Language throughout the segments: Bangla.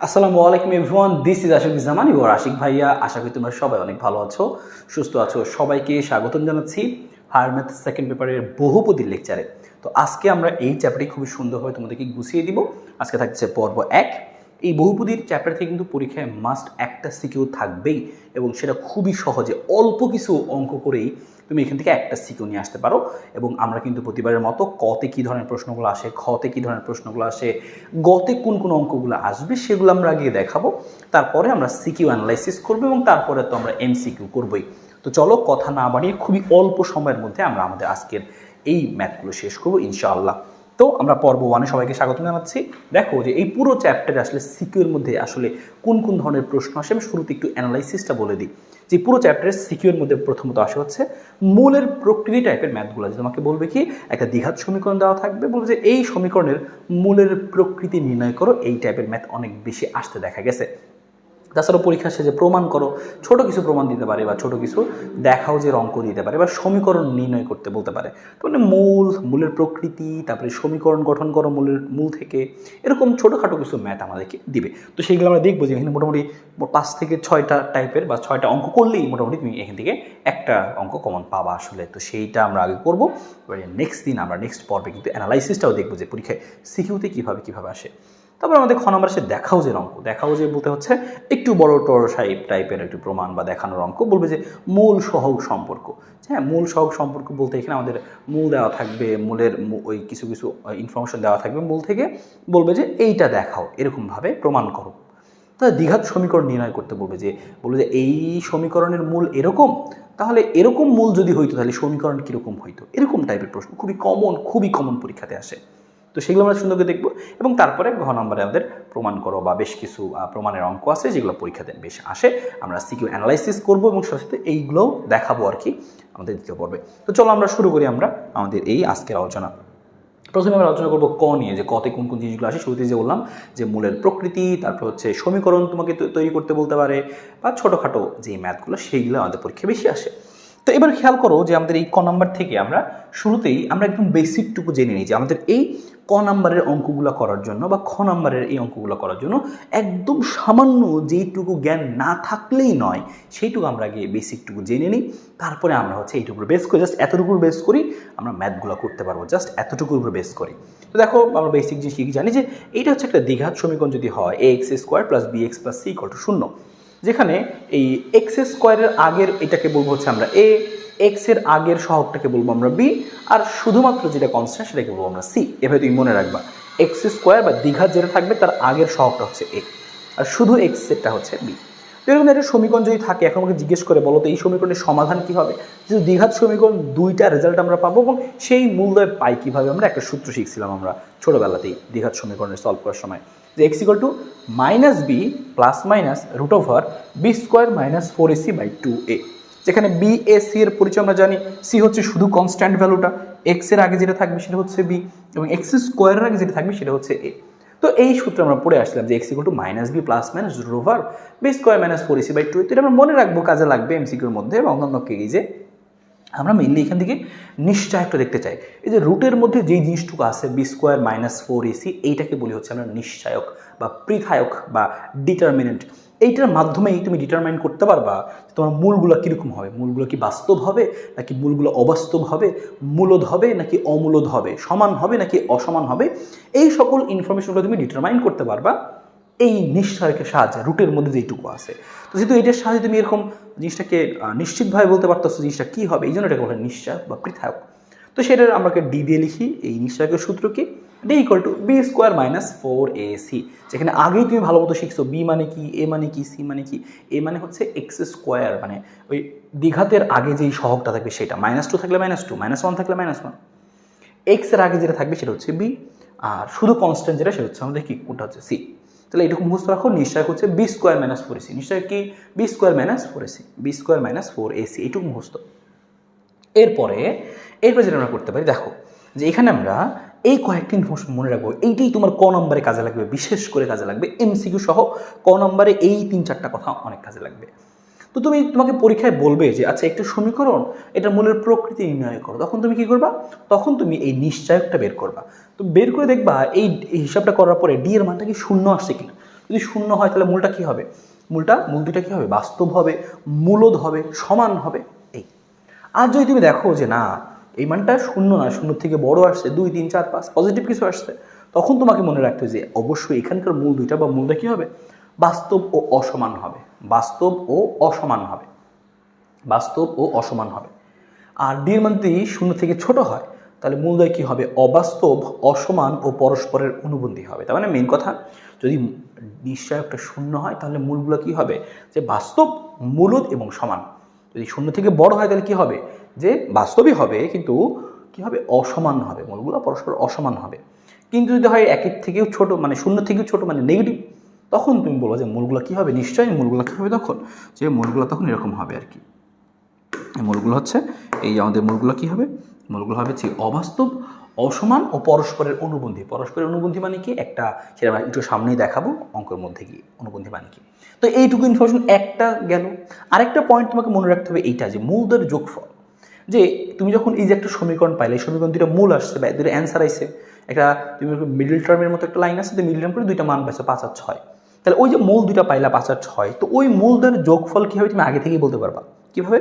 আসসালামু আলাইকুম everyone, this is Ashiq Zaman, you are Ashiq ভাইয়া। আশা করি তোমরা সবাই অনেক ভালো আছো, সুস্থ আছো। সবাইকে স্বাগতম জানাচ্ছি হায়ার ম্যাথ সেকেন্ড পেপারের বহুপদীর লেকচারে। তো আজকে আমরা এই চ্যাপ্টারটি খুবই সুন্দরভাবে তোমাদেরকে গুছিয়ে দিব। আজকে থাকছে পর্ব 1। এই বহুপদীর চ্যাপ্টার থেকে কিন্তু পরীক্ষায় মাস্ট একটা সিকিউ থাকবেই, এবং সেটা খুবই সহজে অল্প কিছু অঙ্ক করেই তুমি এখান থেকে একটা সিকিউ নিয়ে আসতে পারো। এবং আমরা কিন্তু প্রতিবারের মতো কতে কী ধরনের প্রশ্নগুলো আসে, খতে কী ধরনের প্রশ্নগুলো আসে, গতে কোন কোন অঙ্কগুলো আসবে সেগুলো আমরা আগে দেখাবো। তারপরে আমরা সিকিউ অ্যানালাইসিস করবো এবং তারপরে তো আমরা এমসিকিউ করবোই। তো চলো কথা না বাড়িয়ে খুবই অল্প সময়ের মধ্যে আমরা আমাদের আজকের এই ম্যাথগুলো শেষ করবো ইনশাআল্লাহ। তো আমরা পর্ব 1-এ সবাইকে স্বাগত জানাচ্ছি। দেখো যে এই পুরো চ্যাপ্টারে আসলে সিকিউর মধ্যে আসলে কোন কোন ধরনের প্রশ্ন আসে, আমি শুরুতে একটু অ্যানালাইসিসটা বলে দিই। যে পুরো চ্যাপ্টারের সিকিউর মধ্যে প্রথমত আসে হচ্ছে মূলের প্রকৃতি টাইপের ম্যাথগুলো। যে তোমাকে বলবে কি একটা দ্বিঘাত সমীকরণ দেওয়া থাকবে, বলবে যে এই সমীকরণের মূলের প্রকৃতি নির্ণয় করো। এই টাইপের ম্যাথ অনেক বেশি আসতে দেখা গেছে। তাছাড়াও পরীক্ষা শেষে প্রমাণ করো, ছোট কিছু প্রমাণ দিতে পারে, বা ছোট কিছু দেখাও যে অঙ্ক দিতে পারে, বা সমীকরণ নির্ণয় করতে বলতে পারে। তো মানে মূলের প্রকৃতি, তারপরে সমীকরণ গঠন করো মূল থেকে, এরকম ছোটোখাটো কিছু ম্যাথ আমাদেরকে দিবে। তো সেইগুলো আমরা দেখবো যে এখানে মোটামুটি 5 থেকে 6টা টাইপের বা 6টা অঙ্ক করলেই মোটামুটি তুমি এখান থেকে একটা অঙ্ক কমন পাবা আসলে। তো সেইটা আমরা আগে করবো। নেক্সট দিন আমরা নেক্সট পর্বে কিন্তু অ্যানালাইসিসটাও দেখবো যে পরীক্ষায় সিকিউতে কীভাবে আসে। তারপর আমাদের খ নম্বর সে দেখাও যে অঙ্ক। দেখাও যে বলতে হচ্ছে একটু বড় টর টাইপের একটু প্রমাণ বা দেখানোর অঙ্ক। বলবে যে মূল সহগ সম্পর্ক। হ্যাঁ, মূল সহগ সম্পর্ক বলতে এখানে আমাদের মূল দেওয়া থাকবে, মূলের ওই কিছু ইনফরমেশন দেওয়া থাকবে মূল থেকে। বলবে যে এইটা দেখাও, এরকমভাবে প্রমাণ করো। তাহলে দ্বিঘাত সমীকরণ নির্ণয় করতে বলবে যে এই সমীকরণের মূল এরকম, তাহলে এরকম মূল যদি হইতো তাহলে সমীকরণ কীরকম হইতো, এরকম টাইপের প্রশ্ন খুবই কমন পরীক্ষাতে আসে। তো সেগুলো আমরা সুন্দর করে দেখবো। এবং তারপরে ঘ নম্বরে আমাদের প্রমাণ করো বা বেশ কিছু প্রমাণের অঙ্ক আছে যেগুলো পরীক্ষাতে বেশ আসে। আমরা সিকিউ অ্যানালাইসিস করবো এবং সাথে সাথে এইগুলোও দেখাবো আর কি আমাদের দ্বিতীয় পর্বে। তো চলো আমরা শুরু করি আমরা আমাদের এই আজকের আলোচনা। প্রথমে আমরা আলোচনা করবো ক নিয়ে, যে কতে কোন কোন জিনিসগুলো আসে। শুরুতে যে বললাম যে মূলের প্রকৃতি, তারপর হচ্ছে সমীকরণ তোমাকে তৈরি করতে বলতে পারে, বা ছোটোখাটো যে ম্যাথগুলো সেইগুলো আমাদের পরীক্ষায় বেশি আসে। তো এবার খেয়াল করো যে আমাদের এই ক নাম্বার থেকে আমরা শুরুতেই আমরা একদম বেসিকটুকু জেনে নিই যে আমাদের এই ক নাম্বারের অঙ্কগুলো করার জন্য বা খ নাম্বারের এই অঙ্কগুলো করার জন্য একদম সামান্য যেইটুকু জ্ঞান না থাকলেই নয়, সেইটুকু আমরা আগে বেসিকটুকু জেনে নিই। তারপরে আমরা হচ্ছে এইটুকুর বেস করি, জাস্ট এতটুকুর বেস করি আমরা ম্যাথগুলো করতে পারবো, জাস্ট এতটুকুর উপর বেস করি। তো দেখো আমরা বেসিক জিনিস কি জানি যে এইটা হচ্ছে একটা দ্বিঘাত সমীকরণ যদি হয় ax² + bx + c = 0, যেখানে এই এক্স স্কোয়ারের আগের এটাকে বলবো হচ্ছে আমরা এ, এক্স এর আগের সহগটাকে বলবো আমরা বি, আর শুধুমাত্র যেটা কনস্ট্যান্ট সেটাকে বলবো আমরা সি। এভাবে তুমি মনে রাখবা, x² বা দ্বিঘাত যেটা থাকবে তার আগের সহগটা হচ্ছে এ, আর শুধু এক্স এরটা হচ্ছে বি। তো এরকম একটা সমীকরণ যদি থাকে, এখন আমাকে জিজ্ঞেস করে বলো তো এই সমীকরণের সমাধান কী হবে। যেহেতু দ্বিঘাত সমীকরণ দুইটা রেজাল্ট আমরা পাবো, এবং সেই মূল্যে পাই কীভাবে, আমরা একটা সূত্র শিখছিলাম আমরা ছোটোবেলাতেই দ্বিঘাত সমীকরণের সলভ করার সময়, যে x = -b ± √b² - 4ac/2a, যেখানে বি এ সি এর পরিচয় আমরা জানি। সি হচ্ছে শুধু কনস্ট্যান্ট ভ্যালুটা, এক্স এর আগে যেটা থাকবে সেটা হচ্ছে বি, এবং x² আগে যেটা থাকবে সেটা হচ্ছে এ। তো এই সূত্রে আমরা পড়ে আসলাম যে x = -b ± √b² - 4ac/2a। তো এটা আমরা মনে রাখবো, কাজে লাগবে এমসিকিউর মধ্যে এবং অন্যান্য কেজে। আমরা মেইনলি এখান থেকে নিশ্চয়কটা দেখতে চাই। এই যে রুটের মধ্যে যেই জিনিসটুকু আছে b² - 4ac, এইটাকে বলি হচ্ছে আমরা নিশ্চয়ক বা পৃথায়ক বা ডিটারমিনেন্ট। এইটার মাধ্যমেই তুমি ডিটারমাইন করতে পারবা তোমার মূলগুলো কীরকম হবে। মূলগুলো কি বাস্তব হবে নাকি মূলগুলো অবাস্তব হবে, মূলদ হবে নাকি অমূলদ হবে, সমান হবে নাকি অসমান হবে, এই সকল ইনফরমেশনগুলো তুমি ডিটারমাইন করতে পারবা এই নিশ্চয়কের সাহায্যে, রুটের মধ্যে যেইটুকু আছে। তো যেহেতু এটার সাহায্যে তুমি এরকম জিনিসটাকে নিশ্চিতভাবে বলতে পারতেছো জিনিসটা কী হবে, এই জন্য এটাকে বলে নিশ্চয়ক বা পৃথায়ক। তো সেটার আমাকে ডি দিয়ে লিখি। এই নিশ্চয়কের সূত্র কি, d = b² - 4ac, যেখানে আগেই তুমি ভালো মতো শিখছো বি মানে কি, এ মানে কি, সি মানে কি। এ মানে হচ্ছে x², মানে ওই দ্বিঘাতের আগে যেই সহগটা থাকবে সেটা, -2 থাকলে -2, -1 থাকলে -1, এক্স এর আগে যেটা থাকবে সেটা হচ্ছে বি, আর শুধু কনস্ট্যান্ট যেটা সেটা হচ্ছে আমাদের কি, কোনটা হচ্ছে সি। তাহলে এটুকু মুখস্থ রাখো, নিশ্চয়ক হচ্ছে b² - 4ac, নিশ্চয়ক কি b² - 4ac, b² - 4ac, এইটুকু মুখস্থ। এরপরে যেটা আমরা করতে পারি, দেখো যে এখানে আমরা এই কয়েকটি ইনফরমেশন মনে রাখবো। এইটাই তোমার ক নম্বরে কাজে লাগবে, বিশেষ করে কাজে লাগবে এমসিকিউ সহ। ক নম্বরে এই 3-4টা কথা অনেক কাজে লাগবে। তো তোমাকে পরীক্ষায় বলবে যে আচ্ছা একটা সমীকরণ, এটা মূলের প্রকৃতি নির্ণয় করো, তখন তুমি কি করবা, তখন তুমি এই নিশ্চয়কটা বের করবা। তো বের করে দেখবা এই হিসাবটা করার পরে ডি এর মানটা কি শূন্য আসছে কিনা। যদি শূন্য হয় তাহলে মূলটা কী হবে? মূল দুইটা কী হবে? বাস্তব হবে, মূলদ হবে, সমান হবে। এই আর যদি তুমি দেখো যে না এই মানটা শূন্য না, শূন্য থেকে বড় আসছে, 2, 3, 4, 5 পজিটিভ কিছু আসছে, তখন তোমাকে মনে রাখতে হবে যে অবশ্যই এখানকার মূল দুইটা বা মূলটা কী হবে? বাস্তব ও অসমান হবে। বাস্তব ও অসমান হবে। বাস্তব ও অসমান হবে। আর ডি এর মান যদি শূন্য থেকে ছোট হয় তাহলে মূলদ্বয় কী হবে? অবাস্তব, অসমান ও পরস্পরের অনুবন্ধী হবে। তার মানে মেন কথা, যদি নিশ্চয়কটা শূন্য হয় তাহলে মূলগুলো কী হবে? যে বাস্তব, মূলদ এবং সমান। যদি শূন্য থেকে বড় হয় তাহলে কী হবে? যে বাস্তবই হবে কিন্তু কী হবে? অসমান হবে, মূলগুলো পরস্পর অসমান হবে। কিন্তু যদি হয় একের থেকেও ছোট, মানে শূন্য থেকেও ছোট, মানে নেগেটিভ, তখন তুমি বলবো যে মূলগুলো কী হবে? নিশ্চয়ই মূলগুলো কী হবে তখন? যে মূলগুলো তখন এরকম হবে আর কি। মূলগুলো হচ্ছে এই আমাদের মূলগুলো কী হবে? মূলগুলো হবে যে অবাস্তব, অসমান ও পরস্পরের অনুবন্ধী। পরস্পরের অনুবন্ধী মানে কি? একটা সেটা আমরা একটু সামনেই দেখাবো অঙ্কের মধ্যে গিয়ে অনুবন্ধী মানে কি। তো এইটুকু ইনফরমেশন একটা গেল। আরেকটা পয়েন্ট তোমাকে মনে রাখতে হবে এইটা, যে মূলদের যোগফল। যে তুমি যখন এই যে একটা সমীকরণ পাইলে, এই সমীকরণ দুটো মূল আসছে বা দুটো অ্যান্সার আইছে, একটা তুমি মিডল টার্মের মতো একটা লাইন আছে, তো মিডল টার্ম করে দুইটা মান পাইছো 5 আর 6, তাহলে ওই যে মূল দুইটা পাইলা 5 আর 6, তো ওই মূলদের যোগফল কী হবে তুমি আগে থেকেই বলতে পারবা। কীভাবে?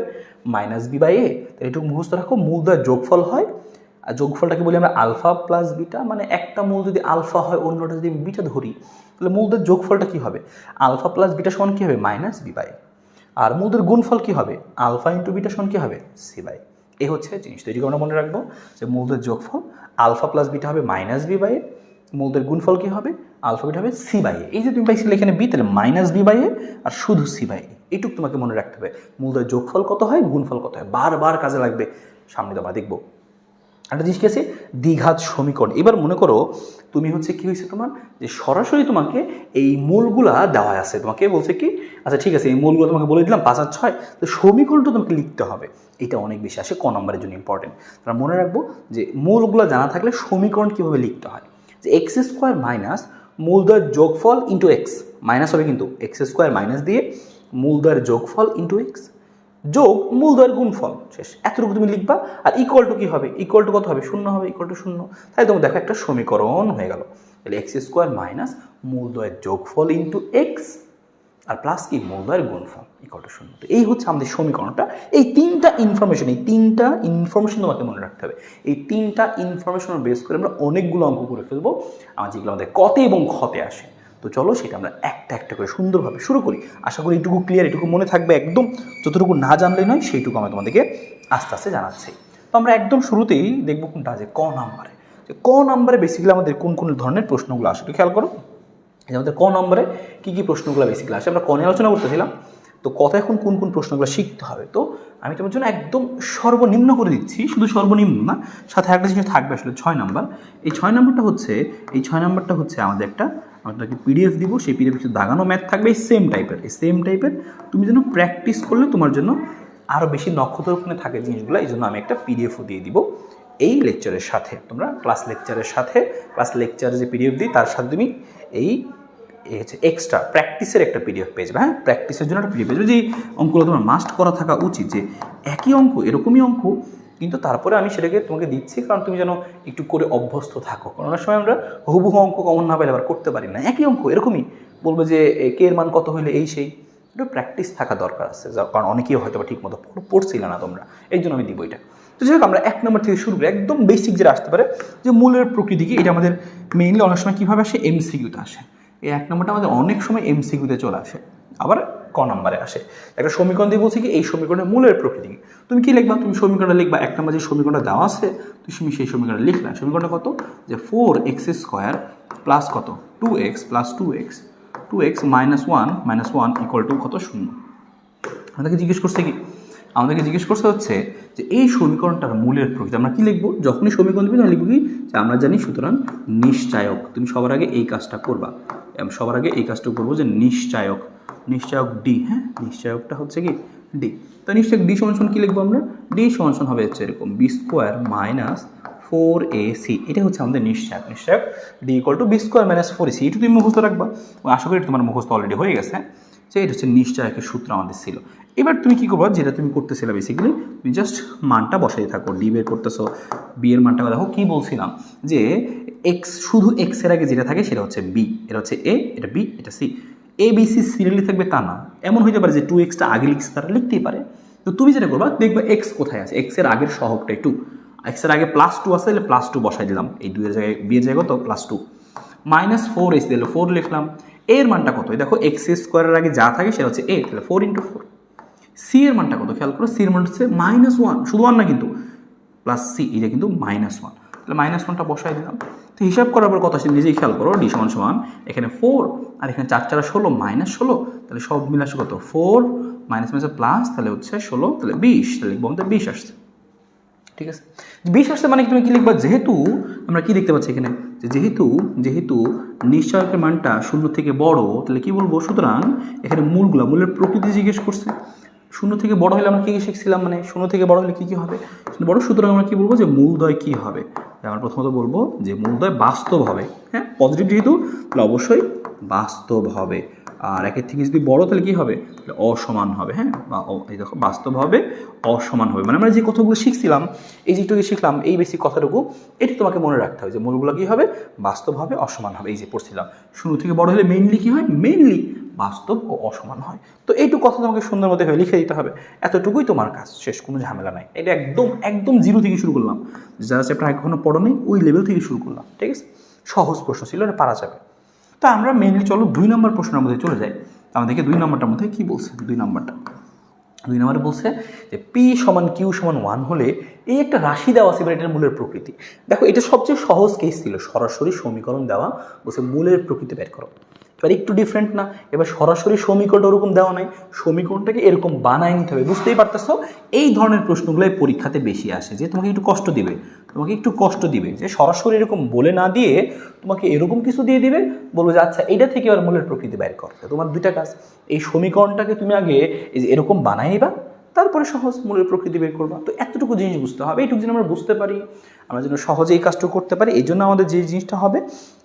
-b/a। তাহলে এটুকু মুখস্থ রাখো, মূলদের যোগফল হয়, আর যোগফলটাকে বলি আমরা আলফা প্লাস বিটা। মানে একটা মূল যদি আলফা হয়, অন্যটা যদি বিটা ধরি, তাহলে মূলদের যোগফলটা কী হবে? আলফা প্লাস বিটা সমান কী হবে? -b/a। আর মূলদের গুণফল কী হবে? আলফা ইন্টু বিটা সমান কী হবে? c/a। এই হচ্ছে জিনিস। তো এটিকে আমরা মনে রাখবো যে মূলদের যোগফল আলফা প্লাস বিটা হবে -b/a, মূলদের গুণফল কী হবে? আলফা বিটা হবে c/a। এই যে তুমি পাইছিলে এখানে b, তাহলে -b/a আর শুধু c/a। এইটুকু তোমাকে মনে রাখতে হবে। মূলদের যোগফল কত হয়, গুণফল কত হয়, বারবার কাজে লাগবে, সামনে তো আমরা দেখবো। একটা জিনিস কি আছে? দ্বিঘাত সমীকরণ। এবার মনে করো তুমি হচ্ছে কি হয়েছে তোমার, যে সরাসরি তোমাকে এই মূলগুলা দেওয়া আছে, তোমাকে বলছে কি আচ্ছা ঠিক আছে এই মূলগুলো তোমাকে বলে দিলাম 5 আর 6, তো সমীকরণটা তোমাকে লিখতে হবে। এটা অনেক বেশি আসে, ক নম্বরের জন্য ইম্পর্টেন্ট। তারা মনে রাখবো যে মূলগুলো জানা থাকলে সমীকরণ কীভাবে লিখতে হয়। যে x² মাইনাস মূলদ্বয়ের যোগফল ইন্টু এক্স, মাইনাস হবে কিন্তু x² মাইনাস দিয়ে মূলদ্বয়ের যোগফল ইন্টু এক্স যোগ মূলদ্বয়ের গুণফল, শেষ। এতটুকু তুমি লিখবা। আর ইকুয়াল টু কী হবে? ইকুয়াল টু কত হবে? 0 হবে, ইকুয়াল টু 0। তাহলে তুমি দেখো একটা সমীকরণ হয়ে গেল। তাহলে x² মাইনাস মূলদ্বয়ের যোগফল ইন্টু এক্স আর প্লাস কি মূলদ্বয়ের গুণফল ইকুয়াল টু 0। তো এই হচ্ছে আমাদের সমীকরণটা। এই তিনটা ইনফরমেশন তোমাকে মনে রাখতে হবে। এই তিনটা ইনফরমেশনের বেস করে আমরা অনেকগুলো অঙ্ক করে ফেলবো, আমার যেগুলো আমাদের কতে এবং খতে আসে। তো চলো সেটা আমরা একটা একটা করে সুন্দরভাবে শুরু করি। আশা করি এটুকু ক্লিয়ার, এটুকু মনে থাকবে একদম। যতটুকু না জানলেই নয়, সেইটুকু আমি তোমাদেরকে আস্তে আস্তে জানাচ্ছি। তো আমরা একদম শুরুতেই দেখবো কোনটা, যে ক নাম্বারে। যে ক নাম্বারে বেসিক্যালি আমাদের কোন কোন ধরনের প্রশ্নগুলো আসে একটু খেয়াল করো। যে আমাদের ক নম্বরে কী কী প্রশ্নগুলো বেসিক্যালি আসে, আমরা ক নিয়ে আলোচনা করতেছিলাম। তো কথা এখন কোন কোন প্রশ্নগুলো শিখতে হবে, তো আমি তোমার জন্য একদম সর্বনিম্ন করে দিচ্ছি। শুধু সর্বনিম্ন না, সাথে একটা জিনিস থাকবে আসলে 6 নাম্বার। এই 6 নাম্বারটা হচ্ছে আমাদের একটা, আমি তোমাকে পিডিএফ দিব, সেই পিডিএফ কিছু দাগানো ম্যাথ থাকবে এই সেম টাইপের। তুমি যেন প্র্যাকটিস করলে তোমার জন্য আরও বেশি নক্ষত্রক্ষণে থাকে জিনিসগুলো, এই জন্য আমি একটা পিডিএফও দিয়ে দিব এই লেকচারের সাথে। তোমরা ক্লাস লেকচারে যে পিডিএফ দিই তার সাথে তুমি এই হচ্ছে এক্সট্রা প্র্যাকটিসের একটা পিডিএফ পেয়ে যাবে। হ্যাঁ, প্র্যাকটিসের জন্য একটা পিডিএফ পেয়ে যাবে। যে অঙ্কগুলো তোমার মাস্ট করা থাকা উচিত, যে একই অঙ্ক, এরকমই অঙ্ক, কিন্তু তারপরে আমি সেটাকে তোমাকে দিচ্ছি কারণ তুমি যেন একটু করে অভ্যস্ত থাকো। কারণ অনেক সময় আমরা হুবহু অঙ্ক কমন না পেলে আবার করতে পারি না। একই অঙ্ক এরকমই বলবে যে কে এর মান কত হইলে এই সেই, একটু প্র্যাকটিস থাকা দরকার আছে, কারণ অনেকেই হয়তো ঠিক মতো পড়ছিল না তোমরা, এই জন্য আমি দিব এটা। তো যাই হোক, আমরা 1 নম্বর থেকে শুরু করি, একদম বেসিক যেটা আসতে পারে, যে মূলের প্রকৃতি কি। এটা আমাদের মেইনলি অনেক সময় কীভাবে আসে, এমসিকিউতে আসে। এই 1 নম্বরটা আমাদের অনেক সময় এমসিকিউতে চলে আসে, আবার ক নম্বরে আসে। একটা সমীকরণ দিয়ে বলছি কি এই সমীকরণের মূলের প্রকৃতি কি। তুমি কি লিখবা? তুমি সমীকরণটা লিখবা, 1 নম্বর যে সমীকরণটা দেওয়া আছে তুমি সেই সমীকরণটা লিখলা। সমীকরণটা কত? যে 4x² প্লাস কত 2x plus 2x minus 1 equal to কত? 0। আমাদেরকে জিজ্ঞেস করছে হচ্ছে যে এই সমীকরণটার মূলের প্রকৃতি আমরা কি লিখবো। যখনই সমীকরণ দিবি তখন লিখবো কি, যে আমরা জানি সুতরাং নিশ্চায়ক। তুমি সবার আগে এই কাজটা করবা, করবো যে নিশ্চায়ক ডি। হ্যাঁ, নিশ্চায়কটা হচ্ছে কি ডি। তো নিশ্চয়ক ডি সমান কি লিখবো আমরা? ডি সমান হবে হচ্ছে এরকম b² মাইনাস 4ac। এটা হচ্ছে আমাদের নিশ্চয়ক D equal to b² minus 4ac। এটা তুমি মুখস্থ রাখবা, আশা করি তোমার মুখস্থ অলরেডি হয়ে গেছে। যে এটা হচ্ছে নিশ্চয়কের সূত্র আমাদের ছিল। এবার তুমি কী করবো, যেটা তুমি করতেছিলে বেসিক্যালি তুমি জাস্ট মানটা বসাই থাকো। ডি বের করতেছো, বি এর মানটা দেখো কী বলছিলাম, যে এক্স, শুধু এক্সের আগে যেটা থাকে সেটা হচ্ছে বি, এটা হচ্ছে এ, এটা বি, এটা সি। ABC সিরিয়ালি থাকবে তা না, এমন হইতে পারে যে 2x আগে লিখছে, তারা লিখতেই পারে। তো তুমি যেটা করবা, দেখবা x কোথায় আছে, x এর আগের সহগটাই 2, x এর আগে +2 আছে, তাহলে +2 বসাই দিলাম, এই 2 এর জায়গায় b এর জায়গায় কত +2, -4 দিলে 4 লিখলাম। এর মানটা কত, দেখো x² এর আগে যা থাকে সেটা হচ্ছে a, তাহলে 4 × 4। c এর মানটা কত খেয়াল করো, c এর মান হচ্ছে -1, শুধু 1 না কিন্তু, প্লাস c, এটা কিন্তু -1, তাহলে -1টা বসাই দিলাম। তো হিসাব করার পর কত আসে নিজেই খেয়াল করো, d = এখানে 4 আর এখানে 4 4 16, -16, তাহলে সব মিলে আসে কত 4 - প্লাস, তাহলে হচ্ছে 16, তাহলে 20, তাহলে লিখবো আমাদের 20 আসছে। ঠিক আছে, 20 আসছে মানে তুমি কি লিখবা, যেহেতু আমরা কি দেখতে পাচ্ছি এখানে, যে যেহেতু নিশ্চয়কের মানটা 0 থেকে বড়, তাহলে কি বলবো, সুতরাং এখানে মূলের প্রকৃতি জিজ্ঞেস করছে। 0 থেকে বড় হলে আমরা কি শিখছিলাম, মানে 0 থেকে বড় হলে কি হবে বড়, সুতরাং আমরা কি বলবো যে মূলদ্বয় কি হবে, আমরা প্রথমত বলবো যে মূলদ্বয় বাস্তব হবে। হ্যাঁ, পজিটিভ যেহেতু, তাহলে অবশ্যই বাস্তব হবে। আর একের থেকে যদি বড় তাহলে কি হবে, অসমান হবে। হ্যাঁ, এই দেখো বাস্তব হবে, অসমান হবে, মানে আমরা যে কথাগুলো শিখছিলাম, এই যেটুকু শিখলাম, এই বেসিক কথাটুকু, এটি তোমাকে মনে রাখতে হবে যে মূলগুলো কি হবে, বাস্তব হবে, অসমান হবে। এই যে পড়ছিলাম 0 থেকে বড় হলে মেইনলি কি হয়, মেইনলি বাস্তব ও অসমান হয়। তো এইটুকু কথা তোমাকে সুন্দর মতো লিখে দিতে হবে, এতটুকুই তোমার কাজ, শেষ, কোনো ঝামেলা নাই। এটা একদম 0 থেকে শুরু করলাম, যারা চ্যাপ্টার এখনো পড়ো নেই ওই লেভেল থেকে শুরু করলাম। ঠিক আছে, সহজ প্রশ্ন ছিল, এটা পারা যাবে। তো আমরা মেইনলি চলো 2 নম্বর প্রশ্নের মধ্যে চলে যাই। আমাদেরকে 2 নম্বরটার মধ্যে কি বলছে, 2 নম্বরে বলছে যে P = Q = 1 হলে এই একটা রাশি দেওয়া আছে, এবার এটার মূলের প্রকৃতি। দেখো এটা সবচেয়ে সহজ কেস ছিল, সরাসরি সমীকরণ দেওয়া, বলছে মূলের প্রকৃতি বের করো। এবার একটু ডিফারেন্ট না, এবার সরাসরি সমীকরণ ওরকম দেওয়া নাই, সমীকরণটাকে এরকম বানায় নিতে হবে। বুঝতেই পারতেছো, এই ধরনের প্রশ্নগুলোই পরীক্ষাতে বেশি আসে, যে তোমাকে একটু কষ্ট দিবে, যে সরাসরি এরকম বলে না দিয়ে তোমাকে এরকম কিছু দিয়ে দিবে, বলবো যে আচ্ছা এটা থেকে এবার মূলের প্রকৃতি বের করতে। তোমার দুইটা কাজ, এই সমীকরণটাকে তুমি আগে এই যে এরকম বানাই নিবা, তারপরে সহজ মূলের প্রকৃতি বের করবা। তো এতটুকু জিনিস বুঝতে হবে, এইটুকু যেন আমরা বুঝতে পারি, আমরা যেন সহজে এই কাজটা করতে পারি। এই জন্য আমাদের যে জিনিসটা হবে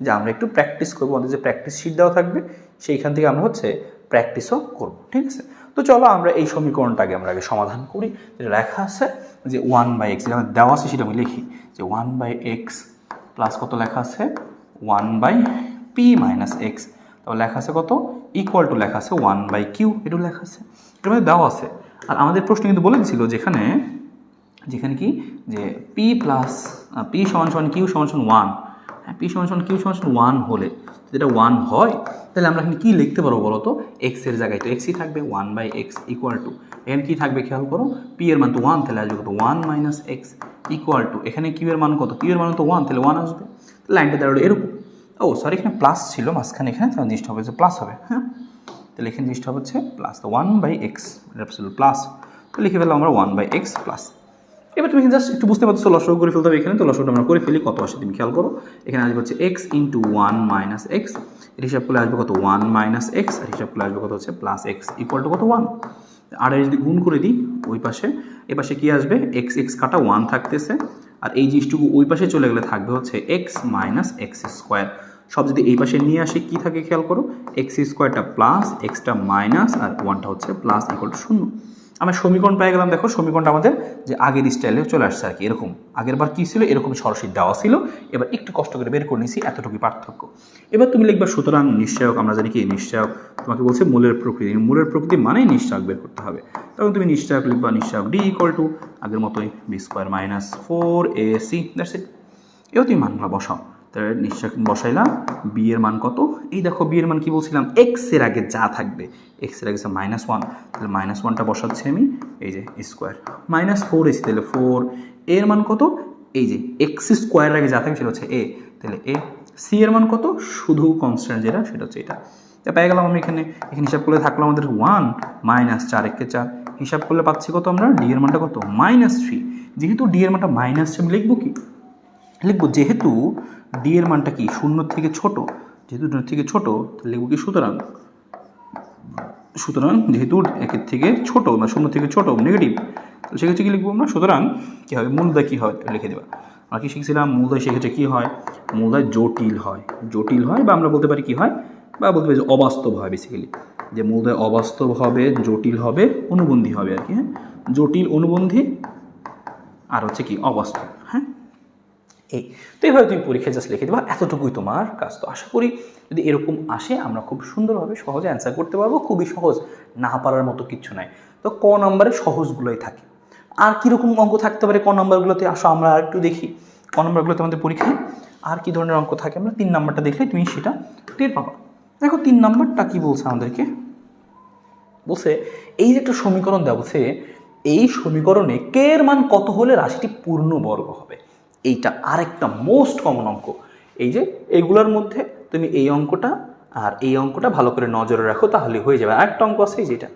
যে আমরা একটু প্র্যাকটিস করবো, আমাদের যে প্র্যাকটিস শিট দেওয়া থাকবে সেইখান থেকে আমরা প্র্যাকটিসও করবো। ঠিক আছে, তো চলো আমরা এই সমীকরণটাকে আমরা আগে সমাধান করি। যেটা লেখা আছে যে 1/x, যেটা দেওয়া আছে সেটা আমি লিখি, যে 1/x প্লাস কত লেখা আছে 1/p - x, তারপর লেখা আছে কত ইকুয়াল টু লেখা আছে 1/q, এটাও লেখা আছে, এটার মধ্যে দেওয়া আছে। আর আমাদের প্রশ্ন কিন্তু বলে দিছিল যেখানে কি, যে p = q = 1, হ্যাঁ, p = q = 1 হলে, যেটা 1 হয়, তাহলে আমরা এখানে কি লিখতে পারবো বলো তো, x এর জায়গায় তো xই থাকবে, 1/x ইকুয়াল টু, এখানে কি থাকবে খেয়াল করো, p এর মান তো 1, তাহলে আসবে কত 1 - x ইকুয়াল টু, এখানে q এর মান কত, q এর মান তো 1, তাহলে 1 আসবে। লাইনটা দাঁড়ালো এরকম, ও সরি এখানে প্লাস ছিল মাঝখানে, এখানে তাহলে জিনিসটা হবে যে প্লাস হবে। হ্যাঁ, তাহলে এখানে জিনিসটা হচ্ছে প্লাস, তো 1/x প্লাস, তো লিখে ফেললাম আমরা 1/x প্লাস। এবার তুমি জাস্ট একটু বুঝতে পারছো, লসগু করে ফেলতে হবে এখানে। তো লসগুটা আমরা করে ফেলি, কত আসে তুমি খেয়াল করো, এখানে আসবে হচ্ছে x × 1 - x, এর হিসাব করলে আসবে কত 1 - x, আর হিসাব করলে আসবে কত হচ্ছে প্লাস x ইকুয়াল টু কত 1। আর যদি গুণ করে দিই ওই পাশে, এ পাশে কি আসবে, x কাটা 1 থাকতেছে, আর এই জিনিসটুকু ওই পাশে চলে গেলে থাকবে হচ্ছে x - x²। সব যদি এই পাশে নিয়ে আসি কি থাকে খেয়াল করো, x² প্লাস, xটা মাইনাস, আর 1টা হচ্ছে প্লাস ইকুয়াল টু 0। আমরা সমীকরণ পেয়ে গেলাম। দেখো সমীকরণটা আমাদের যে আগের স্টাইলে চলে আসছে আর কি, এরকম আগের বার কী ছিল, এরকম সরাসরি দেওয়া ছিল, এবার একটু কষ্ট করে বের করে নিয়েছি, এতটুকুই পার্থক্য। এবার তুমি লিখবা সুতরাং নিশ্চয়ক, আমরা জানি কি নিশ্চয়ক, তোমাকে বলছে মূলের প্রকৃতি মানেই নিশ্চয়ক বের করতে হবে, তখন তুমি নিশ্চয়ক লিখবা, নিশ্চয়ক d ইকুয়াল টু আগের মতোই b² - 4ac, দ্যাটস ইট। এবার তুমি মানগুলো বসাও, তাহলে নিশ্চয় বসাইলাম, b এর মান কত, এই দেখো b এর মান কি বলছিলাম, x এর আগে যা থাকবে, x এর আগে -1, তাহলে -1টা বসাচ্ছি আমি, এই যে স্কোয়ার, -4ac, তাহলে 4, এর মান কত, এই যে x² এর আগে যা থাকবে সেটা হচ্ছে a, তাহলে a, c এর মান কত, শুধু কনস্ট্যান্ট যেটা সেটা হচ্ছে এটা। তা পেয়ে গেলাম আমি এখানে হিসাব করলে থাকলো আমাদের 1 - 4 × 4, হিসাব করলে পাচ্ছি কত আমরা, d এর মানটা কত -3। যেহেতু d এর মানটা মাইনাস, আমি লিখবো কি, যেহেতু d এর মানটা কি 0 থেকে ছোট, যেহেতু 0 থেকে ছোট, তাহলে লিখবো কি, সুতরাং যেহেতু 1 থেকে ছোট বা 0 থেকে ছোট নেগেটিভ, তো সেক্ষেত্রে কি লিখবো আমরা, সুতরাং কী হবে, মূলদয় কী হয় লিখে দেবা। আমরা কি শিখছিলাম, মূলদয় সেক্ষেত্রে কী হয়, মূলদয় জটিল হয়, বা আমরা বলতে পারি কি হয়, বা বলতে পারি যে অবাস্তব হয়। বেসিক্যালি যে মূলদয় অবাস্তব হবে, জটিল হবে, অনুবন্ধী হবে আর কি। হ্যাঁ, জটিল, অনুবন্ধী, আর হচ্ছে কি অবাস্তব। হ্যাঁ, এই তো এইভাবে তুমি পরীক্ষায় জাস্ট লিখে দেবা, এতটুকুই তোমার কাজ। তো আশা করি যদি এরকম আসে আমরা খুব সুন্দরভাবে সহজে অ্যান্সার করতে পারবো, খুবই সহজ, না পারার মতো কিচ্ছু নাই। তো ক নম্বরে সহজগুলোই থাকে। আর কীরকম অঙ্ক থাকতে পারে ক নম্বরগুলোতে, আসো আমরা আর একটু দেখি ক নম্বরগুলোতে আমাদের পরীক্ষায় আর কী ধরনের অঙ্ক থাকে। আমরা 3 নম্বরটা দেখলে তুমি সেটা টের পাবা। দেখো 3 নম্বরটা কী বলছে আমাদেরকে, বলছে এই যে একটা সমীকরণ দেওয়া, বলছে এই সমীকরণে কে এর মান কত হলে রাশিটি পূর্ণবর্গ হবে। এইটা আরেকটা মোস্ট কমন অঙ্ক। এই যে এগুলোর মধ্যে তুমি এই অঙ্কটা আর এই অঙ্কটা ভালো করে নজরে রাখো, তাহলে হয়ে যাবে। আরেকটা অঙ্ক আছে যেটা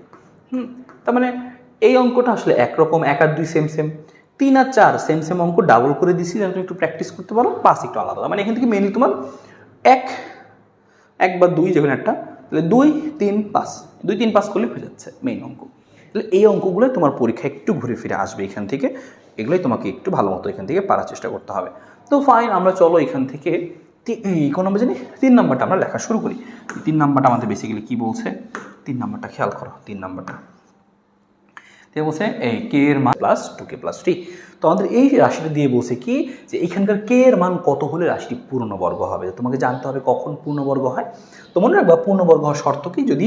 তার মানে এই অঙ্কটা আসলে একরকম, 1 আর 2 সেম সেম, 3 আর 4 সেম সেম অঙ্ক ডাবল করে দিচ্ছি যেন তুমি একটু প্র্যাকটিস করতে পারো, 5 একটু আলাদা। মানে এখান থেকে মেনলি তোমার 1 বা 2 যেখানে একটা, তাহলে 2, 3, 5, 2, 3, 5 করলে হয়ে যাচ্ছে মেইন অঙ্ক। তাহলে এই অঙ্কগুলো তোমার পরীক্ষায় একটু ঘুরে ফিরে আসবে এখান থেকে, এগুলোই তোমাকে একটু ভালো মতো এখান থেকে পারার চেষ্টা করতে হবে। তো ফাইন, আমরা চলো এখান থেকে কোন নম্বর জানি 3 নম্বরটা আমরা লেখা শুরু করি। 3 নম্বরটা আমাদের বেসিক্যালি কী বলছে, 3 নম্বরটা খেয়াল করো। 3 নম্বরটা বলছে কে এর মান প্লাস 2k প্লাস 3। তো আমাদের এই রাশিটা দিয়ে বলছে কি যে এখানকার কে এর মান কত হলে রাশিটি পূর্ণবর্গ হবে। তোমাকে জানতে হবে কখন পূর্ণবর্গ হয়। তো মনে রাখবা পূর্ণবর্গ হওয়ার শর্ত কি, যদি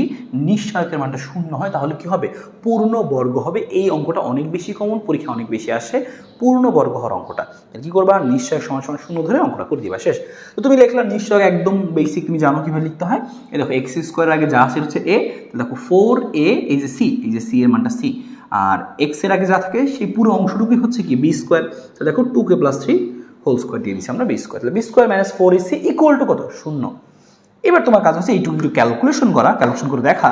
নিশ্চয়কের মানটা 0 হয় তাহলে কি হবে, পূর্ণবর্গ হবে। এই অঙ্কটা অনেক বেশি কমন, পরীক্ষা অনেক বেশি আসে, পূর্ণবর্গ হওয়ার অঙ্কটা। কি করবা, নিশ্চয়ক সমান সমান 0 ধরে অঙ্কটা করে দিবা, শেষ। তো তুমি লিখলা নিশ্চয়ক, একদম বেসিক, তুমি জানো কিভাবে লিখতে হয়। এই দেখো এক্স স্কোয়ারের আগে যা আছে হচ্ছে এ, দেখো 4a, এই যে সি, এই যে সি এর মানটা সি, আর এক্সের আগে যা থাকে সেই পুরো অংশটুকুই হচ্ছে কি বি স্কোয়ার। তো দেখো 2k প্লাস 3 হোল স্কোয়ার দিয়ে দিচ্ছি আমরা বি স্কোয়ার। তাহলে b square minus 4ac equal to কত, 0। এবার তোমার কাজ হচ্ছে এইটুকু একটু ক্যালকুলেশন করা, ক্যালকুলেশন করে দেখা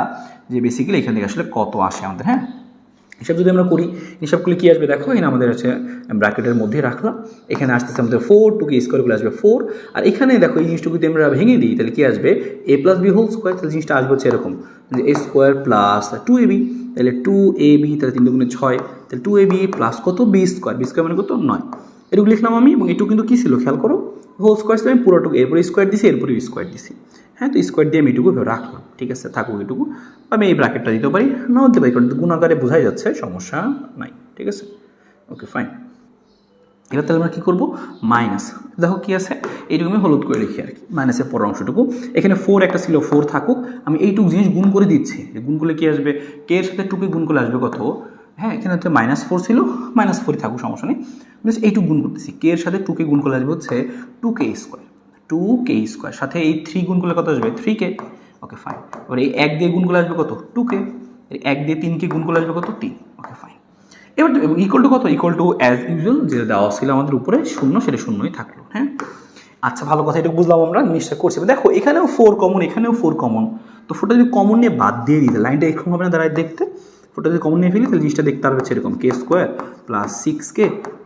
যে বেসিক্যালি এখান থেকে আসলে কত আসে আমাদের। হ্যাঁ, হিসাব যদি আমরা করি, হিসাব করলে কী আসবে দেখো, এখানে আমাদের হচ্ছে ব্র্যাকেটের মধ্যে রাখলাম, এখানে আসতেছে আমাদের 4, 2k স্কোয়ার করলে আসবে 4, আর এখানে দেখো এই জিনিসটুকু যদি আমরা ভেঙে দিই তাহলে কী আসবে, a plus B whole square. তাহলে জিনিসটা আসবে হচ্ছে এরকম যে a স্কোয়ার প্লাস 2ab, তাহলে 2ab, তাহলে 3 দুগুণে 6, তাহলে 2ab প্লাস কত, বি স্কোয়ার, বি স্কোয়ার মানে কত 9। এটুকু লিখলাম আমি, এবং এটুকু কিন্তু কী ছিল খেয়াল করো, হোল স্কোয়ার ছিল, আমি পুরোটুকু এরপরে স্কোয়ার দিছি, এরপরে স্কোয়ার দিছি। হ্যাঁ, তো স্কোয়ার দিয়ে আমি এটুকু রাখলাম, ঠিক আছে, থাকুক এটুকু। আমি এই ব্র্যাকেটটা দিতে পারি, নাও দিতে পারি, কারণ গুণাকারে বোঝাই যাচ্ছে, সমস্যা নাই, ঠিক আছে, ওকে ফাইন। এবার তাহলে আমরা কী করবো, মাইনাস, দেখো কী আছে, এইটুকু আমি হলুদ করে লিখি আর কি, মাইনাসের পর অংশটুকু। এখানে 4 একটা ছিল, 4 থাকুক, আমি এইটুকু জিনিস গুণ করে দিচ্ছি। গুণ করলে কী আসবে, কে এর সাথে টুকে গুণ করলে আসবে কত, হ্যাঁ, এখানে হচ্ছে -4 ছিল, -4 থাকুক, সমস্যা নেই। এইটুকু গুণ করতেছি, কে এর সাথে টুকে গুণ করলে আসবে হচ্ছে 2k স্কোয়ার, 2k স্কোয়ার, সাথে এই 3 গুণ করলে কত আসবে, 3k, ওকে ফাইন। এবার এই 1 দিয়ে গুণ করলে আসবে কত, 2k, এই 1 দিয়ে 3কে গুণ করলে আসবে কত, 3, ওকে ফাইন। এবার ইকুয়াল টু কত, ইকুয়াল টু অ্যাজ ইউজুয়াল যেটা দেওয়া ছিল আমাদের উপরে 0, সেটা 0ই থাকলো। হ্যাঁ, আচ্ছা, ভালো কথা, এটুকু বুঝলাম আমরা, জিনিসটা করছি। দেখো এখানেও 4 কমন, এখানেও 4 কমন, তো 4টা যদি কমন নিয়ে বাদ দিয়ে দিতে, লাইনটা এরকম হবে না দাঁড়ায় দেখতে। 4টা যদি কমন নিয়ে ফেলি তাহলে জিনিসটা দেখতে পারবে এরকম, কে স্কোয়ার প্লাস 6k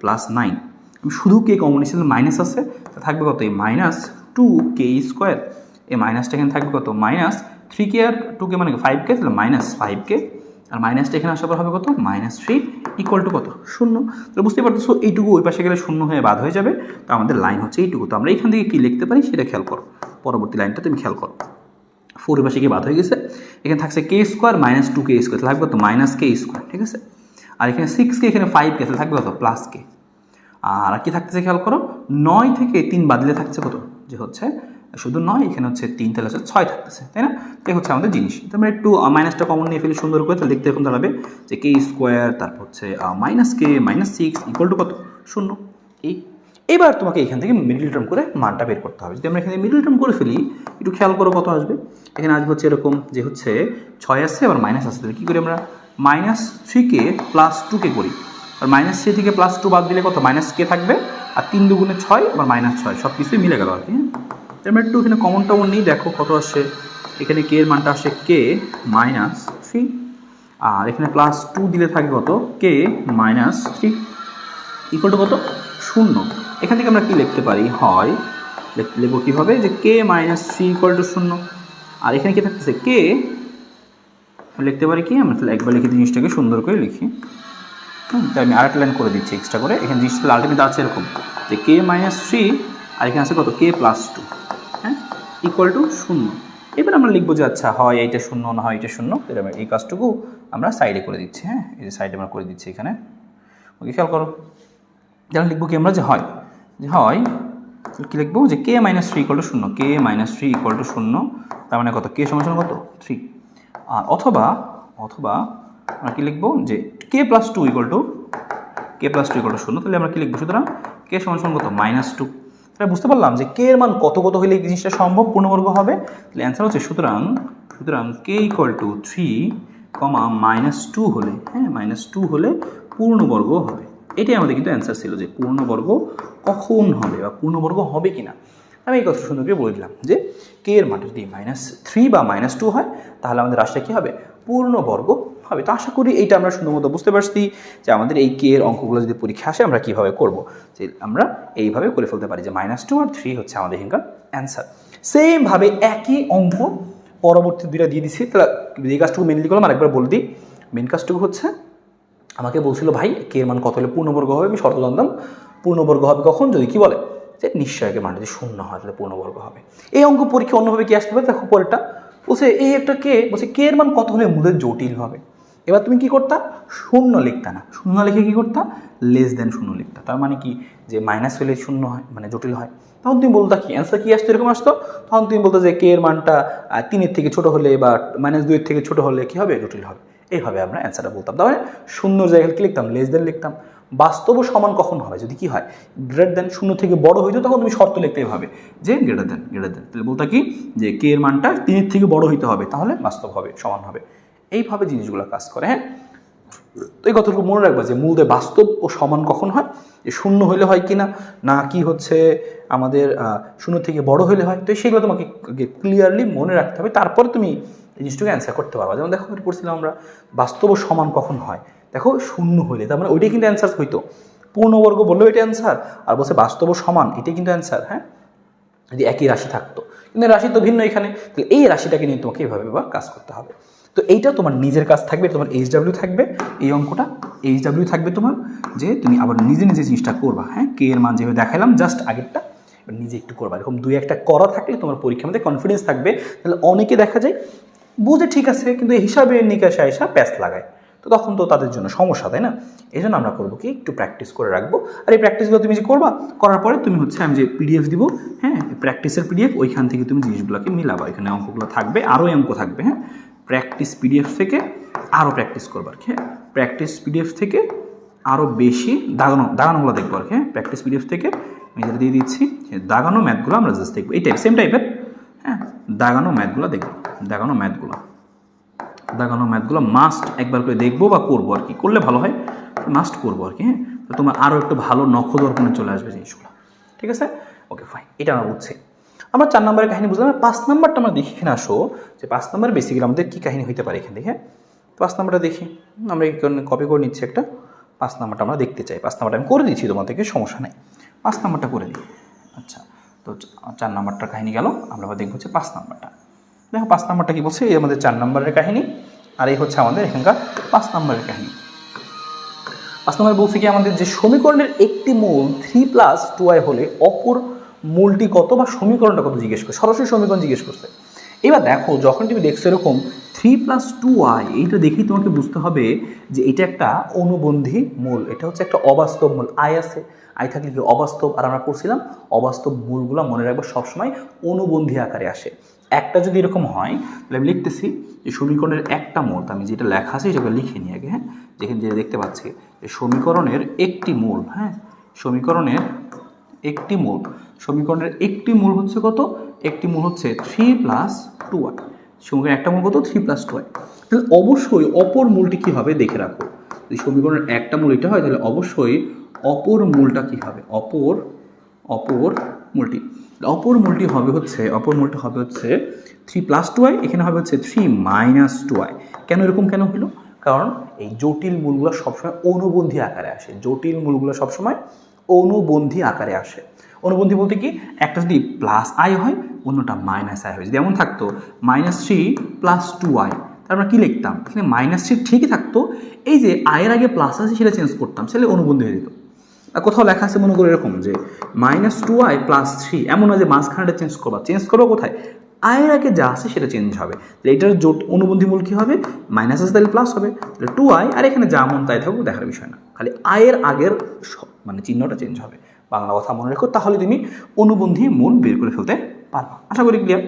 প্লাস 9। আমি শুধু কে কমন নিচ্ছি, মাইনাস আছে, থাকবে কত, এই -2k স্কোয়ার, এই মাইনাসটা এখানে থাকবে কত, -3k, আর 2k মানে 5k, তাহলে -5k, আর মাইনাসটা এখানে আসার পর হবে কত, -3 ইকুয়াল টু কত, 0। তাহলে বুঝতে পারতেছো এইটুকু ওই পাশে গেলে 0 হয়ে বাদ হয়ে যাবে। তো আমাদের লাইন হচ্ছে এইটুকু। তো আমরা এখান থেকে কী লিখতে পারি সেটা খেয়াল করো, পরবর্তী লাইনটা তুমি খেয়াল করো। 4 এর পাশে কি বাদ হয়ে গেছে, এখানে থাকছে কে স্কোয়ার মাইনাস 2k স্কোয়ার, থাকবে কত, -k স্কোয়ার, ঠিক আছে। আর এখানে 6k, এখানে 5k, তাহলে থাকবে কত, +k। আর কি থাকতেছে খেয়াল করো, 9 থেকে 3 বাদ দিলে থাকছে কত, যে হচ্ছে শুধু 9, এখানে হচ্ছে 3, তাহলে হচ্ছে 6 থাকতেছে, তাই না। এই হচ্ছে আমাদের জিনিস। তো আমরা একটু মাইনাসটা কমন নিয়ে ফেলি সুন্দর করে, তাহলে দেখতে এখন দাঁড়াবে যে কে স্কোয়ার, তারপর হচ্ছে -k -6 ইকুয়াল টু কত, 0। এবার তোমাকে এখান থেকে মিডল টার্ম করে মানটা বের করতে হবে। যদি আমরা এখানে মিডল টার্ম করে ফেলি, একটু খেয়াল করো কত আসবে। এখানে আসবে হচ্ছে এরকম, যে হচ্ছে 6 আসছে, আবার মাইনাস আসছে, তাহলে কী করি আমরা, -3k প্লাস 2k করি, আর -3 থেকে +2 বাদ দিলে কত, -k থাকবে, আর 3 দুগুণে 6, আবার -6, সব কিছুই মিলে গেল আর কি। আমরা একটু এখানে কমন টমন নিই, দেখো কত আসছে, এখানে কে এর মানটা আসে k -3, আর এখানে +2 দিলে থাকবে কত, k -3 ইকুয়াল টু কত, 0। এখান থেকে আমরা কি লিখতে পারি, হয় লিখবো কীভাবে, যে k -3 ইকুয়াল টু 0, আর এখানে কি থাকতেছে, k লিখতে পারি কি, আমরা তাহলে একবার লিখে জিনিসটাকে সুন্দর করে লিখি। তাই আমি আরেকটা লাইন করে দিচ্ছি এক্সট্রা করে। এখানে জিনিসটা আলটিমেট আছে এরকম, যে k -3, আর এখানে আছে কত, k +2, হ্যাঁ, ইকুয়াল টু 0। এবার আমরা লিখবো যে আচ্ছা হয় এইটা 0, না হয় এটা 0, তাহলে আমরা এই কাজটুকু আমরা সাইডে করে দিচ্ছি। হ্যাঁ, এই যে সাইডে আমরা করে দিচ্ছি এখানে, ওকে খেয়াল করো। যেমন লিখবো কি আমরা, যে হয় কি লিখবো যে কে মাইনাস থ্রি ইকুয়াল টু শূন্য, কে মাইনাস থ্রি ইকুয়াল টু শূন্য, তার মানে কত, কে সমান সমান কত 3। আর অথবা আমরা কি লিখবো যে k plus two equal two শূন্য, তাহলে আমরা কি লিখবো, সুতরাং কে সমান সমান কত -2। তাহলে বুঝতে পারলাম যে কে এর মান কত কত হলে এই জিনিসটা সম্ভব পূর্ণবর্গ হবে। তাহলে অ্যান্সার হচ্ছে সুতরাং কে ইকুয়াল টু 3, -2 হলে, হ্যাঁ -2 হলে পূর্ণবর্গ হবে। এটাই আমাদের কিন্তু অ্যান্সার ছিল যে পূর্ণবর্গ কখন হবে বা পূর্ণবর্গ হবে কিনা। আমি এই কথা সুন্দর করে বলে দিলাম যে কে এর মান যদি -3 বা -2 হয় তাহলে আমাদের রাশিটা কী হবে, পূর্ণবর্গ হবে। তো আশা করি এইটা আমরা সুন্দর মতো বুঝতে পারছি যে আমাদের এই কে এর অঙ্কগুলো যদি পরীক্ষা আসে আমরা কীভাবে করবো, যে আমরা এইভাবে করে ফেলতে পারি যে -2 আর 3 হচ্ছে আমাদের এখানকার অ্যান্সার। সেমভাবে একই অঙ্ক পরবর্তী দুইটা দিয়ে দিচ্ছি। তাহলে এই কাজটুকু মেনলি করলাম, আরেকবার বলে দিই। মেন কাজটুকু হচ্ছে আমাকে বলছিল ভাই কে এর মান কত হলে পূর্ণবর্গ হবে, আমি শর্ত জানতাম পূর্ণবর্গ হবে কখন, যদি কি বলে যে নিশ্চয়কের মান যদি শূন্য হয় তাহলে পূর্ণবর্গ হবে। এই অঙ্ক পরীক্ষা অন্যভাবে কি আসতে পারে দেখো, পরেরটা বলছে এই একটা কে, বলছে কে এর মান কত হলে মূলের জটিল হবে। এবার তুমি কি করতা, শূন্য লিখতা না, শূন্য লিখে কি করতা, লেস দেন শূন্য লিখতা। তার মানে কি যে মাইনাস হলে শূন্য হয় মানে জটিল হয়, তখন তুমি বলতা কি অ্যান্সার কি আসতো, এরকম আসতো। তখন তুমি বলতো যে কে এর মানটা 3-এর থেকে ছোটো হলে বা -2-এর থেকে ছোটো হলে কী হবে, জটিল হবে। এইভাবে আমরা অ্যান্সারটা বলতাম। তাহলে শূন্যর জায়গায় কি লিখতাম, লেস দেন লিখতাম। বাস্তব সমান কখন হয়, যদি কি হয় গ্রেটার দেন, শূন্য থেকে বড় হইতো, তখন তুমি শর্ত লিখতে হবে যে গ্রেটার দেন। তাহলে বলতা কি যে কে এর মানটা 3-এর থেকে বড় হইতে হবে, তাহলে বাস্তব হবে, সমান হবে। এইভাবে জিনিসগুলো কাজ করে। হ্যাঁ, তো এই কথাটুকু মনে রাখবা যে মূলদের বাস্তব ও সমান কখন হয়, যে শূন্য হইলে হয় কিনা, না কি হচ্ছে আমাদের শূন্য থেকে বড় হইলে হয়। তো সেগুলো তোমাকে ক্লিয়ারলি মনে রাখতে হবে, তারপরে তুমি এই জিনিসটাকে অ্যান্সার করতে পারবা। যেমন দেখো পড়ছিলাম আমরা বাস্তব ও সমান কখন হয়, দেখো শূন্য হইলে, তার মানে ওইটাই কিন্তু অ্যান্সার হইতো। পূর্ণবর্গ বললেও এটা অ্যান্সার, আর বলছে বাস্তব ও সমান এটাই কিন্তু অ্যান্সার। হ্যাঁ, যদি একই রাশি থাকতো, কিন্তু রাশি তো ভিন্ন এখানে, তাহলে এই রাশিটাকে নিয়ে তোমাকে এইভাবে এবার কাজ করতে হবে। তো এইটা তোমার নিজের কাজ থাকবে, তোমার HW থাকবে, এই অঙ্কটা HW থাকবে তোমার, যে তুমি আবার নিজে নিজে জিনিসটা করবা। হ্যাঁ, কে এর মান যেভাবে দেখালাম জাস্ট আগেরটা, এবার নিজে একটু করবা। এরকম 2-1টা করা থাকলে তোমার পরীক্ষার মধ্যে কনফিডেন্স থাকবে। তাহলে অনেকে দেখা যায় বুঝে ঠিক আছে, কিন্তু হিসাবে নিকাশে আইসা প্যাচ লাগায়, তো তখন তো তাদের জন্য সমস্যা, তাই না? এই জন্য আমরা করবো কি, একটু প্র্যাকটিস করে রাখবো। আর এই প্র্যাকটিসগুলো তুমি যে করবা, করার পরে তুমি হচ্ছে আমি যে PDF দিব, হ্যাঁ প্র্যাকটিসের PDF, ওইখান থেকে তুমি জিনিসগুলোকে মিলাবা। এখানে অঙ্কগুলো থাকবে, আরও অঙ্ক থাকবে। হ্যাঁ, প্র্যাকটিস PDF থেকে আরও প্র্যাকটিস করবো আর কি। হ্যাঁ, প্র্যাকটিস PDF থেকে আরও বেশি দাগানোগুলো দেখবো আর কি। হ্যাঁ, প্র্যাকটিস PDF থেকে আমি যেটা দিয়ে দিচ্ছি, দাগানো ম্যাথগুলো আমরা জাস্ট দেখবো, এই টাইপ সেম টাইপের। হ্যাঁ, দাগানো ম্যাথগুলো দেখবো, দাগানো ম্যাথগুলো মাস্ট একবার করে দেখবো বা করবো আর কি, করলে ভালো হয়, মাস্ট করবো আর কি। হ্যাঁ, তো তোমার আরও একটু ভালো নখদর্পণে চলে আসবে জিনিসগুলো। ঠিক আছে, ওকে ফাইন, এটা আমরা বুঝছি। আমরা 4 নম্বরের কাহিনী বুঝলাম। 5 নম্বরটা আমরা দেখি, এখানে আসো যে 5 নম্বর বেসিক্যালি আমাদের কী কাহিনী হইতে পারে এখানে দেখে। 5 নম্বরটা দেখি, আমরা কপি করে নিচ্ছি একটা। 5 নম্বরটা আমরা দেখতে চাই। 5 নম্বরটা আমি করে দিচ্ছি তোমাদেরকে, সমস্যা নেই, 5 নম্বরটা করে দিই। আচ্ছা, তো 4 নম্বরটার কাহিনী গেল, আমরা দেখবো হচ্ছে 5 নম্বরটা। দেখো 5 নম্বরটা কী বলছে, এই আমাদের 4 নম্বরের কাহিনী, আর এই হচ্ছে আমাদের এখানকার 5 নম্বরের কাহিনী। 5 নম্বরে বলছে কি, আমাদের যে সমীকরণের একটি মূল 3+2i হলে অপর মূলটি কত, বা সমীকরণটা কত জিজ্ঞেস করছে, সরাসরি সমীকরণ জিজ্ঞেস করছে। এবার দেখো যখন তুমি দেখছো এরকম 3+2i, এইটা দেখেই তোমাকে বুঝতে হবে যে এটা একটা অনুবন্ধী মূল, এটা হচ্ছে একটা অবাস্তব মূল। আই আছে, আই থাকলে কি অবাস্তব, আর আমরা পড়ছিলাম অবাস্তব মূলগুলো মনে রাখবো সবসময় অনুবন্ধী আকারে আসে। একটা যদি এরকম হয় তাহলে আমি লিখতেছি যে সমীকরণের একটা মূল, আমি যেটা লেখা আছে সেটা লিখে নিই আগে। হ্যাঁ, যেখানে যেটা দেখতে পাচ্ছি যে সমীকরণের একটি মূল, হ্যাঁ সমীকরণের একটি মূল হচ্ছে কত, একটি মূল হচ্ছে 3+2i। সমীকরণের একটা মূল কত, 3+2i। তাহলে অবশ্যই অপর মূলটি কী হবে দেখে রাখো, যদি সমীকরণের একটা মূল এটা হয় তাহলে অবশ্যই অপর মূলটা কী হবে, অপর মূলটি হবে হচ্ছে 3+2i, এখানে হবে হচ্ছে 3-2i। কেন এরকম কেন হলো, কারণ এই জটিল মূলগুলো সবসময় অনুবন্ধী আকারে আসে। অনুবন্ধী বলতে কি, একটা যদি +i হয় অন্যটা -i হয়। যদি এমন থাকতো -3+2i, তার আমরা কী লিখতাম, এখানে -3 ঠিকই থাকতো, এই যে আয়ের আগে প্লাস আছে সেটা চেঞ্জ করতাম, সেটা অনুবন্ধী হয়ে যেত। আর কোথাও লেখা আছে মনে করো এরকম যে -2i + 3, এমন না যে মাঝখানেটা চেঞ্জ করবো কোথায়, আয়ের আগে যা আছে সেটা চেঞ্জ হবে। তাহলে এটার অনুবন্ধী মূল কী হবে, মাইনাস আছে তাহলে প্লাস হবে, তাহলে 2i, আর এখানে যা মন তাই থাকবো, দেখার বিষয় না, খালি আয়ের আগের মানে চিহ্নটা চেঞ্জ হবে, বাংলা কথা মনে রেখো, তাহলে তুমি অনুবন্ধী মূল বের করে ফেলতে পারবা। আশা করি ক্লিয়ার।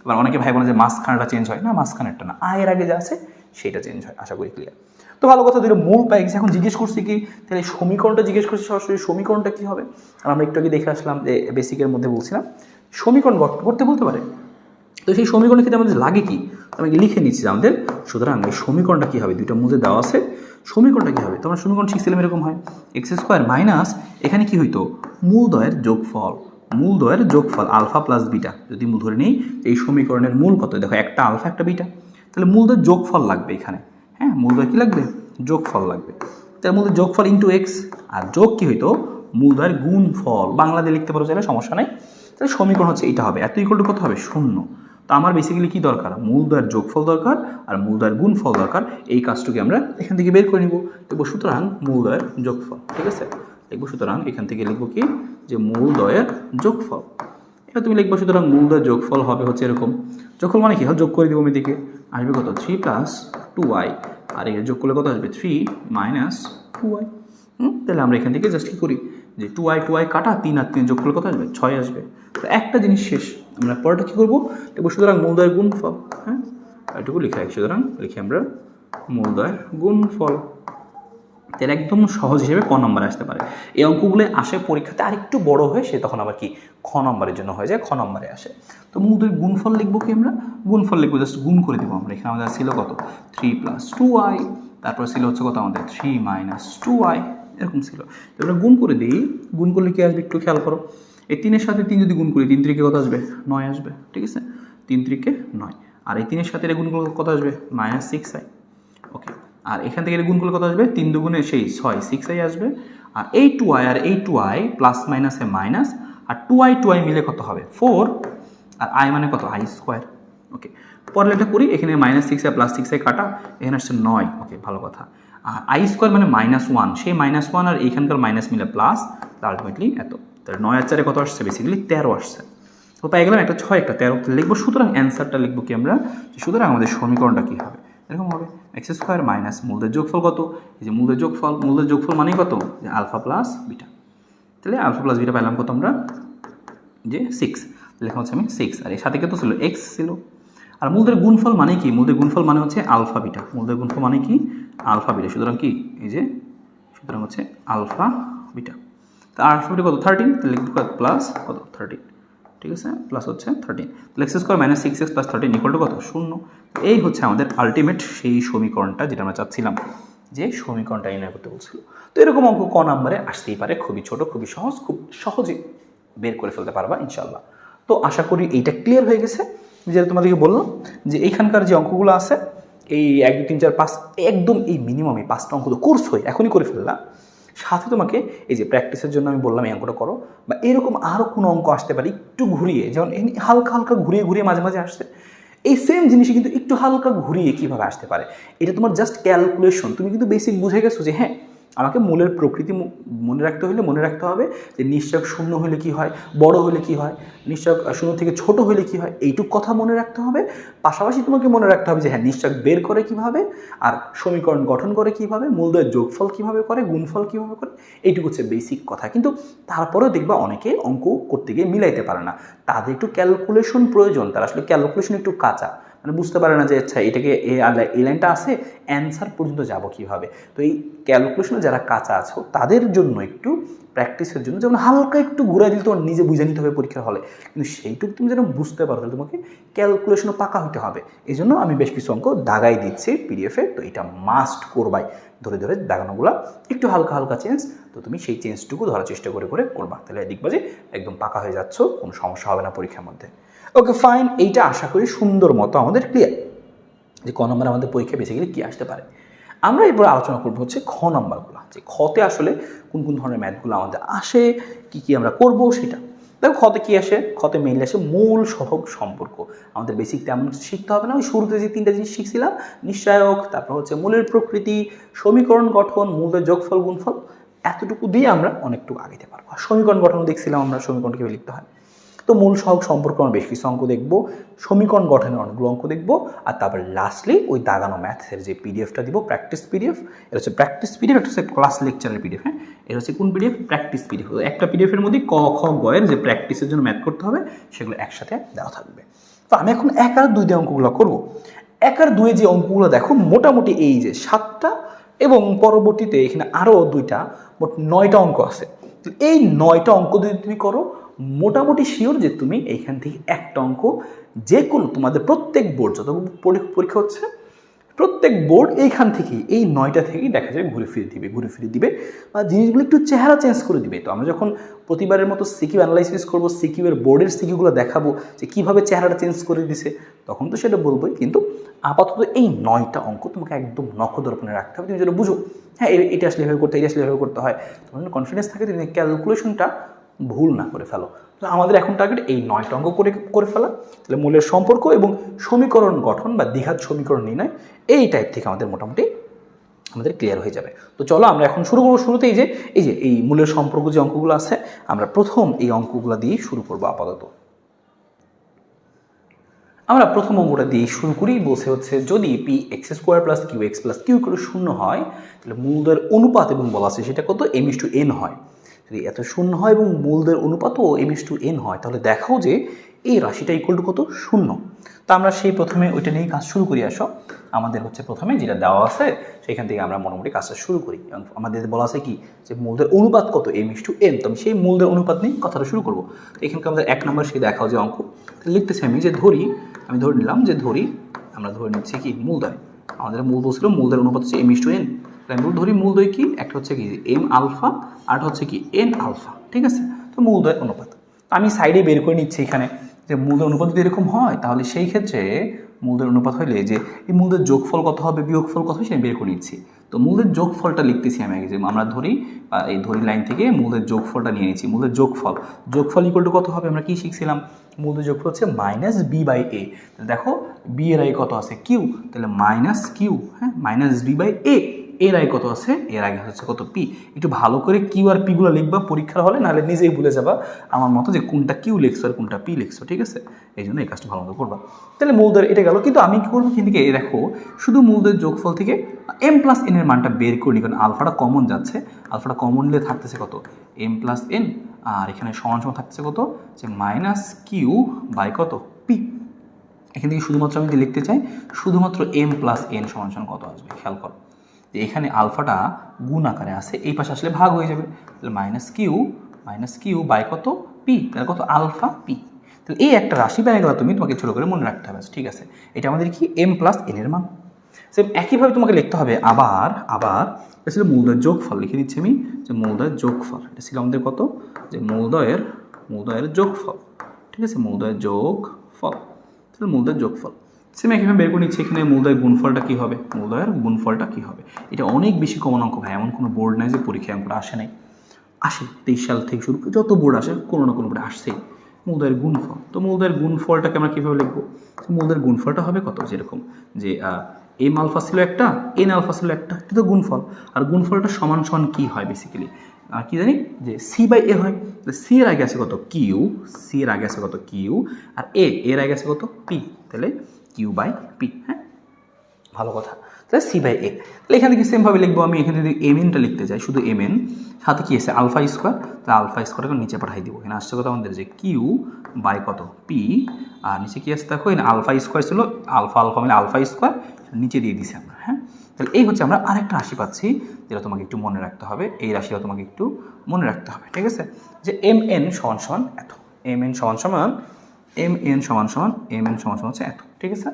এবার অনেকে ভাই বলে যে মাঝখানেটা চেঞ্জ হয় না, মাঝখানেরটা না, আয়ের আগে যা আছে সেটা চেঞ্জ হয়। আশা করি ক্লিয়ার। তো ভালো কথা, দুটো মূল পাই গেছে। এখন জিজ্ঞেস করছি কি, তাহলে সমীকরণটা জিজ্ঞেস করছি সরাসরি, সমীকরণটা কী হবে? আর আমরা একটু আগে দেখে আসলাম যে বেসিকের মধ্যে বলছিলাম সমীকরণ করতে বলতে পারে। তো সেই সমীকরণের ক্ষেত্রে আমাদের লাগে কি, আমি লিখে নিচ্ছি আমাদের। সুতরাং এই সমীকরণটা কী হবে, দুইটা মধ্যে দেওয়া আছে, সমীকরণটা কী হবে? তোমার সমীকরণ শিখছিলাম এরকম হয়, এক্স স্কোয়ার মাইনাস এখানে কী হইতো, মূলদ্বয়ের যোগফল, মূলদ্বয়ের যোগফল আলফা প্লাস বিটা। যদি মূল ধরে নিই এই সমীকরণের মূল কত, দেখো একটা আলফা একটা বিটা, তাহলে মূলদ্বয়ের যোগফল লাগবে এখানে। হ্যাঁ, মূলদ্বয় কী লাগবে, যোগফল লাগবে। তার মধ্যে যোগফল ইন্টু এক্স, আর যোগ কী হইতো, মূলদ্বয়ের গুণফল। বাংলাতে লিখতে পারো চাইলে, সমস্যা নেই। তাহলে সমীকরণ হচ্ছে এইটা হবে, এত ইকুয়াল টু কত হবে, 0। তো আমার বেসিক্যালি কী দরকার, মূলদ্বয়ের যোগফল দরকার আর মূলদ্বয়ের গুণফল দরকার। এই কাজটুকু আমরা এখান থেকে বের করে নিব। দেখবো সুতরাং মূলদ্বয়ের যোগফল, ঠিক আছে। লিখবো সুতরাং এখান থেকে লিখবো কি, যে মূলদ্বয়ের যোগফল। এটা তুমি লিখবো সুতরাং মূলদ্বয়ের যোগফল হবে হচ্ছে এরকম। যোগফল মানে কি, যোগ করে দিব আমি দিকে, আসবে কত 3 + 2y, আর এর যোগ করলে কত আসবে 3 - 2y। তাহলে আমরা এখান থেকে জাস্ট কী করি, যে 2y কাটা 3 আর 3 যোগ করলে কত আসবে, 6 আসবে। তো একটা জিনিস শেষ। আমরা পরেরটা কী করবো, দেখবো সুতরাং মূলদ্বয়ের গুণফল। হ্যাঁ, এটুকু লিখে রাখি, সুতরাং লিখি আমরা মূলদ্বয়ের গুণফল। তাহলে একদম সহজ হিসেবে ক নম্বরে আসতে পারে। এই অঙ্কগুলো আসে পরীক্ষাতে আরেকটু বড় হয়ে, সে তখন আবার কি খ নম্বরের জন্য হয়ে যায়, খ নম্বরে আসে। তো মূলদ্বয়ের গুণফল লিখবো কি, আমরা গুণফল লিখবো, জাস্ট গুণ করে দেবো আমরা। এখানে আমাদের ছিল কত 3 + 2y, তারপর ছিল হচ্ছে কত আমাদের 3 - 2y, এরকম ছিল। আমরা গুণ করে দিই, গুণ করলে কি আসবে একটু খেয়াল করো। এই 3-এর সাথে 3 যদি গুণ করি, 3 × 3 কত আসবে, 9 আসবে, ঠিক আছে। 3 × 3 = 9, আর এই 3-এর সাথে এটা গুণ করলে কত আসবে, -6i। ওকে, আর এখান থেকে গুণ করলে কত আসবে, 3 দুগুণে সেই 6, 6i আসবে। আর এই 2i আর এই 2i প্লাস মাইনাসে মাইনাস, আর 2i মিলে কত হবে 4, আর i মানে কত i স্কোয়ার। ওকে, পরে এটা করি, এখানে -6i প্লাস 6i কাটা, এখানে আসছে 9। ওকে, ভালো কথা। আর i স্কোয়ার মানে -1, সেই -1 আর এখানকার মাইনাস মিলে প্লাস, আলটিমেটলি এত। তাহলে 9 আর 4 কত আসছে, বেসিক্যালি 13 আসছে। তো পাই গেলাম একটা 6 একটা 13 লিখবো। সুতরাং অ্যান্সারটা লিখবো কি আমরা, সুতরাং আমাদের সমীকরণটা কী হবে, এরকম হবে এক্স স্কোয়ার মাইনাস মূলদ্বয়ের যোগফল কত, এই যে মূলদ্বয়ের যোগফল মানে কত, যে আলফা প্লাস বিটা। তাহলে আলফা প্লাস বিটা পাইলাম কত আমরা, যে 6, লেখা হচ্ছে আমি 6, আর এর সাথে কত ছিল, এক্স ছিল। আর মূলদ্বয়ের গুণফল মানে কি, মূলদ্বয়ের গুণফল মানে হচ্ছে আলফা বিটা, মূলদ্বয়ের গুণফল মানে কি আলফা বিটা। সুতরাং কি, এই যে সুতরাং হচ্ছে আলফা বিটা। তা আলফা বিটা কত 13, তাহলে লিখবো প্লাস কত 13, ঠিক আছে, প্লাস হচ্ছে 13। তাহলে এক্স স্কোয়ার - 6x + 13 = কত, 0। এই হচ্ছে আমাদের আলটিমেট সেই সমীকরণটা যেটা আমরা চাচ্ছিলাম, যে সমীকরণটা নির্ণয় করতে বলছিল। তো এরকম অঙ্ক ক নম্বরে আসতেই পারে, খুবই ছোট, খুবই সহজ, খুব সহজে বের করে ফেলতে পারবা ইনশাল্লাহ। তো আশা করি এইটা ক্লিয়ার হয়ে গেছে। যেটা তোমাদেরকে বললাম যে এইখানকার যে অঙ্কগুলো আছে, এই 1 2 3 4 5, একদম এই মিনিমাম এই 5টা অঙ্ক তো কোর্স হয় এখনই করে ফেললাম। সাথে তোমাকে এই যে প্র্যাকটিসের জন্য আমি বললাম এই অঙ্কটা করো, বা এরকম আরও কোনো অঙ্ক আসতে পারে একটু ঘুরিয়ে, যেমন হালকা হালকা ঘুরিয়ে ঘুরিয়ে মাঝে মাঝে আসছে, এই সেম জিনিসই কিন্তু একটু হালকা ঘুরিয়ে কীভাবে আসতে পারে, এটা তোমার জাস্ট ক্যালকুলেশন। তুমি কিন্তু বেসিক বুঝে গেছো যে হ্যাঁ, আমাকে মূলের প্রকৃতি মনে রাখতে হলে মনে রাখতে হবে যে নিশ্চয়ক শূন্য হলে কি হয়, বড় হলে কি হয়, নিশ্চয়ক শূন্য থেকে ছোট হলে কি হয়, এইটুক কথা মনে রাখতে হবে। পাশাপাশি তোমাকে মনে রাখতে হবে যে হ্যাঁ, নিশ্চয়ক বের করে কিভাবে, আর সমীকরণ গঠন করে কিভাবে, মূলদ্বয়ের যোগফল কিভাবে করে, গুণফল কিভাবে করে, এইটুকু হচ্ছে বেসিক কথা। কিন্তু তারপরেও দেখবা অনেকে অঙ্ক করতে গিয়ে মিলাইতে পারে না, তাদের একটু ক্যালকুলেশন প্রয়োজন, তারা আসলে ক্যালকুলেশন একটু কাঁচা, মানে বুঝতে পারে না যে আচ্ছা এটাকে এই লাইনটা আছে, অ্যান্সার পর্যন্ত যাব কীভাবে। তো এই ক্যালকুলেশনে যারা কাঁচা আছো তাদের জন্য একটু প্র্যাকটিসের জন্য, যেমন হালকা একটু ঘুরে দিলে তোমার নিজে বুঝে নিতে হবে পরীক্ষার হলে, কিন্তু সেইটুকু তুমি যেন বুঝতে পারো তাহলে তোমাকে ক্যালকুলেশনও পাকা হতে হবে। এই জন্য আমি বেশ কিছু অঙ্ক দাগাই দিচ্ছি পিডিএফে, তো এটা মাস্ট করবাই, ধরে ধরে দাগানোগুলো একটু হালকা হালকা চেঞ্জ, তো তুমি সেই চেঞ্জটুকু ধরার চেষ্টা করে করে করবা, তাহলে দেখবা যে একদম পাকা হয়ে যাচ্ছ, কোনো সমস্যা হবে না পরীক্ষার মধ্যে। ওকে ফাইন, এইটা আশা করি সুন্দর মতো আমাদের ক্লিয়ার যে ক নম্বর আমাদের পরীক্ষা বেসিক্যালি কী আসতে পারে। আমরা এরপর আলোচনা করবো হচ্ছে খ নম্বরগুলো, যে খতে আসলে কোন কোন ধরনের ম্যাথগুলো আমাদের আসে, কি কি আমরা করব সেটা। দেখো খতে কী আসে, খতে মেইনলি আসে মূল সহগ সম্পর্ক। আমাদের বেসিক তেমন শিখতে হবে না, ওই শুরুতে যে 3টা জিনিস শিখছিলাম, নিশ্চয়ক, তারপর হচ্ছে মূলের প্রকৃতি, সমীকরণ গঠন, মূলের যোগফল গুণফল, এতটুকু দিয়ে আমরা অনেকটুকু আগাইতে পারবো। আর সমীকরণ গঠন দেখছিলাম আমরা, সমীকরণ কীভাবে লিখতে হয়। তো মূল সহগ সম্পর্কে আমরা বেশ কিছু অঙ্ক দেখবো, সমীকরণ গঠনের অনেকগুলো অঙ্ক দেখবো, আর তারপর লাস্টলি ওই দাগানো ম্যাথসের যে পিডিএফটা দিব, প্র্যাকটিস পিডিএফ, এটা হচ্ছে প্র্যাকটিস পিডিএফ, একটা হচ্ছে ক্লাস লেকচারের পিডিএফ। হ্যাঁ, এটা হচ্ছে কোন পিডিএফ? Practice PDF. একটা পিডিএফের মধ্যে ক খ গ এর যে প্র্যাকটিসের জন্য ম্যাথ করতে হবে সেগুলো একসাথে দেওয়া থাকবে। তো আমি এখন 1 আর 2 দিয়ে অঙ্কগুলো করবো। 1 আর 2 যে অঙ্কগুলো দেখো মোটামুটি এই যে 7টা এবং পরবর্তীতে এখানে আরও 2টা, মোট 9টা অঙ্ক আছে। এই 9টা অঙ্ক যদি তুমি করো মোটামুটি শিওর যে তুমি এইখান থেকে একটা অঙ্ক যে কোনো তোমাদের প্রত্যেক বোর্ড যত পরীক্ষা হচ্ছে প্রত্যেক বোর্ড এইখান থেকেই এই 9টা থেকেই দেখা যায় ঘুরে ফিরে দিবে বা জিনিসগুলো একটু চেহারা চেঞ্জ করে দিবে। তো আমরা যখন প্রতিবারের মতো সিকিউ অ্যানালাইসিস করবো, সিকিউয়ের বোর্ডের সিকিউগুলো দেখাবো যে কীভাবে চেহারাটা চেঞ্জ করে দিছে, তখন তো সেটা বলবোই। কিন্তু আপাতত এই 9টা অঙ্ক তোমাকে একদম নখদর্পণে রাখতে হবে, তুমি যেটা বুঝো হ্যাঁ এটা আসলে এভাবে করতে, এটা আসলে এভাবে করতে হয়, তোমার কনফিডেন্স থাকে তুমি ক্যালকুলেশনটা ভুল না করে ফেলো। তো আমাদের এখন টার্গেট এই 9টা অঙ্ক করে ফেলা। তাহলে মূলের সম্পর্ক এবং সমীকরণ গঠন বা দ্বিঘাত সমীকরণ নির্ণয় এই টাইপ থেকে মোটামুটি আমাদের ক্লিয়ার হয়ে যাবে। তো চলো আমরা এখন শুরু করবো। শুরুতেই এই মূলের সম্পর্ক যে অঙ্কগুলো আছে আমরা প্রথম এই অঙ্কগুলো দিয়ে শুরু করবো। আপাতত আমরা প্রথম অঙ্কটা দিয়ে শুরু করি। বলছে হচ্ছে যদি p x square plus q x plus q করে 0 হয় তাহলে মূলদের অনুপাত এবং বলা আছে সেটা কত? m/n হয়। যদি এত 0 হয় এবং মূলদের অনুপাতও m/n হয় তাহলে দেখাও যে এই রাশিটা ইকুয়াল টু কত? 0। তো আমরা সেই প্রথমে ওইটা নিয়ে কাজ শুরু করি। আসো আমাদের হচ্ছে প্রথমে যেটা দেওয়া আছে সেখান থেকে আমরা মোটামুটি কাজটা শুরু করি। এবং আমাদের বলা আছে কি যে মূলদের অনুপাত কত? m/n। তো আমি সেই মূলদের অনুপাত নিয়ে কথাটা শুরু করবো। তো এখানকার আমাদের 1 নম্বর সেই দেখাও যে অঙ্ক লিখতেছি আমি যে আমি ধরে নিলাম যে আমরা ধরে নিচ্ছি কি মূলদয়। আমাদের মূল বলছিল মূলদের অনুপাত হচ্ছে m/n। আমি ধরি মূলদয় কি একটা হচ্ছে কি m আলফা আর হচ্ছে কি n আলফা, ঠিক আছে? তো মূলদয় অনুপাত আমি সাইডে বের করে নিচ্ছি এখানে যে মূলদের অনুপাত যদি এরকম হয় তাহলে সেই ক্ষেত্রে মূলদের অনুপাত হইলে যে এই মূলদের যোগফল কত হবে বিয়োগফল কত হবে সেটা বের করে নিচ্ছি। তো মূলদের যোগফলটা লিখতেছি আমি আগে, যে আমরা এই লাইন থেকে মূলদের যোগফলটা নিয়ে নিচ্ছি। মূলদের যোগফল ইকুয়াল টু কত হবে? আমরা কি শিখছিলাম? মূলদের যোগফল হচ্ছে -b/a। দেখো বি এর আগে কত আছে? কিউ, তাহলে কিউ, হ্যাঁ -b/a। এর আগে কত আছে? এর আগে হচ্ছে কত? পি। একটু ভালো করে কিউ আর পিগুলো লিখবা পরীক্ষার হলে, নাহলে নিজেই ভুলে যাবা আমার মতো যে কোনটা কিউ লিখছো আর কোনটা পি লিখছো, ঠিক আছে? এই জন্য এই কাজটা ভালো মতো করবা। তাহলে মূলদের এটা গেল, কিন্তু আমি কি করবো এখান থেকে দেখো শুধু মূলদের যোগফল থেকে m+n এর মানটা বের করি, কারণ আলফাটা কমন যাচ্ছে। আলফাটা কমন নিলে থাকতেছে কত? m+n, আর এখানে সমান থাকতেছে কত? যে -q বাই কত? পি। এখান থেকে শুধুমাত্র আমি যদি লিখতে চাই শুধুমাত্র m+n সমান কত আসবে খেয়াল করো যে এখানে আলফাটা গুণ আকারে আছে, এই পাশে আসলে ভাগ হয়ে যাবে। তাহলে -q বাই কত? পি। তাহলে কত? Alpha p. তাহলে এই একটা রাশি পেয়ে গেল, তোমাকে ছোটো করে মনে রাখতে হবে, ঠিক আছে? এটা আমাদের কি m+n এর মান। সেম একইভাবে তোমাকে লিখতে হবে আবার এটা ছিল মূলদয়ের যোগফল, লিখে দিচ্ছি আমি যে মূলদয়ের যোগফল। এটা ছিল আমাদের কত? যে মূলদয়ের যোগফল, ঠিক আছে? মূলদয়ের যোগফল, তাহলে মূলদয়ের যোগফল সেম একইভাবে বের করে নিচ্ছি। এখানে মূলদয়ের গুণফলটা কী হবে? এটা অনেক বেশি কমন অঙ্ক ভাই, এমন কোনো বোর্ড নাই যে পরীক্ষায় অঙ্কটা আসে নাই। 23 সাল থেকে শুরু করে যত বোর্ড আসে কোনো না কোনো বোর্ডে আসছেই মূলদয়ের গুণফল। তো মূলদয়ের গুণফলটাকে আমরা কীভাবে লিখবো? মূলদয়ের গুণফলটা হবে কত? যেরকম যে m আলফা ছিল একটা, n আলফা ছিল একটা, এটা তো গুণফল। আর গুণফলটা সমান কি হয় বেসিক্যালি? কি জানি যে c/a হয়। সি এর আগে আছে কত? কিউ, সি এর আগে আছে কত? কিউ, আর এর আগে আছে কত? পি। তাহলে q/p। হ্যাঁ, ভালো কথা। তাহলে c/a। তাহলে এখান থেকে সেমভাবে লিখবো আমি। এখানে যদি mn-টা লিখতে চাই শুধু mn, সাথে কি আছে? Alpha square. তাহলে আলফা স্কোয়ারটাকে নিচে পাঠাই দিব। এখানে আসছে কত আমাদের? যে কিউ বাই কত? পি। আর নিচে কি আছে দেখো, এখানে আলফা স্কোয়ার ছিল, আলফা মিলে আলফা স্কোয়ার, নিচে দিয়ে দিছি আমরা। হ্যাঁ, তাহলে এই হচ্ছে আমরা আরেকটা রাশি পাচ্ছি যেটা তোমাকে একটু মনে রাখতে হবে। এই রাশিটা তোমাকে একটু মনে রাখতে হবে, ঠিক আছে? যে mn সমান এত, mn সমান হচ্ছে এত, ঠিক আছে?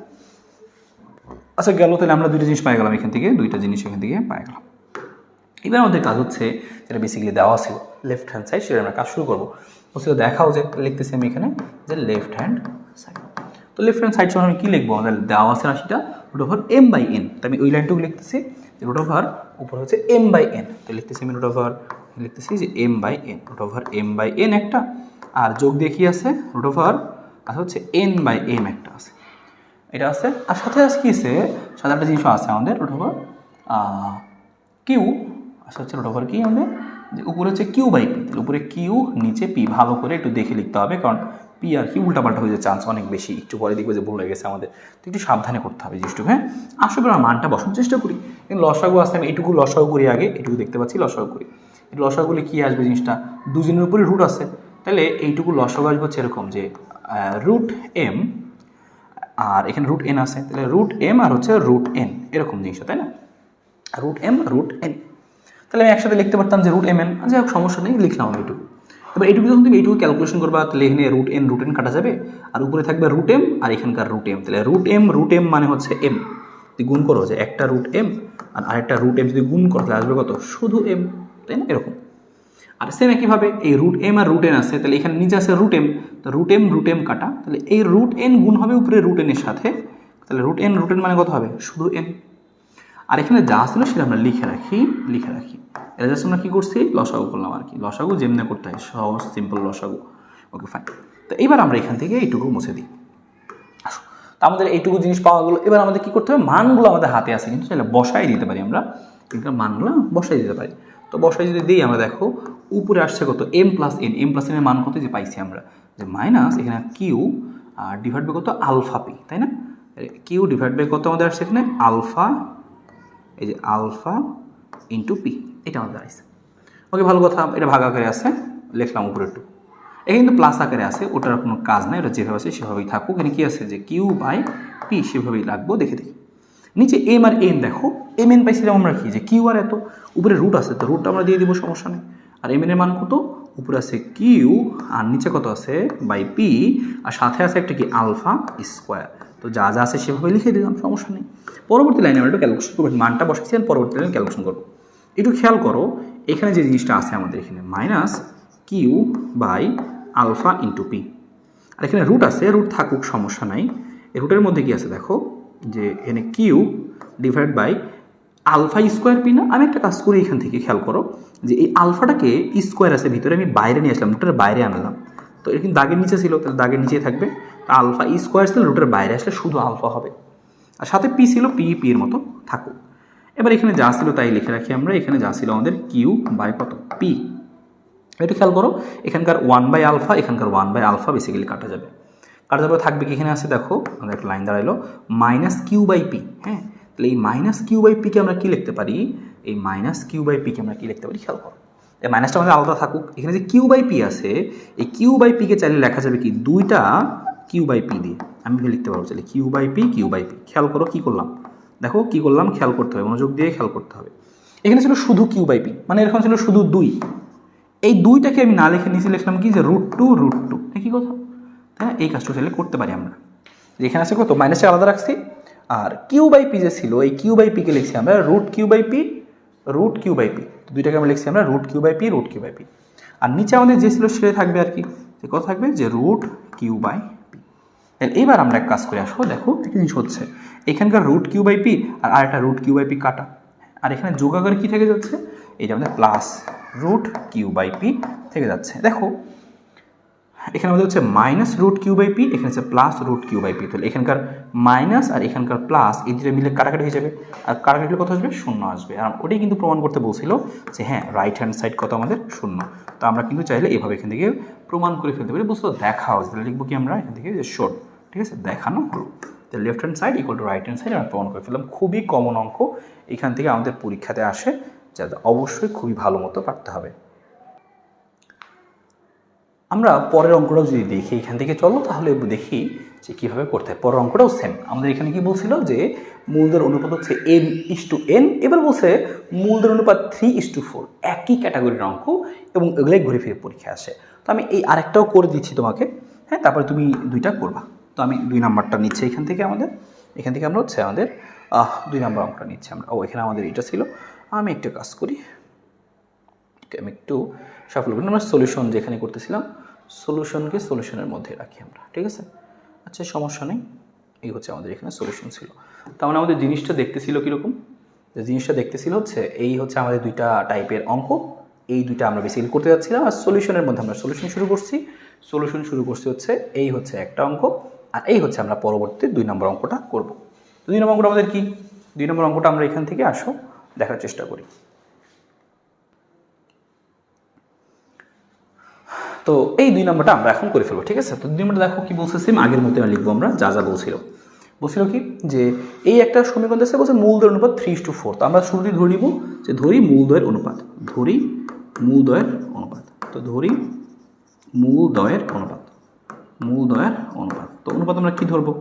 আচ্ছা গেল। তাহলে আমরা দুইটা জিনিস পাই গেলাম এখান থেকে, পাই গেলাম। এবার আমাদের কাজ হচ্ছে যেটা বেসিক্যালি দেওয়া ছিল লেফট হ্যান্ড সাইড, সেটা আমরা কাজ শুরু করবো। বলছিল দেখাও যে লিখতেছি আমি এখানে যে লেফট হ্যান্ড সাইড। তো লেফট হ্যান্ড সাইড সমান আমি কী লিখবো? আমাদের দেওয়া আছে রাশিটা √m/n। তো আমি ওই লাইনটুকু লিখতেছি যে উপর হচ্ছে m/n। তো লিখতেছি আমি লিখতেছি যে m/n একটা, আর যোগ দিয়ে কি আছে? হচ্ছে n/m একটা আছে, এটা আছে। আর সাথে কি আছে? সাথে একটা জিনিস আছে আমাদের কিউ। আচ্ছা হচ্ছে কি আমাদের যে উপরে হচ্ছে q/p। উপরে কিউ, নিচে পি। ভালো করে একটু দেখে লিখতে হবে, কারণ পি আর কি উল্টাপাল্টা হয়ে যাওয়ার চান্স অনেক বেশি, একটু পরে দেখবে যে ভুল হয়ে গেছে আমাদের, তো একটু সাবধানে করতে হবে জিনিসটুকু। হ্যাঁ, আসলে আমরা মানটা বসানোর চেষ্টা করি, কিন্তু লসাগু আসতে আমি এটুকু লসাগু করি আগে, এটুকু দেখতে পাচ্ছি লসাগু করি, এই লসাগুলি কী আসবে জিনিসটা, দুজনের উপরে রুট আছে, তাহলে এইটুকু লসাগু আসবে হচ্ছে এরকম যে রুট এম আর এখানে রুট এন আছে, তাহলে রুট এম আর হচ্ছে রুট এন এরকম জিনিসটা, তাই না, রুট এম রুট এন, তাহলে আমি একসাথে লিখতে পারতাম যে রুট এম এন, যাই হোক সমস্যা নেই, লিখলাম আমি এইটুকু। এবার এইটুকু যখন তুমি এইটুকু ক্যালকুলেশন করবা, তাহলে এখানে রুট এন কাটা যাবে, আর উপরে থাকবে রুট এম আর এখানকার রুট এম, তাহলে রুট এম মানে হচ্ছে এম, যদি গুণ করো যে একটা রুট এম আর আরেকটা রুট এম যদি গুণ করো তাহলে আসবে কত, শুধু এম, তাই না, এরকম। আর সেম একইভাবে এই root M R root N আছে, তাহলে এখানে নিচে আছে রুট এম, তো রুট এম কাটা, তাহলে এই রুট এন গুণ হবে উপরে রুট এনের সাথে, তাহলে রুট এন মানে কত হবে, শুধু এন। আর এখানে যা ছিল সেটা আমরা লিখে রাখি। এটা জাস্ট আমরা কী করছি, লসাগু করলাম আর কি, লসাগু যেমনি করতে হয়, সহজ সিম্পল লসাগু। ওকে ফাইন, তো এবার আমরা এখান থেকে এইটুকু মুছে দিই। আসো, তো আমাদের এইটুকু জিনিস পাওয়া গেলো, এবার আমাদের কী করতে হবে, মানগুলো আমাদের হাতে আছে, কিন্তু সেটা বসাই দিতে পারি আমরা, এখানে মানগুলো বসাই দিতে পারি। তো বসাই যদি দিই আমরা, দেখো উপরে আসছে কত, এম প্লাস এনের মান কত যে পাইছি আমরা, যে মাইনাস এখানে কিউ আর ডিভাইড বাই কত, আলফা পি, তাই না, কিউ ডিভাইড বাই কত আমাদের আসছে এখানে আলফা, এই যে আলফা ইন্টু পি, এটা আমাদের আসছে। ওকে, ভালো কথা, এটা ভাগ আকারে আছে, লিখলাম উপরে একটু, এটা কিন্তু প্লাস আকারে আছে, ওটার কোনো কাজ নাই, ওটা যেভাবে আছে সেভাবেই থাকুক। এখানে কী আছে যে কিউ বাই পি, সেভাবেই লাগবো, দেখে দেখি। নিচে এম আর এন, দেখো এম এন পাইছিলাম আমরা কি, যে কিউ আর এত, উপরে রুট আছে, তো রুটটা আমরা দিয়ে দিব, সমস্যা নেই। আর এম এনের মান কত, উপরে আছে কিউ আর নিচে কত আছে বাই পি, আর সাথে আছে একটা কি আলফা স্কোয়ার, তো যা যা আছে সেভাবে লিখে দিলাম, সমস্যা নেই। পরবর্তী লাইনে আমরা একটু ক্যালকুলেশন করবো, মানটা বসেছি আর পরবর্তী লাইনে ক্যালকুলেশন করবো। একটু খেয়াল করো, এখানে যে জিনিসটা আছে আমাদের এখানে minus Q by alpha into P, আর এখানে রুট আছে, রুট থাকুক সমস্যা নাই। এই রুটের মধ্যে কি আছে দেখো, যে এখানে q divide by alpha square p না, আমি একটা কাজ করি এখান থেকে, খেয়াল করো যে এই আলফাটাকে স্কোয়ার আছে ভিতরে, আমি বাইরে নিয়ে আসলাম, রুটের বাইরে আনলাম, তো এটা কিন্তু দাগের নিচে ছিল, তাহলে দাগের নিচেই থাকবে, তো আলফা স্কোয়ার ছিল, রুটের বাইরে আসলে শুধু আলফা হবে, আর সাথে পি ছিল, পি এর মতো থাকুক। এবার এখানে যা ছিল তাই লিখে রাখি আমরা, এখানে যা ছিল আমাদের কিউ বাই কত, পি। এটা খেয়াল করো, এখানকার 1 বাই আলফা, এখানকার 1 বাই আলফা বেসিক্যালি কাটা যাবে, থাকবে কি, এখানে আছে দেখো আমাদের একটা লাইন দাঁড়াইলো মাইনাস কিউ বাই পি। হ্যাঁ, তাহলে এই মাইনাস কিউ বাই পিকে আমরা কী লিখতে পারি, এই মাইনাস কিউ বাই পিকে আমরা কী লিখতে পারি, খেয়াল করো, এই মাইনাসটা আমাদের আলাদা থাকুক, এখানে যে কিউ বাই পি আছে, এই কিউ বাই পিকে চাইলে লেখা যাবে কি, দুইটা কিউ বাই পি দিয়ে আমি লিখতে পারবো, চাইলে কিউ বাই পি। খেয়াল করো কী করলাম, দেখো কী করলাম, খেয়াল করতে হবে, মনোযোগ দিয়ে খেয়াল করতে হবে। এখানে ছিল শুধু কিউ বাই পি, মানে এরকম ছিল শুধু 2, এই 2টাকে আমি না লিখে নিচে লিখলাম কি, যে √2 একই কথা, হ্যাঁ, এই কাজটা চাইলে করতে পারি আমরা। এখানে আছে কত, মাইনাসে আলাদা রাখছি, আর কিউ বাই পি যে ছিল, এই কিউ বাই পিকে লিখছি আমরা √কিউ বাই পি, দুইটাকে আমরা লিখছি আমরা √কিউ বাই পি, আর নিচে আমাদের যে ছিল সেটাই থাকবে আর কি, যে কত থাকবে, যে √কিউ বাই পি। এইবার আমরা এক কাজ করে আসবো, দেখো একটা জিনিস হচ্ছে, এখানকার √কিউ বাই পি আর আরেকটা √কিউ বাই পি কাটা, আর এখানে যোগাকারে কি থেকে যাচ্ছে, এটা আমাদের প্লাস √কিউ বাই পি থেকে যাচ্ছে। দেখো এখানে আমাদের হচ্ছে মাইনাস √কিউ বাই পি, এখানে হচ্ছে প্লাস √কিউ বাই পি, তাহলে এখানকার মাইনাস আর এখানকার প্লাস এই দুটো মিলে কাটাকাটি হয়ে যাবে, আর কাটাকাটি কত আসবে, 0 আসবে। আর ওটাই কিন্তু প্রমাণ করতে বলছিল যে হ্যাঁ, রাইট হ্যান্ড সাইড কত আমাদের 0, তো আমরা কিন্তু চাইলে এভাবে এখান থেকে প্রমাণ করে ফেলতে পারি, বুঝতে দেখাও, তাহলে লিখবো কি আমরা এখান থেকে, যে শোড, ঠিক আছে, দেখানো হলো, তাহলে left hand side equal to right hand side আমরা প্রমাণ করে ফেললাম। খুবই কমন অঙ্ক, এখান থেকে আমাদের পরীক্ষাতে আসে, যা অবশ্যই খুবই ভালো মতো পারতে হবে। আমরা পরের অঙ্কটাও যদি দেখি এখান থেকে, চলো তাহলে দেখি যে কীভাবে করতে হয়। পরের অঙ্কটাও সেম, আমাদের এখানে কি বলছিল যে মূলদের অনুপাত হচ্ছে m/n, এবার বলছে মূলদের অনুপাত 3/4, একই ক্যাটাগরির অঙ্ক এবং এগুলোই ঘুরে ফিরে পরীক্ষা আসে। তো আমি এই আরেকটাও করে দিচ্ছি তোমাকে, হ্যাঁ, তারপরে তুমি 2টা করবা। তো আমি 2 নাম্বারটা নিচ্ছি এখান থেকে আমরা হচ্ছে আমাদের 2 নাম্বার অঙ্কটা নিচ্ছি আমরা। এখানে আমাদের এটা ছিল, আমি একটা কাজ করি, আমি একটু সফল করি, আমরা সলিউশন যেখানে করতেছিলাম সলিউশনকে সলিউশনের মধ্যে রাখি আমরা, ঠিক আছে, আচ্ছা সমস্যা নেই। এই হচ্ছে আমাদের এখানে সলিউশন ছিল, তার মানে আমাদের জিনিসটা দেখতেছিল কীরকম, জিনিসটা দেখতেছিল হচ্ছে এই হচ্ছে আমাদের 2টা টাইপের অঙ্ক, এই 2টা আমরা বেসিক্যালি করতে যাচ্ছিলাম, আর সলিউশনের মধ্যে আমরা সলিউশন শুরু করছি হচ্ছে এই হচ্ছে একটা অঙ্ক, আর এই হচ্ছে আমরা পরবর্তী 2 নম্বর অঙ্কটা করব। 2 নম্বর অঙ্কটা আমাদের কি, 2 নম্বর অঙ্কটা আমরা এখান থেকে আসো দেখার চেষ্টা করি। তো তো এই 2 নম্বরটা আমরা এখন করে ফেলবো, ঠিক আছে। তো 2 নম্বরটা দেখো কি বলছে, সেম আগের মতো লিখবো আমরা যা যা বলছিল কি যে এই একটা সমীকরণ দিয়েছে, বলছে মূলদয়ের অনুপাত 3:4। তো আমরা শুরুতেই ধরে নিব যে ধরি মূলদয়ের অনুপাত, তো ধরি মূলদয়ের অনুপাত। তো অনুপাত আমরা কি ধরবো,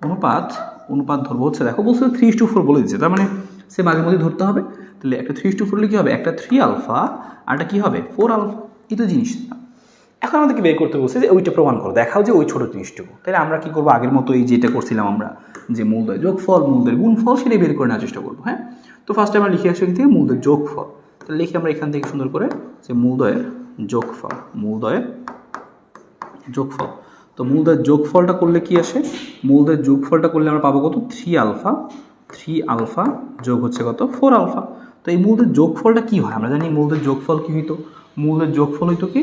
অনুপাত ধরবো হচ্ছে, দেখো বলছে 3:4 বলে দিচ্ছে, তার মানে সেম আগের মধ্যে ধরতে হবে। তাহলে একটা 3:4 হলে কি হবে, একটা 3 আলফা আর একটা কি হবে 4 আলফা, এই তো জিনিস। এখন আমাদেরকে বের করতে বলছে যে ওইটা প্রমাণ করো, দেখাও যে ওই ছোট জিনিসটুকু। তাহলে আমরা কি করবো, আগের মতো এই যেটা করছিলাম আমরা, যে মূলদয় যোগফল মূলদয়ের গুণফল সেটাই বের করে নেওয়ার চেষ্টা করবো। হ্যাঁ, তো ফার্স্টে আমরা লিখে আসি এখান থেকে মূলদয়ের যোগফল। তাহলে লিখি আমরা এখান থেকে সুন্দর করে যে মূলদয়ের যোগফল। তো মূলদয়ের যোগফলটা করলে কি আসে, মূলদয়ের যোগফলটা করলে আমরা পাবো কত, 3 আলফা যোগ হচ্ছে কত 4 আলফা। তো এই মূলদয়ের যোগফলটা কি হয়, আমরা জানি মূলদয়ের যোগফল কি হইতো, মূলদয়ের যোগফল হইতো কি,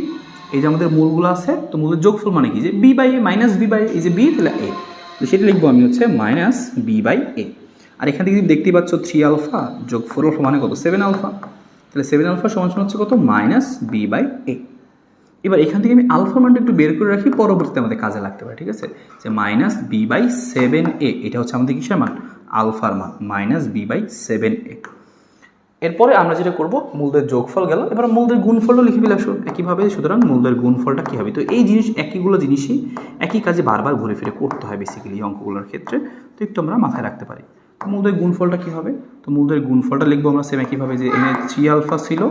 এই যে আমাদের মূলগুলো আছে, তো মূলদয়ের যোগফল মানে কি, যে B by A minus B by, এই যে বি তাহলে এ, তো সেটা লিখবো আমি হচ্ছে মাইনাস বি বাই এ। আর এখান থেকে দেখতেই পাচ্ছ 3 আলফা যোগ 4 আলফা মানে কত 7 আলফা, তাহলে 7 আলফা সমান হচ্ছে কত মাইনাস বি বাই এ। এবার এখান থেকে আমি আলফার মানটা একটু বের করে রাখি, পরবর্তীতে আমাদের কাজে লাগতে পারে, ঠিক আছে। যে মাইনাস বি বাই 7a, এটা হচ্ছে আমাদের কিসের মান, আলফার মান, মাইনাস বি বাই 7a। এরপরে আমরা যেটা করবো, মূলদয়ের যোগফল গেল, এবার মূলদয়ের গুণফলও লিখে ফেলে আসো একইভাবে। সুতরাং মূলদয়ের গুণফলটা কী হবে, তো এই জিনিস জিনিসই একই কাজে বারবার ঘুরে ফিরে করতে হয় বেসিক্যালি অঙ্কগুলোর ক্ষেত্রে, তো একটু আমরা মাথায় রাখতে পারি। তো মূলদয়ের গুণফলটা কী হবে, তো মূলদয়ের গুণফলটা লিখবো আমরা সেম একইভাবে, যে এখানে 3 আলফা ছিল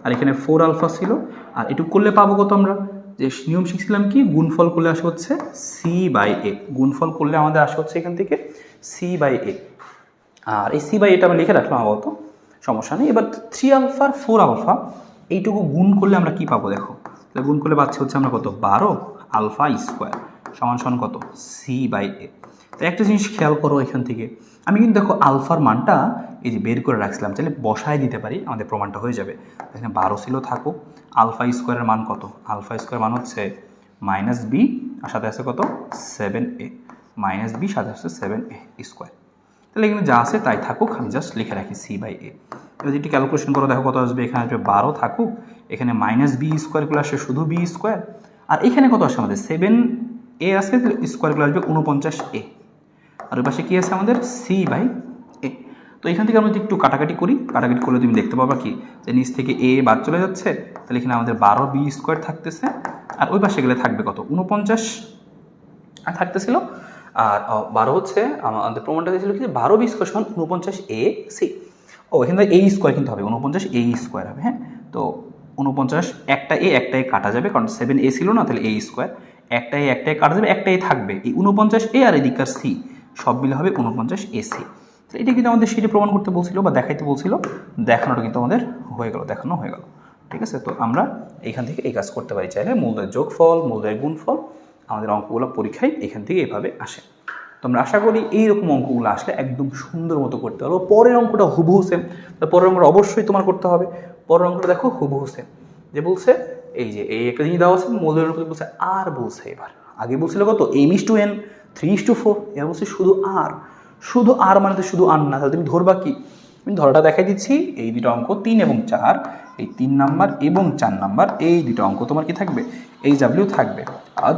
আর এখানে 4 আলফা ছিল, আর এটুকু করলে পাবো কত, আমরা যে নিয়ম শিখছিলাম কি, গুণফল করলে আসে হচ্ছে সি বাই এ, গুণফল করলে আমাদের আসে হচ্ছে এখান থেকে সি বাই এ। আর এই সি বাই এটা আমরা লিখে রাখলাম আপাতত, সমস্যা নেই। এবার 3 আলফা আর 4 আলফা এইটুকু গুণ করলে আমরা কি পাবো, দেখো তাহলে গুণ করলে পাচ্ছি হচ্ছে আমরা কত 12 আলফা স্কোয়ার সমান কত সি বাই এ। তো একটা জিনিস খেয়াল করো, এখান থেকে আমি কিন্তু দেখো আলফার মানটা এই যে বের করে রাখছিলাম, তাহলে বসায় দিতে পারি, আমাদের প্রমাণটা হয়ে যাবে। এখানে 12 ছিল থাকুক, আলফা স্কোয়ারের মান কত, আলফা স্কোয়ার মান হচ্ছে মাইনাস বি আর সাথে আছে কত 7a, মাইনাস বি সাথে হচ্ছে 7a স্কোয়ার। তাহলে এখানে যা আছে তাই থাকুক, আমি জাস্ট লিখে রাখি সি বাই এ। এবার যদি ক্যালকুলেশন করো দেখো কত আসবে, এখানে আসবে 12 থাকুক, এখানে মাইনাস বি স্কোয়ারগুলো আসে শুধু বি স্কোয়ার, আর এখানে কত আসে আমাদের 7a আছে, তাহলে স্কোয়ারগুলো আসবে 49a, আর ওই পাশে কী আছে আমাদের সি বাই এ। তো এখান থেকে আমরা যদি একটু কাটাকাটি করলে তুমি দেখতে পাবা কি, যে নিচ থেকে এ বাদ চলে যাচ্ছে, তাহলে এখানে আমাদের 12 বি স্কোয়ার থাকতেছে, আর ওই পাশে গেলে থাকবে কত 49 থাকতেছিল, আর 12 হচ্ছে আমাদের প্রমাণটা দিয়েছিল কি, 12 বি স্কোয়ার সমান 49 এ সি। এখান থেকে এ স্কোয়ার কিন্তু হবে 49 এ স্কোয়ার হবে। হ্যাঁ, তো 49 একটা এ কাটা যাবে, কারণ 7a ছিল না, তাহলে এ স্কোয়ার একটা এ কাটা যাবে, একটা এ থাকবে, এই 49a আর এদিকার সি সব মিলে হবে 49 এ সি। তো এটা কিন্তু আমাদের সেটা প্রমাণ করতে বলছিল বা দেখাইতে বলছিল, দেখানোটা কিন্তু আমাদের দেখানো হয়ে গেল, ঠিক আছে। তো আমরা এখান থেকে এই কাজ করতে পারি চাইলে, মূলদয়ের যোগফল মূলদয়ের গুণফল আমাদের অঙ্কগুলো পরীক্ষায় এখান থেকে এভাবে আসে। তো আমরা আশা করি এইরকম অঙ্কগুলো আসলে একদম সুন্দর মতো করতে পারবো। পরের অঙ্কটা হুবহু সেম, তো পরের অঙ্কটা অবশ্যই তোমার করতে হবে। পরের অঙ্কটা দেখো হুবহু সেম, যে বলছে এই যে এই একটা জিনিস দেওয়া আছে মূলদয়ের অনুপাত বলছে আর, বলছে এবার আগে বলছিল কত m:n 3:4, এবার বলছে শুধু আর মানে তো শুধু আর না, তাহলে তুমি ধরবা কি, আমি ধরাটা দেখাই দিচ্ছি। এই দুটো অঙ্ক 3 এবং 4, এই 3 নাম্বার এবং 4 নাম্বার এই দুটো অঙ্ক তোমার কি থাকবে, এইচডব্লিউ থাকবে। আর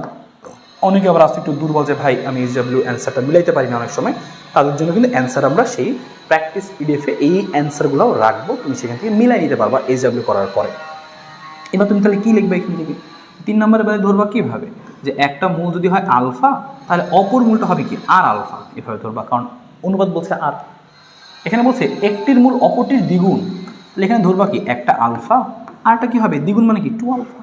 অনেকে আবার আসতে একটু দুর্বল, যে ভাই আমি এইচডব্লিউ অ্যান্সারটা মিলাইতে পারি না অনেক সময়, তাদের জন্য কিন্তু অ্যান্সার আমরা সেই প্র্যাকটিস পিডিএফে এই অ্যান্সারগুলোও রাখবো, তুমি সেখান থেকে মিলাই নিতে পারবা এইচডব্লিউ করার পরে। এবার তুমি তাহলে কী লিখবে এখান থেকে, 3 নম্বরের বেলায় ধরবা কীভাবে, যে একটা মূল যদি হয় আলফা, তাহলে অপর মূলটা হবে কি আর আলফা, এভাবে ধরবা, কারণ অনুপাত বলছে আর। এখানে বলছে একটির মূল অপরটির দ্বিগুণ, তাহলে এখানে ধরবা কি একটা আলফা, আরটা কি হবে দ্বিগুণ মানে কি 2 আলফা,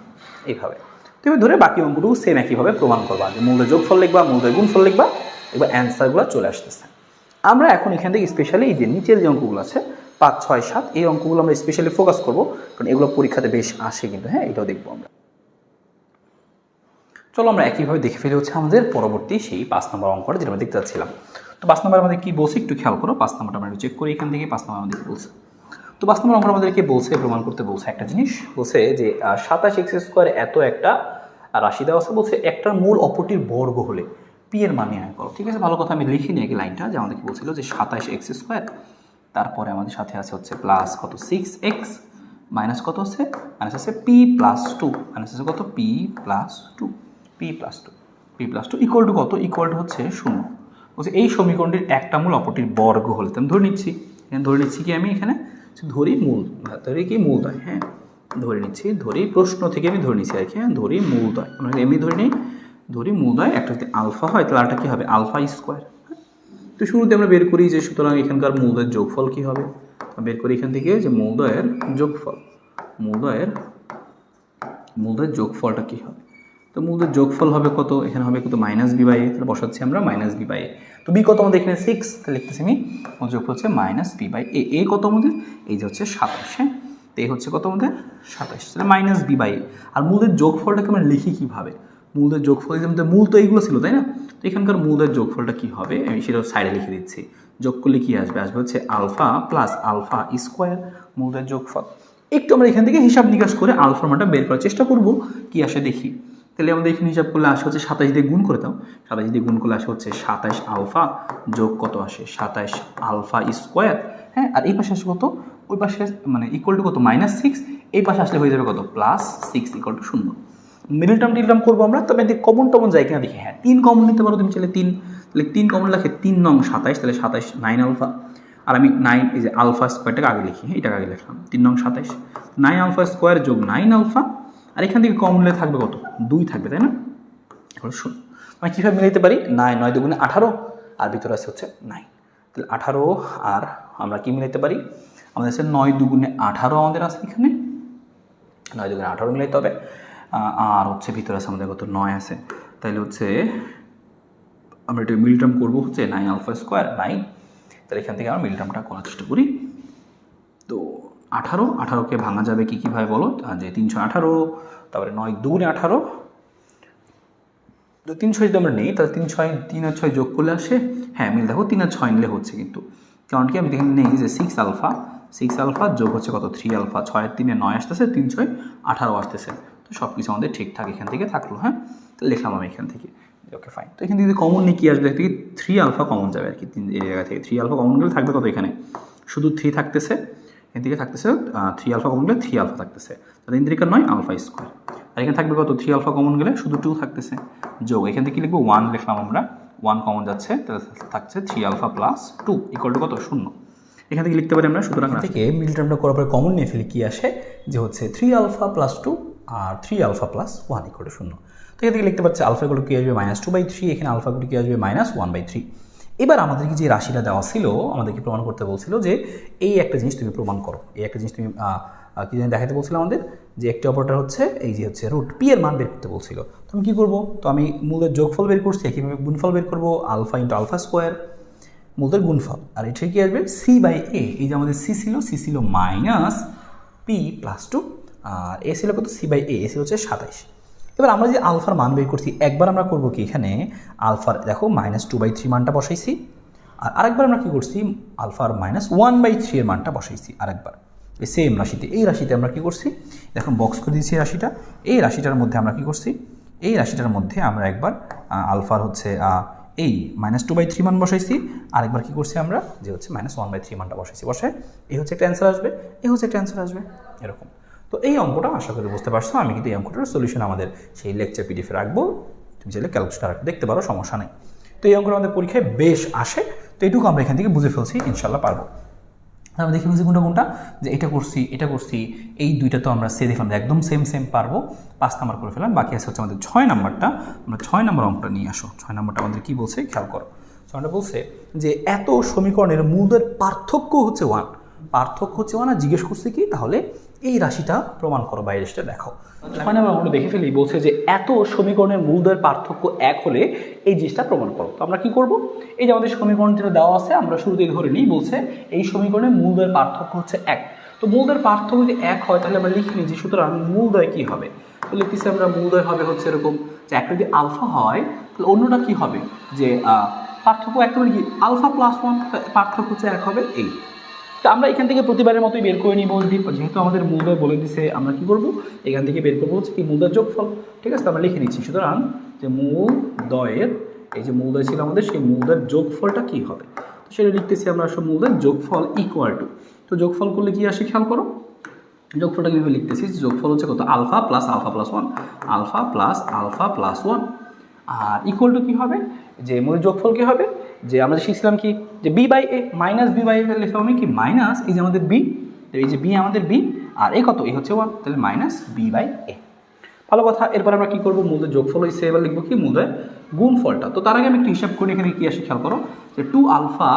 এইভাবে তুমি ধরে বাকি অঙ্কটুকু সেম একইভাবে প্রমাণ করবা, যে মূলদয় যোগফল লিখবা মূলদয় গুণফল লিখবা, এবার অ্যান্সারগুলো চলে আসতেছে। আমরা এখন এখান থেকে স্পেশালি এই যে নিচের যে অঙ্কগুলো আছে 5, 6, 7 এই অঙ্কগুলো আমরা স্পেশালি ফোকাস করবো, কারণ এগুলো পরীক্ষাতে বেশ আসে কিন্তু। হ্যাঁ, এটাও দেখবো আমরা। চলো আমরা একইভাবে দেখে ফেলে হচ্ছে আমাদের পরবর্তী সেই 5 নম্বর অঙ্কটা, যেটা আমরা দেখতে যাচ্ছিলাম। তো 5 নম্বর আমাদের কি বলছে একটু খেয়াল করো, 5 নম্বরটা আমরা চেক করি এখান থেকে। 5 নম্বর আমাদের কি বলছে, তো 5 নম্বর অঙ্ক আমাদেরকে বলছে প্রমাণ করতে বলছে একটা জিনিস, বলছে যে 27x² এত একটা রাশি দেওয়া আছে, বলছে একটার মূল অপরটির বর্গ হলে পি এর মান নির্ণয় করো। ঠিক আছে, ভালো কথা, আমি লিখে নিই আগে লাইনটা, যে আমাদের কি বলছিল যে 27x², তারপরে আমাদের সাথে আছে হচ্ছে প্লাস কত 6x মাইনাস কত আছে, মাইনাস আছে পি প্লাস টু, মাইনাস আছে কত p plus two, p plus two, p plus two equal to কত, ইকুয়াল টু হচ্ছে শূন্য। বলছে এই সমীকরণটির একটা মূল অপরটির বর্গ হলে, আমি ধরে নিচ্ছি, এখানে ধরে নিচ্ছি কি আমি এখানে ধরি মূল, ধরি কি মূলদয়, হ্যাঁ ধরে নিচ্ছি, ধরি প্রশ্ন থেকে আমি ধরে নিচ্ছি আর কি, হ্যাঁ ধরি মূলদয়, আমরা এমনি ধরে নিই, ধরি মূলদয় একটা যদি আলফা হয় তাহলে আরটা কী হবে আলফা স্কোয়ার। তো শুরুতে আমরা বের করি যে সুতরাং এখানকার মূলদয়ের যোগফল কী হবে, বের করি এখান থেকে যে মূলদয়ের যোগফল, মূলদয়ের যোগফলটা কী হবে, তো মূলদয়ের যোগফল হবে কত, এখানে হবে কত মাইনাস বি বাই এ, তাহলে বসাচ্ছি আমরা মাইনাস বি বাই এ, তো বি কত আমাদের এখানে 6, তাহলে লিখতেছি আমি যোগফল হচ্ছে মাইনাস বি বাই এ, এ কত আমাদের এই যে হচ্ছে 27, হ্যাঁ তো এই হচ্ছে কত আমাদের 27, তাহলে মাইনাস বি বাই এ। আর মূলদের যোগফলটাকে আমরা লিখি কীভাবে, মূলদের যোগফল আমাদের মূল তো এইগুলো ছিল তাই না, তো এখানকার মূলদের যোগফলটা কী হবে আমি সেটা সাইডে লিখে দিচ্ছি, যোগ করলে কী আসবে, আসবে হচ্ছে আলফা প্লাস আলফা স্কোয়ার মূলদের যোগফল। একটু আমরা এখান থেকে হিসাব নিকাশ করে আলফার মানটা বের করার চেষ্টা করব, কি আসে দেখি। তাহলে আমাদের এখানে হিসাব করলে আসে হচ্ছে 27 দিয়ে গুণ করে দাও, 27 দিয়ে গুণ করলে আসে হচ্ছে 27 আলফা যোগ কত আসে 27 আলফা স্কোয়ার, হ্যাঁ আর এই পাশে আসে কত, ওই পাশে মানে ইকুয়াল টু কত -6, এই পাশে আসলে হয়ে যাবে কত +6 equal to 0। Middle term till term করবো আমরা, তবে এদিকে কমন টমন যায় কিনা দেখি, হ্যাঁ 3 কমন নিতে পারো তুমি চাইলে 3, তাহলে 3 কমন রাখে 3 নং 27, তাহলে 27 9 আলফা, আর আমি 9 এই যে আলফা স্কোয়ারটাকে আগে লিখি, হ্যাঁ এটাকে আগে লিখলাম 3 নং 27, 9 আলফা স্কোয়ার যোগ 9 আলফা, আর এখান থেকে কমন নিলে থাকবে কত 2 থাকবে তাই না, এখন শুন আমি কীভাবে মিলাইতে পারি, 9 দুগুণে 18 আর ভিতরে আছে হচ্ছে 9, তাহলে 18 আর আমরা কি মিলাইতে পারি, আমাদের আছে 9 দুগুণে 18 আমাদের আছে এখানে, 9 দুগুণে 18 মিলাইতে হবে, আর হচ্ছে ভিতরে আছে আমাদের কত 9 আছে, তাহলে হচ্ছে আমরা এটা মিল টার্ম করবো হচ্ছে 9 আলফা স্কোয়ার 9, তাহলে এখান থেকে আমরা মিল টার্মটা করার চেষ্টা করি। তো 18কে ভাঙা যাবে কীভাবে বলো, যে 318, তারপরে 9 দুগুণে 18, তো 3 যদি আমরা নেই তাহলে 3 আর 6 যোগ করলে আসে, হ্যাঁ মিল দেখো 3 আর 6 নিলে হচ্ছে, কিন্তু কারণ কি আমি এখানে নেই যে 6 আলফা যোগ হচ্ছে কত 3 আলফা, 6 আর 3 9 আসতেছে, 3 6 18 আসতেছে, তো সব কিছু আমাদের ঠিকঠাক এখান থেকে থাকলো, হ্যাঁ তো লিখলাম আমি এখান থেকে, ওকে ফাইন। তো এখান থেকে যদি কমন নিয়ে কী আসবে, এখান থেকে 3 আলফা কমন যাবে আর কি, এই জায়গা থেকে 3 আলফা কমন গেলে থাকবে কত, এখানে শুধু 3 থাকতেছে, এখান থেকে থাকতেছে 3 আলফা কমন গেলে 3 আলফা থাকতেছে, তাহলে 3 3 9 আলফা স্কোয়ার, আর এখানে থাকবে কত 3 আলফা কমন গেলে শুধু 2 থাকতেছে, যোগ এখান থেকে লিখবো 1 লিখলাম আমরা, 1 কমন যাচ্ছে, তাহলে থাকছে 3 আলফা প্লাস 2 ইকুয়াল টু কত 0, এখান থেকে লিখতে পারি আমরা, সুতরাং থেকে মিডল টার্মটা করার পরে কমন নিয়ে ফেলি, কি আসে যে হচ্ছে 3 আলফা প্লাস 2 আর 3 আলফা প্লাস 1 ইকুয়াল টু 0, তো এখান থেকে লিখতে পারছি আলফাগুলো কি আসবে -2/3, এখানে আলফাগুলো কি আসবে -1/3। এবার আমাদেরকে যে রাশিটা দেওয়া ছিল আমাদেরকে প্রমাণ করতে বলছিল যে এই একটা জিনিস তুমি প্রমাণ করো, এই একটা জিনিস তুমি কি জানি দেখাতে বলছিল আমাদের, যে একটি অপরটা হচ্ছে এই যে হচ্ছে রুট পি এর মান বের করতে বলছিল, তো আমি কী করবো, তো আমি মূলের যোগফল বের করছি, কীভাবে গুণফল বের করবো, আলফা ইন্টু আলফা স্কোয়ার মূলের গুণফল, আর এটা কি আসবে সি বাই এ, এই যে আমাদের সি ছিল মাইনাস পি প্লাস 2, আর এ ছিল কত সি বাই এ ছিল হচ্ছে 27। এবার আমরা যে আলফার মান বের করছি, একবার আমরা করবো কি এখানে আলফার দেখো -2/3 মানটা বসাইছি, আর আরেকবার আমরা কি করছি আলফার -1/3 এর মানটা বসাইছি আরেকবার, এই সেম রাশিতে, এই রাশিতে আমরা কি করছি দেখুন বক্স করে দিয়েছি রাশিটা, এই রাশিটার মধ্যে আমরা কি করছি, এই রাশিটার মধ্যে আমরা একবার আলফার হচ্ছে এই -2/3 মান বসাইছি, আরেকবার কি করছি আমরা যে হচ্ছে -1/3 মানটা বসাইছি, বসায় এই হচ্ছে একটা অ্যান্সার আসবে, এই হচ্ছে একটা অ্যান্সার আসবে এরকম। তো এই অঙ্কটা আশা করি বুঝতে পারছো, আমি কিন্তু এই অঙ্কটার সলিউশন আমাদের সেই লেকচার পিডিএফে রাখবো, তুমি চাইলে ক্যালকুলেটর দেখতে পারো, সমস্যা নেই। তো এই অঙ্কটা আমাদের পরীক্ষায় বেশ আসে, তো এইটুকু আমরা এখান থেকে বুঝে ফেলছি, ইনশাল্লাহ পারবো। আমরা দেখে ফেলছি কোনটা যে এটা করছি, এই দুইটা তো আমরা দেখলাম একদম সেম পারবো, 5 নাম্বার করে ফেলাম, বাকি আছে হচ্ছে আমাদের 6 নাম্বারটা, আমরা 6 নাম্বার অঙ্কটা নিয়ে আসো। 6 নাম্বারটা আমাদের কী বলছে খেয়াল করো, 6 নাম্বার বলছে যে এত সমীকরণের মূলের পার্থক্য হচ্ছে 1, আর জিজ্ঞেস করছে কি তাহলে এই রাশিটা প্রমাণ করো বা এই রাশিটা দেখো। 6 নাম্বার আমরা দেখে ফেলি, বলছে যে এত সমীকরণের মূলদের পার্থক্য 1 হলে এই জিনিসটা প্রমাণ করো। তো আমরা কি করব, এই যে আমাদের সমীকরণ যেটা দেওয়া আছে আমরা শুরুতেই ধরে নিই, বলছে এই সমীকরণের মূলদের পার্থক্য হচ্ছে 1, তো মূলদের পার্থক্য যদি 1 হয় তাহলে আমরা লিখে নিই যে সুতরাং মূলদ্বয় কী হবে, তো লিখতেছি আমরা মূলদ্বয় হবে হচ্ছে এরকম যে একটা যদি আলফা হয় তাহলে অন্যটা কি হবে, যে পার্থক্য একটা মানে কি আলফা প্লাস 1 পার্থক্য হচ্ছে 1 হবে এই। তো আমরা এখান থেকে প্রতিবারের মতোই বের করে নিব, যেহেতু আমাদের মূলদ্বয় বলে দিছে আমরা কি করব এখান থেকে বের করবো হচ্ছে কি মূলদ্বয়ের যোগফল, ঠিক আছে, তো আমরা লিখে নিচ্ছি সুতরাং যে মূলদ্বয়ের এই যে মূলদ্বয় ছিল আমাদের সেই মূলদ্বয়ের যোগফলটা কি হবে, তো সেটা লিখতেছি আমরা আসলে মূলদ্বয়ের যোগফল ইকুয়াল টু, তো যোগফল করলে কি আসে খেয়াল করো, যোগফলটা কীভাবে লিখতেছি, যোগফল হচ্ছে কত, alpha plus one, alpha plus one. আর ইকুয়াল টু কী হবে, যে মূল যোগফল কী হবে, যে আমরা শিখছিলাম কি, যে B by A, minus B by A লিখতে হবে কি, মাইনাস এই যে আমাদের বি, এই যে বি আমাদের বি, আর এ কত, এই হচ্ছে ওয়ান, তাহলে মাইনাস বি বাই এ। ভালো কথা। এরপর আমরা কী করবো, মূলের যোগফল হয়েছে, এবার লিখবো কি, মূলের গুণফলটা। তো তার আগে আমি একটু হিসাব করি, এখানে কী আসে খেয়াল করো, যে টু আলফা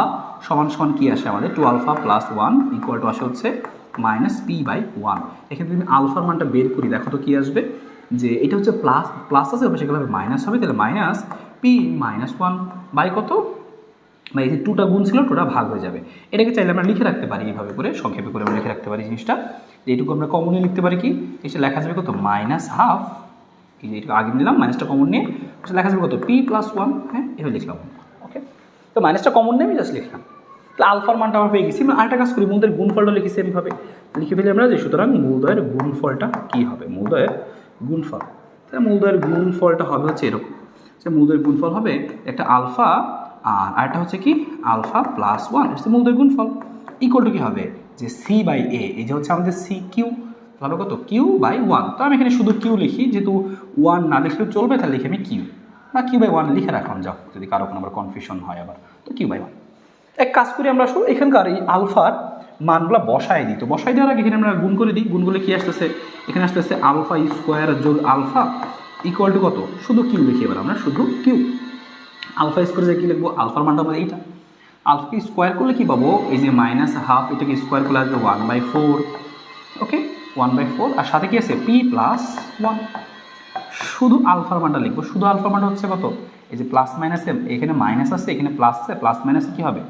সমান সমান কী আসে আমাদের, two alpha plus one equal to আসে হচ্ছে মাইনাস পি বাই ওয়ান। এখানে যদি আমি আলফার মানটা বের করি, দেখো তো কী আসবে, যে এটা হচ্ছে প্লাস আছে, সেগুলো হবে মাইনাস হবে, তাহলে minus p minus one by কত, বা এই যে টুটা গুণ ছিল, টুটা ভাগ হয়ে যাবে। এটাকে চাইলে আমরা লিখে রাখতে পারি এইভাবে করে, সংক্ষেপে করে আমরা লিখে রাখতে পারি জিনিসটা, যে এইটুকু আমরা কমনে লিখতে পারি কি, এসে লেখা যাবে কত, মাইনাস হাফ, এই যে এইটুকু আগে নিলাম, মাইনাসটা কমন নিয়ে লেখা যাবে কত, পি প্লাস ওয়ান। হ্যাঁ, এভাবে লিখলাম। ওকে, তো মাইনাসটা কমন নিয়ে আমি জাস্ট লিখলাম। তাহলে আলফার মানটা আমরা পেয়ে গেছি। আমরা আরেকটা কাজ করি, মূলদের গুণফলটা লিখি সেমভাবে, লিখে ফেলি আমরা, যে সুতরাং মূলদয়ের গুণফলটা কী হবে, মূলদয়ের গুণফল। তাহলে মূলদয়ের গুণফলটা হবে হচ্ছে এরকম, যে মূলদয়ের গুণফল হবে একটা আলফা আর আরেকটা হচ্ছে কি, আলফা প্লাস ওয়ান, এটা হচ্ছে মূলদয়ের গুণফল। ইকুয়াল টু কী হবে, যে সি বাই এ, এই যে হচ্ছে আমাদের সি কিউ, তাহলে কত, কিউ বাই ওয়ান। তো আমি এখানে শুধু কিউ লিখি, যেহেতু ওয়ান না লিখলেও চলবে, তাহলে লিখে আমি কিউ, বা কিউ বাই ওয়ান লিখে রাখলাম, যাও যদি কারো কোনো আবার কনফিউশন হয় আবার, তো কিউ বাই ওয়ান। এক কাজ করি আমরা, আসলে এখানকার এই আলফার মানগুলো বসায় দিই। তো বসাই দেওয়ার আগে এখানে আমরা গুণ করে দিই। গুণগুলো কি আসতেছে, এখানে আসতেছে আলফা স্কোয়ার যোগ আলফা ইকুয়াল টু কত, শুধু কিউ লিখি এবার আমরা, শুধু কিউ। আলফা স্কোয়ার যে কী লিখবো, আলফার মানটা আমাদের এইটা, আলফাকে স্কোয়ার করলে কী পাবো, এই যে মাইনাস হাফ, এটাকে স্কোয়ার করলে আসবে 1/4। ওকে, 1/4, আর সাথে কি আছে, পি প্লাস ওয়ান। শুধু আলফার মানটা লিখবো, শুধু আলফার মানটা হচ্ছে কত, এই যে প্লাস মাইনাসে, এখানে মাইনাস আছে, এখানে প্লাস আছে, প্লাস মাইনাসে কী হবে,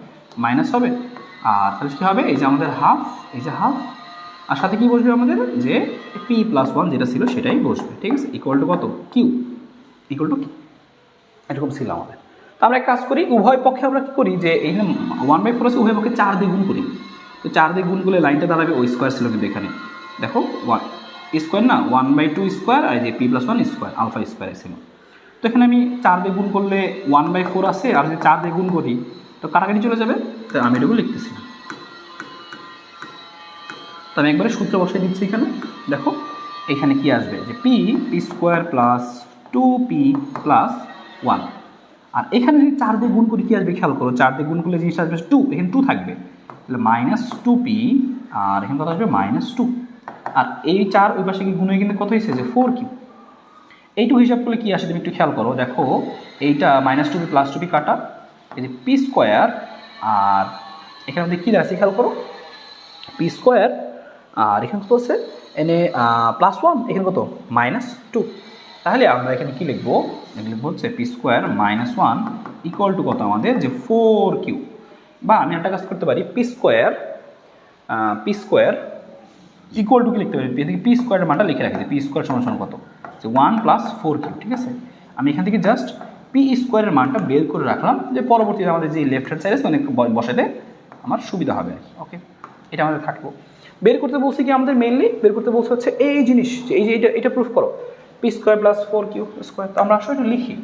মাইনাস হবে। আর তাহলে কী হবে, এই যে আমাদের হাফ, এই যে হাফ, আর সাথে কী বসবে আমাদের, যে পি প্লাস ওয়ান যেটা ছিল সেটাই বসবে। ঠিক আছে, ইকুয়াল টু কত, কিউ, ইকুয়াল টু কিউ, এরকম ছিল আমাদের। তো আমরা এক কাজ করি, উভয় পক্ষে আমরা কী করি, যে এই 1/4 আছে, উভয় পক্ষে 4 দিয়ে গুণ করি। তো 4 দিয়ে গুণ করলে লাইনটা দাঁড়াবে, ওই স্কোয়ার ছিল কিন্তু এখানে, দেখো স্কোয়ার না, 1/2 স্কোয়ার, আর যে p plus one square, alpha square ছিল। তো এখানে আমি 4 দিয়ে গুণ করলে 1/4 আছে, আর যদি 4 দিয়ে গুণ করি তো কাটাকাটি চলে যাবে, তো আমি এটুকু লিখতেছি না। তো আমি একবারে সূত্র বসাই দিচ্ছি এখানে, দেখো এখানে কি আসবে, যে P square plus 2p plus 1, আর এখানে যদি 4 দিয়ে গুণ করি কী আসবে, খেয়াল করো, 4 দিয়ে গুণ করলে জিনিসটা আসবে 2, এখানে 2 থাকবে, তাহলে মাইনাস 2p, আর এখানে কত আসবে, -2, আর এই 4 ওই পাশে কি গুণ হয়ে কিন্তু কত হয়েছে, যে 4q। এইটুকু হিসাব করলে কী আসে, তুমি একটু খেয়াল করো, দেখো এইটা -2p প্লাস 2p কাটা, এই যে পি স্কোয়ার, আর এখানে আমাদের কী আছে খেয়াল করো, পি স্কোয়ার, আর এখানে কত আছে, এনে +1, এখানে কত, -2। তাহলে আমরা এখানে কি লিখবো, লিখবো হচ্ছে পি স্কোয়ার -1 ইকুয়াল টু কত আমাদের, যে 4q। বা আমি একটা কাজ করতে পারি, পি স্কোয়ার ইকুয়াল টু কি লিখতে পারি, এদিকে পি স্কোয়ারের মানটা লিখে রাখি, যে পি স্কোয়ার সমান কত, যে 1 + 4q। ঠিক আছে, আমি এখান থেকে জাস্ট পি স্কোয়ারের মানটা বের করে রাখলাম, যে পরবর্তীতে আমাদের যে লেফট হ্যান্ড সাইড আছে অনেক বসাতে আমার সুবিধা হবে আর কি। ওকে, এটা আমাদের থাকবো। বের করতে বলছি কি, আমাদের মেইনলি বের করতে বলছে হচ্ছে এই জিনিস, যে এই যে এটা প্রুফ করো, P square plus 4q square. তো আমরা আসলে একটু লিখি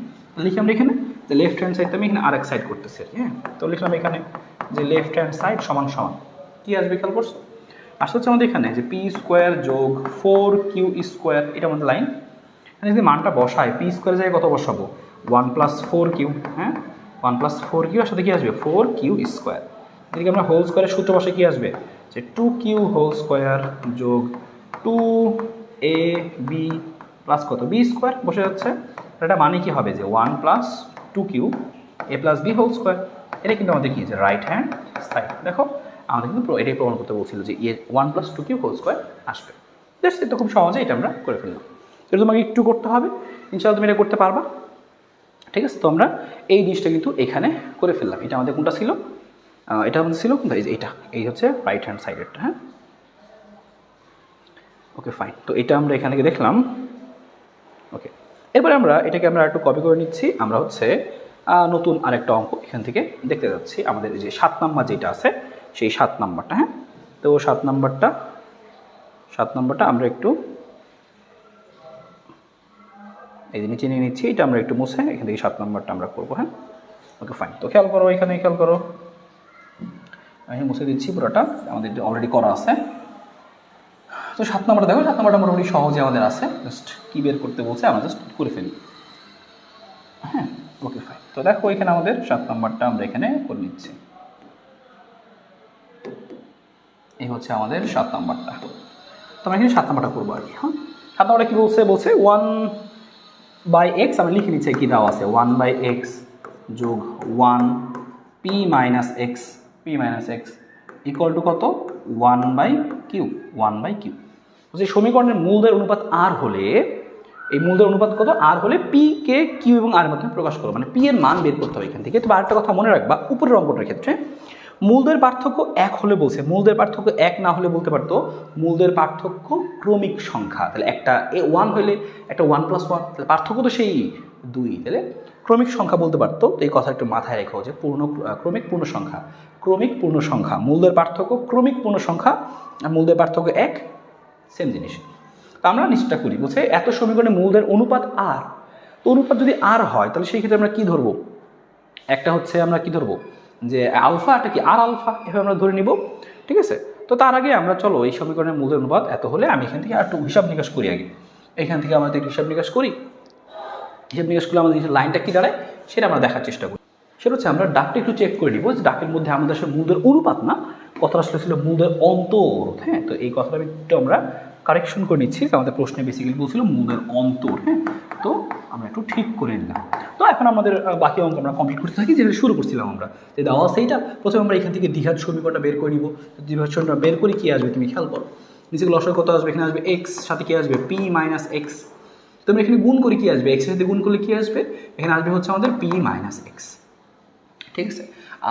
আমরা এখানে, যে লেফট হ্যান্ড সাইডটা আমি এখানে আরেক সাইড করতেছি আর কি। হ্যাঁ, তো লিখলাম এখানে যে লেফট হ্যান্ড সাইড সমান সমান কী আসবে খেয়াল করছো, আসলে হচ্ছে আমাদের এখানে যে পি স্কোয়ার যোগ 4q স্কোয়ার, এটা আমাদের লাইন। এখানে যদি মানটা বসায়, পি স্কোয়ার জায়গায় কত বসাবো, 1 + 4q। হ্যাঁ, 1 + 4q এর সাথে কী আসবে, 4q স্কোয়ার। এদিকে আমরা হোল স্কোয়ারের সূত্র বসে কী আসবে, যে 2q হোল স্কোয়ার যোগ 2ab প্লাস কত, বি স্কোয়ার বসে যাচ্ছে। এটা মানে কি হবে, যে 1 + 2q a + b whole square. এটা কিন্তু আমাদের কি, যে রাইট হ্যান্ড সাইড। দেখো আমাদের কিন্তু এটাই প্রমাণ করতে বলছিল, যে 1 + 2q হোল স্কোয়ার আসবে। জাস্ট এটা খুব সহজে এটা আমরা করে ফেললাম। এটা তোমাকে একটু করতে হবে, ইনশাআল্লাহ তুমি এটা করতে পারবা। ঠিক আছে, তো আমরা এই জিনিসটা কিন্তু এখানে করে ফেললাম। এটা আমাদের কোনটা ছিল, এটা আমাদের ছিল কোনটা, এই যে এটা, এই হচ্ছে রাইট হ্যান্ড সাইডেরটা। হ্যাঁ, ওকে ফাইন। তো এটা আমরা এখান থেকে দেখলাম। ওকে, এরপরে আমরা এটাকে আমরা একটু কপি করে নিচ্ছি। আমরা হচ্ছে নতুন আরেকটা অঙ্ক এখান থেকে দেখতে যাচ্ছি, আমাদের যে 7 নাম্বার যেটা আছে সেই 7 নাম্বারটা। হ্যাঁ, তো 7 নাম্বারটা আমরা একটু এই যে নিচে নিয়ে নিচ্ছি, এটা আমরা একটু মুছে এখান থেকে 7 নাম্বারটা আমরা করবো। হ্যাঁ, ওকে ফাইন। তো খেয়াল করো, এখানে খেয়াল করো, আমি মুছে দিচ্ছি পুরোটা, আমাদের অলরেডি করা আছে। তো তো 7 নম্বরটা দেখো, 7 নম্বরটা মোটামুটি সহজে আমাদের আছে, জাস্ট কি বের করতে বলছে আমরা জাস্ট করে ফেলি। হ্যাঁ, ওকে ফাইন। তো দেখো এখানে আমাদের 7 নম্বরটা আমরা এখানে করে নিচ্ছি। এই হচ্ছে আমাদের 7 নম্বরটা। তো আমরা এখানে 7 নম্বরটা করবো আর কি। হ্যাঁ, 7 নম্বরটা কী বলছে, 1/x আমরা লিখে নিচ্ছি কি দেওয়া আছে, 1/x যোগ 1p - x ইকুয়াল টু কত, 1/q। যে সমীকরণের মূলদের অনুপাত আর হলে, এই মূলদের অনুপাত কত, আর হলে পি কে কিউ এবং আর মাধ্যমে প্রকাশ করো, মানে পি এর মান বের করতে হবে এখান থেকে। তবে আরেকটা কথা মনে রাখবা, উপরের অঙ্কটার ক্ষেত্রে মূলদের পার্থক্য 1 হলে বলছে, মূলদের পার্থক্য 1 না হলে বলতে পারতো মূলদের পার্থক্য ক্রমিক সংখ্যা, তাহলে একটা 1 হলে একটা 1 + 1, তাহলে পার্থক্য তো সেই 2, তাহলে ক্রমিক সংখ্যা বলতে পারতো। তো এই কথা একটু মাথায় রেখো যে ক্রমিক পূর্ণ সংখ্যা, মূলদের পার্থক্য ক্রমিক পূর্ণ সংখ্যা আর মূলদের পার্থক্য 1, সেম জিনিস। তো আমরা নিশ্চয়টা করি, বলছে এত সমীকরণে মূলদের অনুপাত আর, তো অনুপাত যদি আর হয় তাহলে সেই ক্ষেত্রে আমরা কি ধরবো, একটা হচ্ছে আমরা কি ধরবো যে আলফা, এটা কি আর আলফা, এভাবে আমরা ধরে নিব, ঠিক আছে। তো তার আগে আমরা চলো এই সমীকরণের মূলদের অনুপাত এত হলে আমি এখান থেকে আর একটু হিসাব নিকাশ করি আগে। এখান থেকে আমাদের হিসাব নিকাশ করি, হিসাব নিকাশ করলে আমাদের লাইনটা কি দাঁড়ায় সেটা আমরা দেখার চেষ্টা করি। সেটা হচ্ছে আমরা ডাকটা একটু চেক করে নিব যে ডাকের মধ্যে আমাদের আসলে মূলদের অনুপাত না, কথাটা আসলে ছিল মূলদের অন্তর। হ্যাঁ, তো এই কথাটা একটু আমরা কারেকশন করে নিচ্ছি, আমাদের প্রশ্নে বেসিক্যালি বলছিল মূলদের অন্তর। হ্যাঁ, তো আমরা একটু ঠিক করে নিলাম। তো এখন আমাদের বাকি অঙ্ক আমরা কমপ্লিট করতে থাকি, যেটা শুরু করছিলাম আমরা, যে দেওয়া সেইটা প্রথমে আমরা এখান থেকে দ্বিঘাত সমীকরণটা বের করে নিব। দ্বিঘাত সমীকরণটা বের করে কি আসবে তুমি খেয়াল করো, নিচে লসাগু কত আসবে, এখানে আসবে এক্স, সাথে কি আসবে p - x। তোমরা এখানে গুণ করে কি আসবে, এক্সের সাথে গুণ করলে কি আসবে, এখানে আসবে হচ্ছে আমাদের p - x, ঠিক আছে।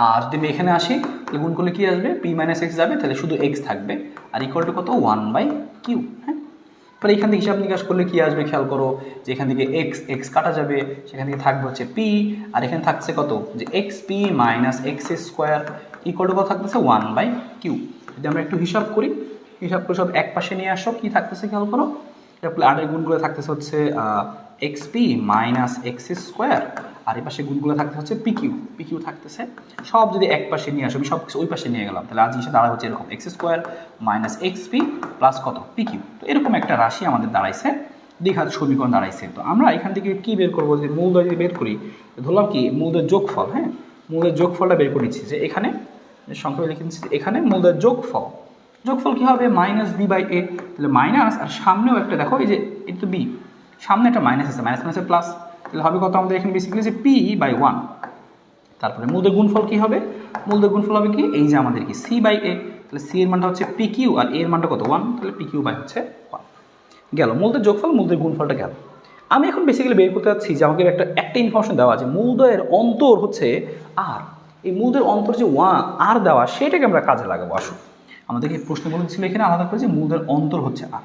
আর যদি আমি এখানে আসি তাহলে গুণ করলে কি আসবে, p - x যাবে, তাহলে শুধু x থাকবে আর ইকুয়াল টু কত, 1/q। হ্যাঁ, তাহলে এখান থেকে হিসাব নিকাশ করলে কি আসবে খেয়াল করো, যে এখান থেকে x কাটা যাবে, সেখান থেকে থাকবে হচ্ছে p, আর এখানে থাকছে কত, যে xp - x² ইকুয়াল টু কত থাকতেছে, 1/q। যদি আমরা একটু হিসাব করি, হিসাব করে সব এক পাশে নিয়ে আসো, কি থাকতেছে খেয়াল করো, তারপরে আরের গুণগুলো থাকতেছে হচ্ছে xp - x² আর এই পাশে গুণগুলো থাকতে হচ্ছে pq থাকতেছে। সব যদি এক পাশে নিয়ে আসো, আমি সব কিছু ওই পাশে নিয়ে গেলাম, তাহলে আজ হিসেবে দাঁড়া হচ্ছে এরকম x² - xp প্লাস কত, pq। তো এরকম একটা রাশি আমাদের দাঁড়াইছে, দ্বিঘাত সমীকরণ দাঁড়াইছে। তো আমরা এখান থেকে কি বের করবো, যে মূলদ্বয় যদি বের করি, ধরলাম কি মূলদের যোগফল। হ্যাঁ, মূলদের যোগফলটা বের করে নিচ্ছি, যে এখানে সংখ্যা লিখে নিচ্ছি, এখানে মূলদের যোগফল কি হবে, -b/a, তাহলে মাইনাস, আর সামনেও একটা দেখো, এই যে এটা তো b, সামনে একটা মাইনাস আছে, মাইনাসে প্লাস, তাহলে হবে কত আমাদের এখানে বেসিক্যালি যে p/1। তারপরে মূলদের গুণফল কি হবে, মূলদের গুণফল হবে কি, এই যে আমাদের কি c/a, তাহলে c এর মানটা হচ্ছে pq আর a এর মানটা কত, 1, তাহলে pq হচ্ছে 1 গেল। মূলদের যোগফল, মূলদের গুণফলটা গেল। আমি এখন বেসিক্যালি বের করতে যাচ্ছি যে আমাকে একটা ইনফরমেশন দেওয়া আছে, মূলদ্বয়ের অন্তর হচ্ছে আর, এই মূলদের অন্তর যে আর দেওয়া, সেটাকে আমরা কাজে লাগাবো। আসুন, আমাদেরকে প্রশ্ন বলেছিল এখানে আলাদা করে যে মূলদের অন্তর হচ্ছে আর,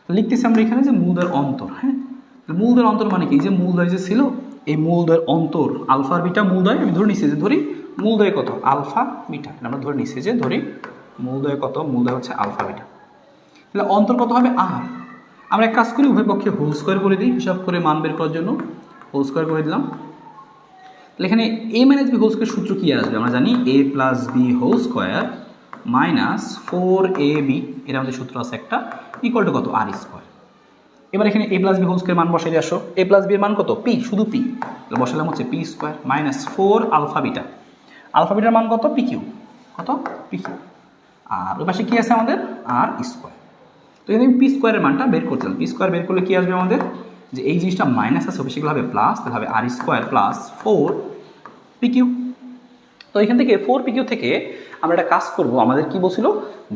লিখতেছি আমরা এখানে যে মূলদের অন্তর। হ্যাঁ, মূলদের অন্তর মানে কি, যে মূলদ্বয় যে ছিল, এই মূলদ্বয়ের অন্তর আলফা আর বিটা মূলদ্বয়, আমি ধরে নিচ্ছি যে ধরি মূলদ্বয় কত, আলফা বিটা, আমরা ধরে নিচ্ছি যে ধরি মূলদ্বয় কত, মূলদ্বয় হচ্ছে আলফা বিটা, তাহলে অন্তর কত হবে আর। আমরা এক কাজ করি, উভয় পক্ষে হোল স্কোয়ার করে দিই, হিসাব করে মান বের করার জন্য হোল স্কোয়ার করে দিলাম। তাহলে এখানে a - b হোল স্কোয়ার সূত্র কি আসবে, আমরা জানি a + b whole square -4ab, এটা আমাদের সূত্র আছে একটা, ইকুয়াল টু কত, r²। এবার এখানে a + b হোল স্কোয়ার মান বসাই দিয়ে আসো, a + b এর মান কত, p, শুধু p, তাহলে বসালাম হচ্ছে p² -4 আলফা বিটা, আলফা বিটার মান কত, pq, কত, pq, আর ওই পাশে কি আছে আমাদের r²। তো এখানে আমি p² এর মানটা বের করছিলাম, p² বের করলে কি আসবে আমাদের, যে এই জিনিসটা মাইনাস আছে সেগুলো হবে প্লাস, তাহলে হবে r² + 4pq। তো এখান থেকে 4pq থেকে আমরা একটা কাজ করব, আমাদের কি বলছিল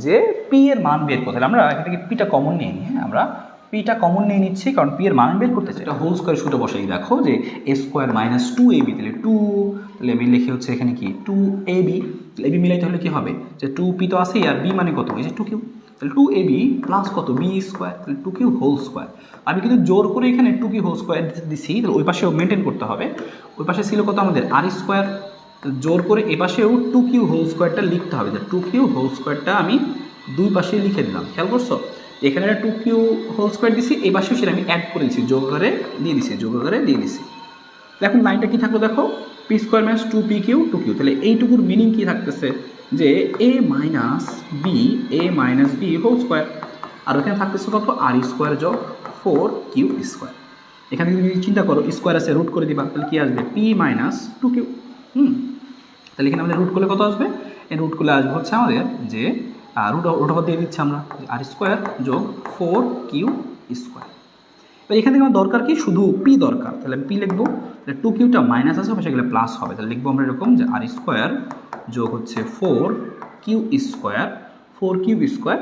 যে p এর মান বের করতে, আমরা এখান থেকে pটা কমন নিয়ে নিই। হ্যাঁ, আমরা pটা কমন নিয়ে নিচ্ছি, কারণ p এর মান বের করতে চাই। এটা হোল স্কোয়ার সূত্র বসাই দেখো, যে a² - 2ab, তাহলে 2, তাহলে আমি লিখে হচ্ছে এখানে কি 2ab, তাহলে ab মিলাইতে হলে কি হবে, যে 2p তো আছেই, আর b মানে কত, এই যে 2q, তাহলে 2ab প্লাস কত, b², তাহলে 2q হোল স্কোয়ার। আমি কিন্তু জোর করে এখানে 2q হোল স্কোয়ার দিচ্ছি, তাহলে ওই পাশেও মেনটেন করতে হবে, ওই পাশে ছিল কত আমাদের r², জোর করে এ পাশেও 2q হোল স্কোয়ারটা লিখতে হবে, 2q হোল স্কোয়ারটা আমি দুই পাশে লিখে দিলাম, খেয়াল করছো, এখানে 2q হোল স্কোয়ার দিছি, এই পাশেও সেটা আমি অ্যাড করে দিচ্ছি, যোগ আকারে দিয়ে দিছি। এখন লাইনটা কি থাকলো দেখো, p² - 2pq 2q, তাহলে এইটুকুর মিনিং কি থাকতেছে, যে a - b হোল স্কোয়ার, আর ওখানে থাকতেছে কত আর স্কোয়ার যোগ 4q স্কোয়ার। এখানে যদি চিন্তা করো স্কোয়ার আছে রুট করে দিবা, তাহলে কি আসবে পি মাইনাস 2q। তাহলে এখানে আমাদের রুট করলে কত আসবে? এই রুট করলে আসবে হচ্ছে আমাদের যে রুট ওভার দিয়ে দিচ্ছি আমরা আর স্কোয়ার যোগ 4q স্কোয়ার। এবার এখান থেকে আমার দরকার কি? শুধু পি দরকার, তাহলে পি লিখবো। তাহলে 2qটা মাইনাস আছে পাশে গেলে প্লাস হবে, তাহলে লিখবো আমরা এরকম যে আর স্কোয়ার যোগ হচ্ছে 4q স্কোয়ার 4q স্কোয়ার,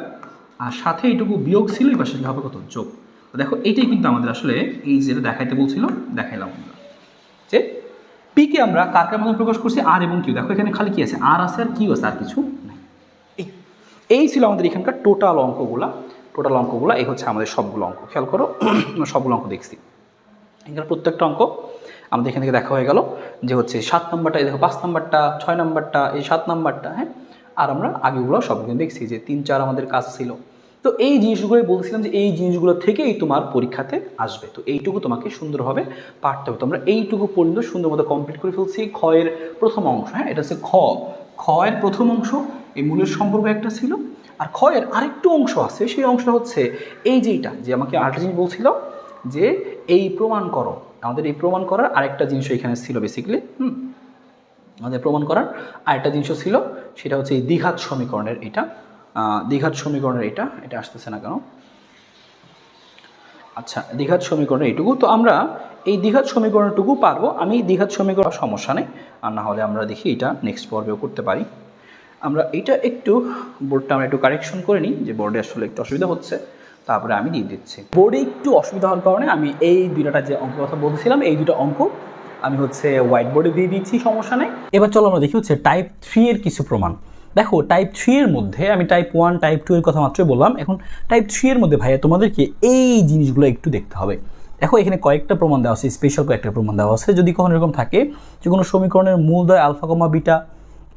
আর সাথে এইটুকু বিয়োগ ছিল, এই পাশে হবে কত? যোগ। তো দেখো এইটাই কিন্তু আমাদের আসলে এই যেটা দেখাইতে বলছিল দেখাইলাম আমরা, যে পিকে আমরা কার মধ্যে প্রকাশ করছি? আর এবং কিউ। দেখো এখানে খালি কি আছে? আর আছে আর কিউ আছে, আর কিছু নাই। এই ছিল আমাদের এখানকার টোটাল অঙ্কগুলা। এই হচ্ছে আমাদের সবগুলো অঙ্ক। খেয়াল করো সবগুলো অঙ্ক দেখছি। এখানে প্রত্যেকটা অঙ্ক আমাদের এখান থেকে দেখা হয়ে গেল, যে হচ্ছে 7 নম্বরটা, এই দেখো 5 নম্বরটা, 6 নম্বরটা, এই 7 নম্বরটা, হ্যাঁ। আর আমরা আগেগুলো সবগুলো দেখছি যে 3, 4 আমাদের কাজ ছিল। তো এই জিনিসগুলোই বলছিলাম যে এই জিনিসগুলো থেকেই তোমার পরীক্ষাতে আসবে। তো এইটুকু তোমাকে সুন্দরভাবে পারতে হবে। তোমরা এইটুকু পর্যন্ত সুন্দর মতো কমপ্লিট করে ফেলছি। ক্ষয়ের প্রথম অংশ, হ্যাঁ, এটা হচ্ছে ক্ষয়ের প্রথম অংশ, এই মূলের সম্পর্ক একটা ছিল। আর ক্ষয়ের আরেকটু অংশ আছে, সেই অংশটা হচ্ছে এই যেটা, যে আমাকে আরেকটা জিনিস বলছিল যে এই প্রমাণ করো। আমাদের এই প্রমাণ করার আরেকটা জিনিস এখানে ছিল বেসিক্যালি, আমাদের প্রমাণ করার আরেকটা জিনিস ছিল, সেটা হচ্ছে এই দ্বিঘাত সমীকরণের এটা আসতেছে না কেন? আচ্ছা, দ্বিঘাত সমীকরণের এইটুকু। তো আমরা এই দ্বিঘাত সমীকরণটুকু পারবো। আমি দ্বিঘাত সমীকরণ সমস্যা নেই, আর না হলে আমরা দেখি এটা নেক্সট পর্বেও করতে পারি। আমরা এটা একটু বোর্ডটা আমরা একটু কারেকশন করে নিই, যে বোর্ডে আসলে একটু অসুবিধা হচ্ছে, তারপরে আমি দিয়ে দিচ্ছি। বোর্ডে একটু অসুবিধা হওয়ার কারণে আমি এই দুইটা যে অঙ্ক কথা বলছিলাম, এই দুটো অঙ্ক আমি হচ্ছে হোয়াইট বোর্ডে দিয়ে দিচ্ছি, সমস্যা নেই। এবার চলো আমরা দেখি হচ্ছে টাইপ 3 এর কিছু প্রমাণ। দেখো টাইপ 3 এর মধ্যে আমি টাইপ 1 টাইপ 2 এর কথা মাত্রই বললাম, এখন টাইপ 3 এর মধ্যে ভাইয়া তোমাদেরকে এই জিনিসগুলো একটু দেখতে হবে। দেখো এখানে কয়েকটা প্রমাণ দেওয়া আছে, স্পেশাল কয়েকটা প্রমাণ দেওয়া আছে। যদি কখনো এরকম থাকে যে কোনো সমীকরণের মূলদ্বয় আলফা কমা বিটা,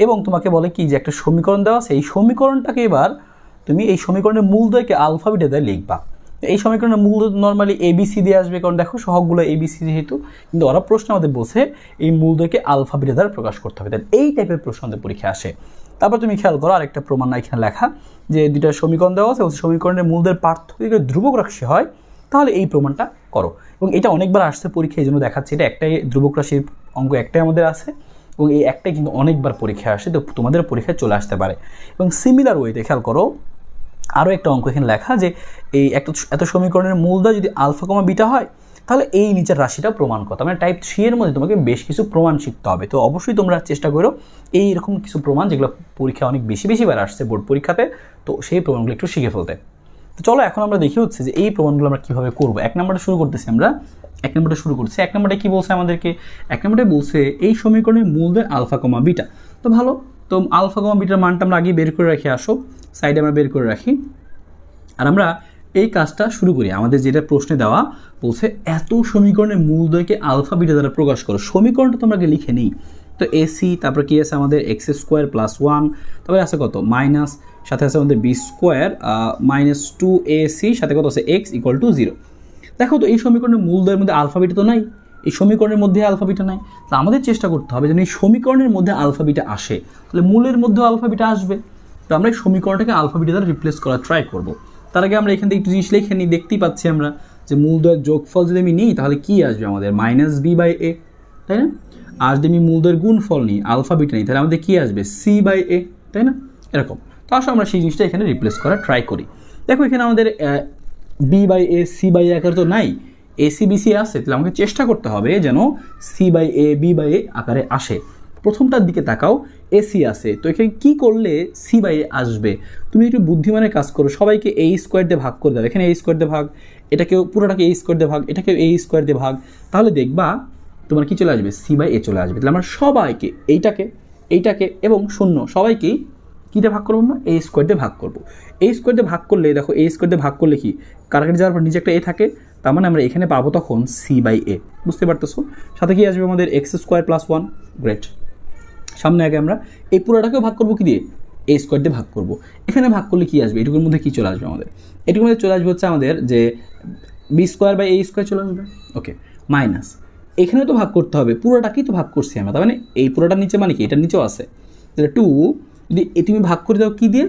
এবং তোমাকে বলে কি যে একটা সমীকরণ দেওয়া আছে, এই সমীকরণটাকে এবার তুমি এই সমীকরণের মূলদ্বয়কে আলফা বিটা দিয়ে লিখবা। এই সমীকরণের মূলদ্বয় নর্মালি এবিসি দিয়ে আসবে, কারণ দেখো সহগগুলো এবিসি যেহেতু, কিন্তু ওরা প্রশ্ন আমাদের বসে এই মূলদ্বয়কে আলফা বিটা দ্বারা প্রকাশ করতে হবে। তাহলে এই টাইপের প্রশ্ন আমাদের পরীক্ষা আসে। তারপর তুমি খেয়াল করো আরেকটা প্রমাণ এখানে লেখা, যে দুইটা সমীকরণ দেওয়া আছে, সমীকরণের মূলদের পার্থক্য ধ্রুবক রাশি হয়, তাহলে এই প্রমাণটা করো। এবং এটা অনেকবার আসছে পরীক্ষা, এই জন্য দেখাচ্ছে। এটা একটাই ধ্রুবক রাশির অঙ্ক, একটাই আমাদের আছে, এবং এই একটাই কিন্তু অনেকবার পরীক্ষায় আসে, তো তোমাদের পরীক্ষায় চলে আসতে পারে। এবং সিমিলার ওয়েতে খেয়াল করো আরও একটা অঙ্ক এখানে লেখা, যে এই এত সমীকরণের মূলদ্বয় যদি আলফা কমা বিটা হয়, তাহলে এই নিচের রাশিটা প্রমাণ করতে। মানে টাইপ 3 এর মধ্যে তোমাকে বেশ কিছু প্রমাণ শিখতে হবে। তো অবশ্যই তোমরা চেষ্টা করো এইরকম কিছু প্রমাণ, যেগুলো পরীক্ষা অনেক বেশিবার আসছে বোর্ড পরীক্ষাতে, তো সেই প্রমাণগুলো একটু শিখে ফেলতে। তো চলো এখন আমরা দেখি হচ্ছে যে এই প্রমাণগুলো আমরা কীভাবে করবো। এক নম্বরটা শুরু করতেছি আমরা। এক নম্বরটা কী বলছে আমাদেরকে? এক নম্বরটা বলছে এই সমীকরণের মূলদ্বয় আলফা কমা বিটা। তো ভালো, তো আলফা কমা বিটার মানটা আমরা আগে বের করে রাখি, আসো সাইডে আমরা বের করে রাখি। আর আমরা এই কাজটা শুরু করি। আমাদের যেটা প্রশ্নে দেওয়া বলছে এত সমীকরণের মূলদ্বয়কে আলফা বিটা দ্বারা প্রকাশ করো। সমীকরণটা তোমরা আগে লিখে নিই। তো এসি, তারপর কি আছে আমাদের এক্স স্কোয়ার প্লাস 1, তারপরে আছে কত মাইনাস, সাথে আছে আমাদের বি স্কোয়ার মাইনাস 2ac, সাথে কত আছে এক্স ইকুয়াল টু 0। দেখো তো এই সমীকরণের মূলদ্বয়ের মধ্যে আলফা বিটা তো নাই, এই সমীকরণের মধ্যে আলফা বিটা নাই। তো আমাদের চেষ্টা করতে হবে যেন এই সমীকরণের মধ্যে আলফা বিটা আসে, তাহলে মূলের মধ্যেও আলফা বিটা আসবে। তো আমরা এই সমীকরণটাকে আলফা বিটা দ্বারা রিপ্লেস করার ট্রাই করব। তার আগে আমরা এখান থেকে একটু জিনিস লিখে নিই। দেখতেই পাচ্ছি আমরা যে মূলদ্বয়ের যোগফল যদি আমি নিই, তাহলে কি আসবে আমাদের মাইনাস বি বাই এ, তাই না? আর যদি আমি মূলদ্বয়ের গুণফল নিই, আলফা বিটা নিই, তাহলে আমাদের কী আসবে সি বাই এ, তাই না? এরকম। তো আসলে আমরা সেই জিনিসটা এখানে রিপ্লেস করার ট্রাই করি। দেখো এখানে আমাদের B by A C by A আকারে তো নাই, এসি বিসি আসে, তাহলে আমাকে চেষ্টা করতে হবে যেন C by A B by A আকারে আসে। প্রথমটার দিকে তাকাও, এসি আছে, তো এখানে কী করলে সি বাই এ আসবে? তুমি একটু বুদ্ধিমানের কাজ করো, সবাইকে এ স্কোয়ার দিয়ে ভাগ করে দাও। এখানে এ স্কোয়ার দিয়ে ভাগ, এটাকেও পুরোটাকে এ স্কোয়ার দিয়ে ভাগ, এটাকেও এ স্কোয়ার দিয়ে ভাগ, তাহলে দেখবা তোমার কী চলে আসবে? সি বাই এ চলে আসবে। তাহলে আমরা সবাইকে এইটাকে এবং শূন্য সবাইকেই কী দিয়ে ভাগ করবো? আমরা এ স্কোয়ার দিয়ে ভাগ করবো। এ স্কোয়ার দিয়ে ভাগ করলে দেখো, এ স্কোয়ার দিয়ে ভাগ করলে কি কাটাকাটি যাওয়ার পর নিচে একটা এ থাকে, তার মানে আমরা এখানে পাবো তখন সি বাই এ। বুঝতে পারতেছো? সাথে কি আসবে আমাদের এক্স স্কোয়ার প্লাস 1। গ্রেট। সামনে আগে আমরা এই পুরোটাকেও ভাগ করবো কি দিয়ে? এ স্কোয়ার দিয়ে ভাগ করবো। এখানে ভাগ করলে কি আসবে? এটুকুর মধ্যে কী চলে আসবে আমাদের? এটুকুর মধ্যে চলে আসবে হচ্ছে আমাদের যে b square by A square চলে আসবে। ওকে, মাইনাস এখানে তো ভাগ করতে হবে, পুরোটাকেই তো ভাগ করছি আমরা, তার মানে এই পুরোটার নিচে মানে কি এটার নিচেও আছে। তাহলে 2 যদি তুমি ভাগ করে দাও কী দিয়ে?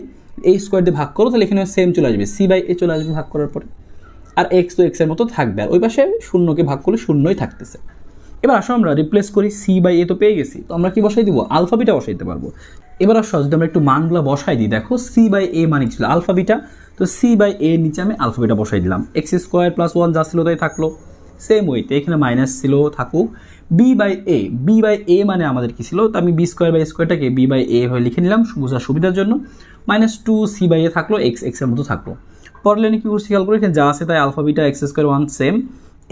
এই স্কোয়ার দিয়ে ভাগ করো, তাহলে এখানে সেম চলে আসবে, সি বাই এ চলে আসবে ভাগ করার পরে। আর এক্স তো এক্সের মতো থাকবে, আর ওই পাশে শূন্যকে ভাগ করলে শূন্যই থাকতেছে। এবার আসো আমরা রিপ্লেস করি, সি বাই এ তো পেয়ে গেছি, তো আমরা কি বসাই দিব, আলফা বিটা বসাইতে পারবো। এবার আসো যদি আমরা একটু মানগুলো বসাই দিই, দেখো সি বাই এ মানে ছিল আলফা বিটা, তো সি বাই এ নিচে আমি আলফা বিটা বসাই দিলাম, এক্স স্কোয়ার প্লাস 1 যা ছিল তাই থাকলো। সেম ওয়েতে এখানে মাইনাস ছিল থাকুক, বি বাই এ মানে আমাদের কি ছিল, তো আমি বি স্কোয়ার বাই স্কোয়ারটাকে বি বাই এ হয়ে লিখে নিলাম বোঝার সুবিধার জন্য। -2 সি বাই এ থাকলো, এক্স এক্সের মতো থাকলো। পরের লাইনে কী করছি খেয়াল করো, এখানে যা আছে তাই alpha beta x square 1 same.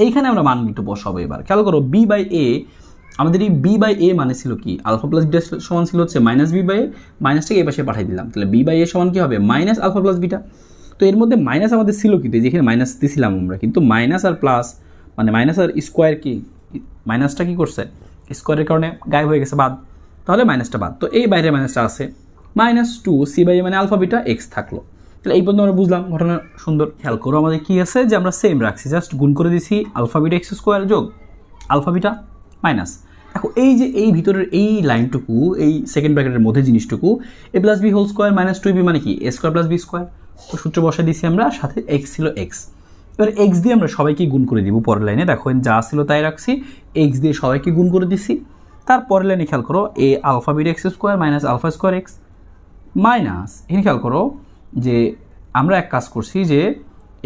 এইখানে আমরা মান একটু বসাবো। এবার খেয়াল করো বি বাই এ, আমাদের এই বি বাই এ মানে ছিল কি, আলফা প্লাস বিটা সমান ছিল হচ্ছে মাইনাস বি বাই এ, মাইনাসটাকে এই পাশে পাঠিয়ে দিলাম, তাহলে বি বাই এ সমান কি হবে, মাইনাস আলফা প্লাস বিটা। তো এর মধ্যে মাইনাস আমাদের ছিল কি, যেখানে মাইনাস দিয়েছিলাম আমরা, কিন্তু মাইনাস আর প্লাস মানে মাইনাস আর স্কোয়ার কি, মাইনাসটা কী করছে, স্কোয়ারের কারণে গায়েব হয়ে গেছে বাদ, তাহলে মাইনাসটা বাদ, তো এই বাইরে মাইনাসটা আছে। -2 সি বাই এ মানে আলফা বিটা এক্স থাকলো। তাহলে এই পর্যন্ত আমরা বুঝলাম, ঘটনা সুন্দর। খেয়াল করো আমাদের কি আছে, যে আমরা সেম রাখছি, জাস্ট গুণ করে দিছি আলফা বিটা এক্স স্কোয়ার যোগ আলফা বিটা মাইনাস। দেখো এই যে এই ভিতরের এই লাইনটুকু, এই সেকেন্ড ব্র্যাকেটের মধ্যে জিনিসটুকু, A plus B whole square -2b মানে কি A square plus B square, তো সূত্র বসাই দিছি আমরা, সাথে এক্স ছিল এক্স। এবার এক্স দিয়ে আমরা সবাইকে গুণ করে দিব পরের লাইনে, দেখো যা ছিল তাই রাখছি, এক্স দিয়ে সবাইকে গুণ করে দিছি। তারপরের লাইনে খেয়াল করো A alpha beta x square minus alpha square X minus, এখানে খেয়াল করো যে আমরা এক কাজ করছি, যে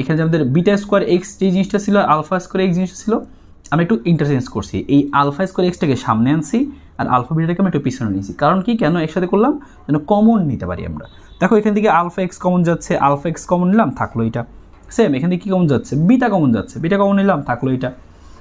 এখানে যে আমাদের বিটা স্কোয়ার এক্স যে জিনিসটা ছিল, আলফা স্কোয়ার এক্স জিনিসটা ছিল, আমরা একটু ইন্টারচেঞ্জ করছি, এই আলফা স্কোয়ার এক্সটাকে সামনে আনছি আর আলফা বিটাটাকে আমরা একটু পিছনে নিয়েছি। কারণ কি, কেন একসাথে করলাম, যেন কমন নিতে পারি আমরা। দেখো এখান থেকে আলফা এক্স কমন যাচ্ছে, আলফা এক্স কমন নিলাম, থাকলো এটা। সেম এখান থেকে কী কমন যাচ্ছে, বিটা কমন যাচ্ছে, বিটা কমন নিলাম, থাকলো এটা।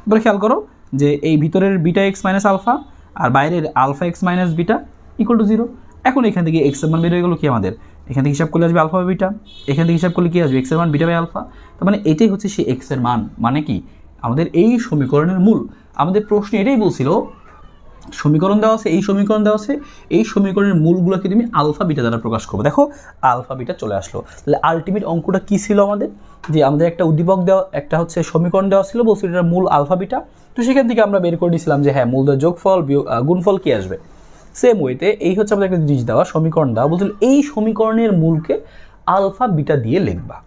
এবার খেয়াল করো যে এই ভিতরের বিটা এক্স মাইনাস আলফা আর বাইরের alpha x minus beta equal to 0। এখন এখান থেকে এক্স এর মান বের হয়ে গেলো কি আমাদের, এখান থেকে হিসাব করলে আসবে আলফা বাই বিটা, এখান থেকে হিসাব করলে কি আসবে এক্স এর মান বিটা বাই আলফা। তার মানে এটাই হচ্ছে সেই এক্স এর মান, মানে কি আমাদের এই সমীকরণের মূল। আমাদের প্রশ্নে এটাই বলছিল, সমীকরণ দেওয়া আছে, এই সমীকরণ দেওয়া আছে, এই সমীকরণের মূলগুলোকে তুমি আলফা বিটা দ্বারা প্রকাশ করবে। দেখো আলফা বিটা চলে আসলো। তাহলে আলটিমেট অঙ্কটা কী ছিল আমাদের, যে আমাদের একটা উদ্দীপক দেওয়া, একটা হচ্ছে সমীকরণ দেওয়া ছিল, বলছিল এটার মূল আলফা বিটা। তো সেখান থেকে আমরা বের করে নিয়েছিলাম যে হ্যাঁ মূলদের যোগফল গুণফল কী আসবে। সেম ওয়েতে এই হচ্ছে আমাদের একটা জিনিস দেওয়া, সমীকরণ দেওয়া, বলছিল এই সমীকরণের মূলকে আলফা বিটা দিয়ে লিখবা।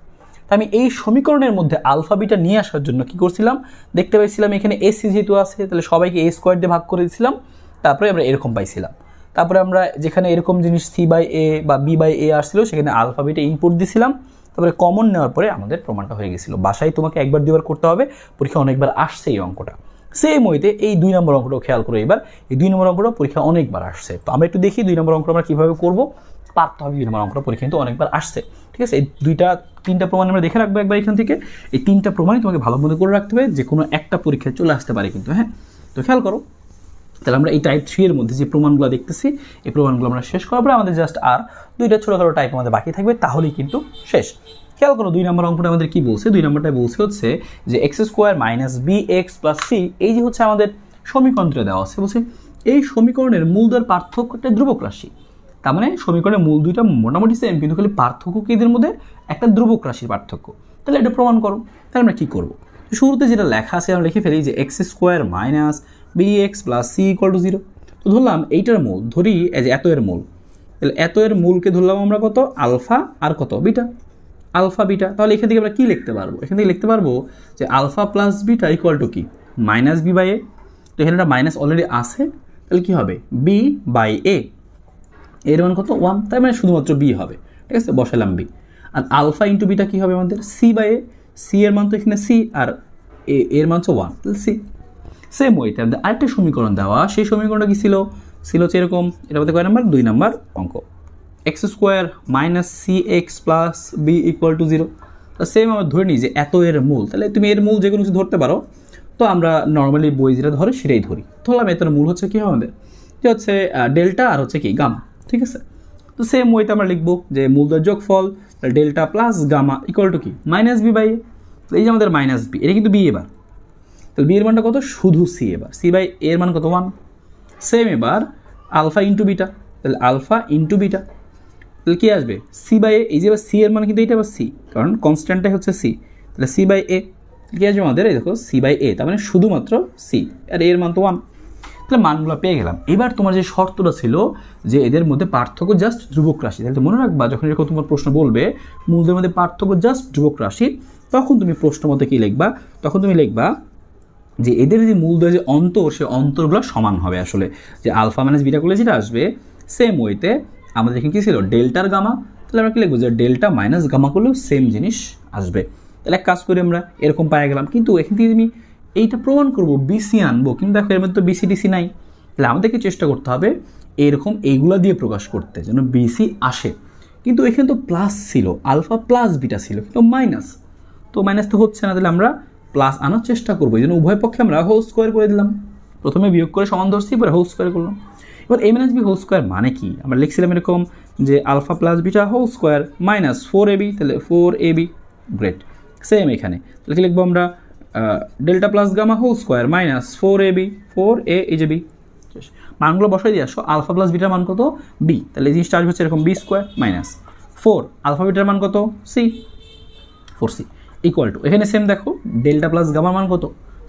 তা আমি এই সমীকরণের মধ্যে আলফা বিটা নিয়ে আসার জন্য কী করছিলাম, দেখতে পাইছিলাম এখানে এসি যেহেতু আছে, তাহলে সবাইকে এ স্কোয়ার দিয়ে ভাগ করে দিয়েছিলাম, তারপরে আমরা এরকম পাইছিলাম। তারপরে আমরা যেখানে এরকম জিনিস সি বাই এ বা বি বাই এ আসছিল, সেখানে আলফা বিটা ইনপুট দিছিলাম, তারপরে কমন নেওয়ার পরে আমাদের প্রমাণটা হয়ে গেছিলো। বাসায় তোমাকে একবার দুবার করতে হবে, পরীক্ষা অনেকবার আসছে এই অঙ্কটা। সেম ওয়েতে এই 2 নম্বর অঙ্কটাও খেয়াল করো, এবার এই 2 নম্বর অঙ্কটা পরীক্ষা অনেকবার আসছে। তো আমরা একটু দেখি 2 নম্বর অঙ্কটা আমরা কীভাবে করবো, পারতে হবে। 2 নম্বর অঙ্কটা পরীক্ষা কিন্তু অনেকবার আসছে, ঠিক আছে। এই 3টা প্রমাণ আমরা দেখে রাখবো একবার এখান থেকে। এই 3টা প্রমাণই তোমাকে ভালো মনে করে রাখতে হবে, যে কোনো একটা পরীক্ষায় চলে আসতে পারে কিন্তু, হ্যাঁ। তো খেয়াল করো, তাহলে আমরা এই টাইপ 3 এর মধ্যে যে প্রমাণগুলো দেখতেছি, এই প্রমাণগুলো আমরা শেষ করার পরে আমাদের জাস্ট আর 2টা ছোটোখাটো টাইপ আমাদের বাকি থাকবে, তাহলেই কিন্তু শেষ। খেয়াল করো 2 নম্বর অঙ্কটা আমাদের কি বলছে, 2 নম্বরটা বলছে হচ্ছে যে x square minus b x plus c, এই যে হচ্ছে আমাদের সমীকরণটা দেওয়া আছে, বলছে এই সমীকরণের মূলদের পার্থক্যটা ধ্রুবক রাশি। তার মানে সমীকরণের মূল দুইটা মোটামুটি সেম, কিন্তু খালি পার্থক্য কি এদের মধ্যে, একটা ধ্রুবক রাশির পার্থক্য। তাহলে এটা প্রমাণ করো। তাহলে আমরা কী করবো, শুরুতে যেটা লেখা আছে আমরা লিখে ফেলি যে x square minus b x plus c equal to 0। তো ধরলাম এইটার মূল, ধরি এই যে এত এর মূল, তাহলে এত এর মূলকে ধরলাম আমরা কত, আলফা আর কত বিটা, আলফা বিটা। তাহলে এখান থেকে আমরা কী লিখতে পারবো, এখান থেকে লিখতে পারবো যে alpha plus beta equal to কি, মাইনাস বি বাই এ। তো এখানে একটা মাইনাস অলরেডি আছে, তাহলে কী হবে, বি বাই এ, এর মান কত 1, তাই মানে শুধুমাত্র বি হবে, ঠিক আছে, বসালাম বি। আর আলফা ইন্টু বিটা কী হবে আমাদের, সি বাই এ, সি এর মান তো এখানে সি আর এর মান হচ্ছে 1, তাহলে সি। সেম ওয়েতে আমাদের আরেকটা সমীকরণ দেওয়া, সেই সমীকরণটা কি ছিল হচ্ছে এরকম, এটা বলতে কয় নাম্বার, 2 নম্বর অঙ্ক, x square minus c x plus b equal to 0। তো সেম আমরা ধরে নিই যে এত এর মূল, তাহলে তুমি এর মূল যে কোনো কিছু ধরতে পারো। তো আমরা নর্মালি বই যেটা ধরে সেটাই ধরি, ধরলাম এতের মূল হচ্ছে কী হবে আমাদের, যে হচ্ছে ডেল্টা আর হচ্ছে কি গামা, ঠিক আছে। তো সেম ওয়েতে আমরা লিখবো যে মূলদের যোগফল delta plus gamma equal to কি, মাইনাস বি বাই এ। তো এই যে আমাদের মাইনাস বি, এটা কিন্তু বি, এবার তাহলে বি এর মানটা কত, শুধু সি, এবার সি বাই এর মান কত 1। সেম এবার আলফা ইন্টু বিটা, তাহলে আলফা ইন্টু বিটা, তাহলে কী আসবে, সি বাই এ। এই যে এবার সি এর মান কিন্তু এইটা আবার সি, কারণ কনস্ট্যান্টটাই হচ্ছে সি, তাহলে সি বাই এ কী আসবে আমাদের, এই দেখো সি বাই এ, তার মানে শুধুমাত্র সি, আর এর মান তো 1। তাহলে মানগুলো পেয়ে গেলাম। এবার তোমার যে শর্তটা ছিল যে এদের মধ্যে পার্থক্য জাস্ট ধ্রুবক রাশি, তাহলে মনে রাখবা যখন এরকম তোমার প্রশ্ন বলবে মূলদের মধ্যে পার্থক্য জাস্ট ধ্রুবক রাশি, তখন তুমি প্রশ্ন মতো কী লিখবা, তখন তুমি লিখবা যে এদের যে মূলদের যে অন্তর, সে অন্তরগুলো সমান হবে। আসলে যে আলফা মাইনাস বিটা করলে যেটা আসবে সেম ওয়েতে আমাদের এখানে কী ছিল ডেল্টার গামা, তাহলে আমরা কী লিখবো যে ডেল্টা মাইনাস গামা করলেও সেম জিনিস আসবে। তাহলে এক কাজ করি আমরা এরকম পাই গেলাম, কিন্তু এখান থেকে তুমি এইটা প্রমাণ করবো বিসি আনবো, কিন্তু দেখো এর মধ্যে তো বিসি ডিসি নাই, তাহলে আমাদেরকে চেষ্টা করতে হবে এরকম এইগুলা দিয়ে প্রকাশ করতে যেন বিসি আসে। কিন্তু এখানে তো প্লাস ছিল, আলফা প্লাস বিটা ছিল, কিন্তু মাইনাস, তো মাইনাস তো হচ্ছে না, তাহলে আমরা প্লাস আনার চেষ্টা করবো। এই জন্য উভয় পক্ষে আমরা হোল স্কোয়ার করে দিলাম, প্রথমে বিয়োগ করে সমান ধরছি, পরে হোল স্কোয়ার করলাম। এবার a minus b whole square মানে কি, আমরা লিখছিলাম এরকম যে alpha plus beta whole square minus 4ab, তাহলে 4ab, গ্রেট। সেম এখানে তাহলে কি লিখবো আমরা delta plus gamma whole square minus 4ab, 4a এই যে বি, মানগুলো বসাই দিয়ে আসো। আলফা প্লাস বিটার মান কত বি, তাহলে এই জিনিসটা আসবে হচ্ছে এরকম বি স্কোয়ার মাইনাস 4 আলফা বিটার মান কত সি, 4c ইকুয়াল টু এখানে সেম দেখো ডেল্টা প্লাস গামার মান কত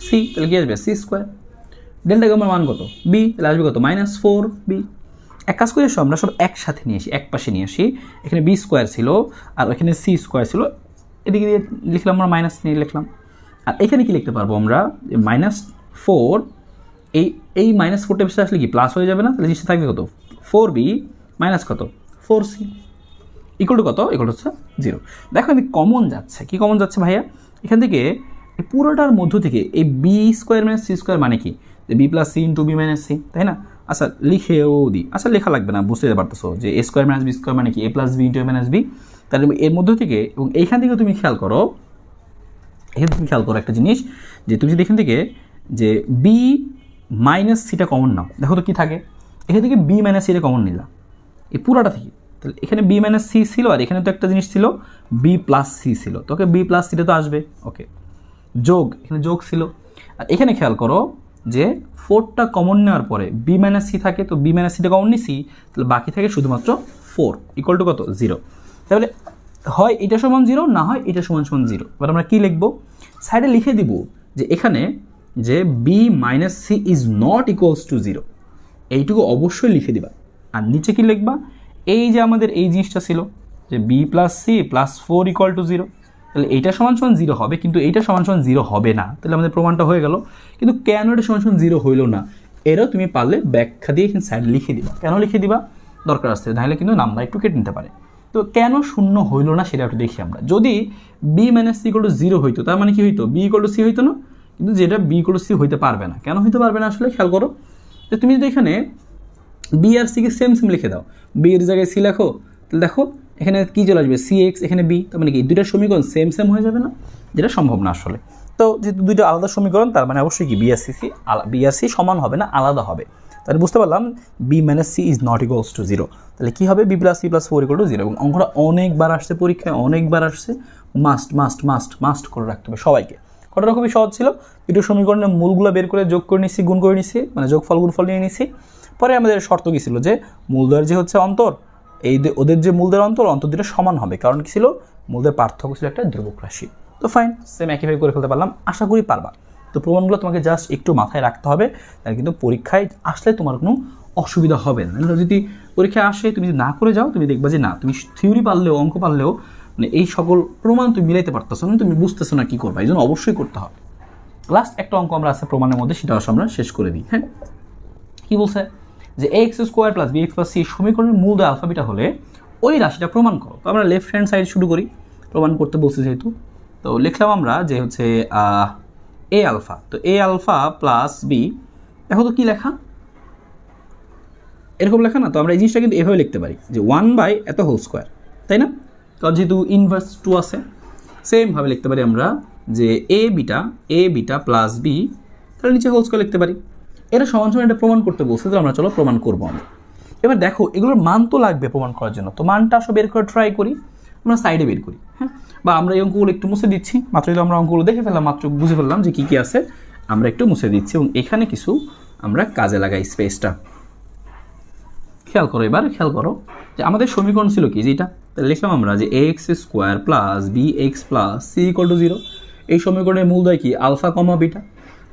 সি, তাহলে কি আসবে সি স্কোয়ার, ডেল্টা গামার মান কত বি, তাহলে আসবে কত মাইনাস 4b। এক কাজ করে এসো আমরা সব একসাথে নিয়ে আসি, এক পাশে নিয়ে আসি। এখানে বি স্কোয়ার ছিল আর ওইখানে সি স্কোয়ার ছিল, এদিকে দিয়ে লিখলাম আমরা মাইনাস নিয়ে লিখলাম। আর এখানে কি লিখতে পারবো আমরা মাইনাস 4, এই মাইনাস 4টা বেশি আসলে কি প্লাস হয়ে যাবে না, তাহলে জিনিসটা থাকবে কত 4b মাইনাস কত 4c ইকুয়াল টু কত, ইকুয়াল টু হচ্ছে 0। দেখো আমি কমন যাচ্ছে, কি কমন যাচ্ছে ভাইয়া, এখান থেকে এই পুরোটার মধ্য থেকে এই b square minus c square মানে কি b plus c into b minus c, তাই না? আচ্ছা লিখেও দিই, আচ্ছা লেখা লাগবে না, বুঝতে পারতেছো যে এ স্কোয়ার মাইনাস বি স্কোয়ার মানে কি এ প্লাস বি ইন্টু এ মাইনাস বি। তাহলে এর মধ্য থেকে এবং এইখান থেকে তুমি খেয়াল করো, এখানে তুমি খেয়াল করো একটা জিনিস, যে তুমি যদি এখান থেকে যে বি মাইনাস সিটা কমন নাও, দেখো তো কী থাকে, এখান থেকে বি মাইনাস সিটা কমন নিলাম এই পুরাটা থেকে, তাহলে এখানে বি মাইনাস সি ছিল আর এখানে তো একটা জিনিস ছিল বি প্লাস সি ছিল, তো ওকে বি প্লাস সিটা তো আসবে, ওকে যোগ, এখানে যোগ ছিল। আর এখানে খেয়াল করো যে 4টা কমন নেওয়ার পরে বি মাইনাস সি থাকে, তো বি মাইনাস সিটা কমন নিছি, তাহলে বাকি থাকে শুধুমাত্র 4 ইকুয়াল টু কত 0। তাহলে হয় এটা সমান 0, না হয় এটা সমান 0। এবার আমরা কী লিখবো, সাইডে লিখে দিব যে এখানে যে b minus c is not equals to 0, এইটুকু অবশ্যই লিখে দিবা। আর নিচে কি লিখবা, এই যে আমাদের এই জিনিসটা ছিল যে b plus c plus 4 equal to 0, তাহলে এইটা সমান 0 হবে, কিন্তু এইটা সমান 0 হবে না, তাহলে আমাদের প্রমাণটা হয়ে গেল। কিন্তু কেন এটা সমান 0 হইল না, এরও তুমি পারলে ব্যাখ্যা দিয়ে এখানে সাইড লিখে দিবা। কেন লিখে দিবা দরকার আসছে, তাহলে কিন্তু নাম্বার একটু কেটে নিতে পারে। তো কেন শূন্য হইল না সেটা একটু দেখি আমরা। যদি b minus c equal to 0 হইতো, তার মানে কি হইতো বি ইকুয়াল টু সি হইতো না, কিন্তু যেটা বি ইকুয়াল টু সি হইতে পারবে না। কেন হইতে পারবে না আসলে খেয়াল করো, যে তুমি যদি এখানে বি আর সিকে সেম সেম লিখে দাও, বি এর জায়গায় সি লেখো, তাহলে দেখো এখানে কী চলে আসবে সি এক্স, এখানে বি, তার মানে কি দুইটা সমীকরণ সেম সেম হয়ে যাবে না, যেটা সম্ভব না আসলে। তো যেহেতু দুইটা আলাদা সমীকরণ, তার মানে অবশ্যই কি বি আর সি সমান হবে না, আলাদা হবে। তাহলে বুঝতে পারলাম b minus c is not equals to 0, তাহলে কী হবে b plus c plus 4 equal to 0। এবং অঙ্কটা অনেকবার আসছে পরীক্ষায়, অনেকবার আসছে, মাস্ট মাস্ট মাস্ট মাস্ট করে রাখতে হবে সবাইকে। ঘটনা খুবই সহজ ছিল, দুটো সমীকরণের মূলগুলো বের করে যোগ করে নিচ্ছি, গুণ করে নিচ্ছি, মানে যোগফল গুণফল নিয়ে নিচ্ছি। পরে আমাদের শর্ত কী ছিল যে মূলদ্বয়ের যে হচ্ছে অন্তর, এই ওদের যে মূলদের অন্তর দুটো সমান হবে, কারণ কী ছিল মূলদের পার্থক্য ছিল একটা ধ্রুবক রাশি। তো ফাইন, সেম একইভাবে করে ফেলতে পারলাম, আশা করি পারবা। তো প্রমাণগুলো তোমাকে জাস্ট একটু মাথায় রাখতে হবে, তাহলে কিন্তু পরীক্ষায় আসলে তোমার কোনো অসুবিধা হবে না। যদি পরীক্ষায় আসে তুমি যদি না করে যাও, তুমি দেখবা যে না তুমি থিওরি পারলেও অঙ্ক পারলেও মানে এই সকল প্রমাণ তুমি মিলাইতে পারতেছো না, তুমি বুঝতেছো না কী করবা, এই জন্য অবশ্যই করতে হবে। লাস্ট একটা অঙ্ক আমরা আছে প্রমাণের মধ্যে, সেটা আমরা শেষ করে দিই। হ্যাঁ, কী বলছে যে x square plus b x plus c সমীকরণের মূলদ আলফা বিটা হলে ওই রাশিটা প্রমাণ করো। তো আমরা লেফট হ্যান্ড সাইড শুরু করি, প্রমাণ করতে বলছি যেহেতু, তো লিখলাম আমরা যে হচ্ছে এ আলফা, তো এ আলফা প্লাস বি, দেখো তো কী লেখা, এরকম লেখা না, তো আমরা এই জিনিসটা কিন্তু এভাবে লিখতে পারি যে 1/, এত হোল স্কোয়ার, তাই না? কারণ যেহেতু ইনভার্স 2 আছে, সেমভাবে লিখতে পারি আমরা যে এ বিটা প্লাস বি, তাহলে নিচে হোল স্কোয়ার লিখতে পারি। এটা সমান সমান এটা প্রমাণ করতে বলছে, তো আমরা চলো প্রমাণ করবো আমরা। এবার দেখো এগুলোর মান তো লাগবে প্রমাণ করার জন্য, তো মানটা আসলে বের করে ট্রাই করি, আমরা সাইডে বের করি। হ্যাঁ, বা আমরা এই অঙ্কগুলো একটু মুছে দিচ্ছি, মাত্র তো আমরা অঙ্কগুলো দেখে ফেললাম, মাত্র বুঝে ফেললাম যে কী কী আছে, আমরা একটু মুছে দিচ্ছি এবং এখানে কিছু আমরা কাজে লাগাই স্পেসটা। খেয়াল করো, এবার খেয়াল করো যে আমাদের সমীকরণ ছিল কি, যেটা তাহলে লিখলাম আমরা যে x square plus b x plus c equal to 0। এই সমীকরণের মূলদয় কি আলফা কমা বিটা,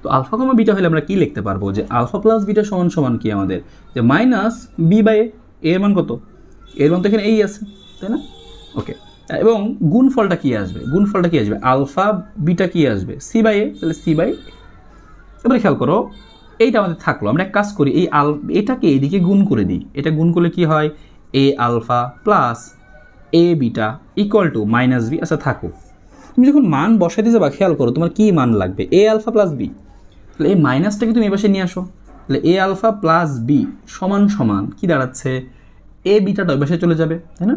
তো তো আলফা কমা বিটা হলে আমরা কি লিখতে পারবো যে আলফা প্লাস বিটা সমান সমান কি আমাদের যে মাইনাস বি বাই এর মান কত, এর মান তো এখানে এই আছে, তাই না? ওকে, এবং গুণফলটা কি আসবে, গুণফলটা কি আসবে, আলফা বিটা কি আসবে সি বাই এ, তাহলে সি বাই। এবারে খেয়াল করো এইটা আমাদের থাকলো, আমরা এক কাজ করি এই এটাকে এইদিকে গুণ করে দিই, এটা গুণ করলে কি হয় A alpha plus A beta equal to minus B. আচ্ছা থাকো, তুমি যখন মান বসাইতে যাবা খেয়াল করো তোমার কি মান লাগবে, এ আলফা প্লাস বি, তাহলে এই মাইনাসটাকে তুমি এ পাশে নিয়ে আসো, তাহলে এ আলফা প্লাস বি সমান সমান কি দাঁড়াচ্ছে এ বিটাটা ওই পাশে চলে যাবে, তাই না?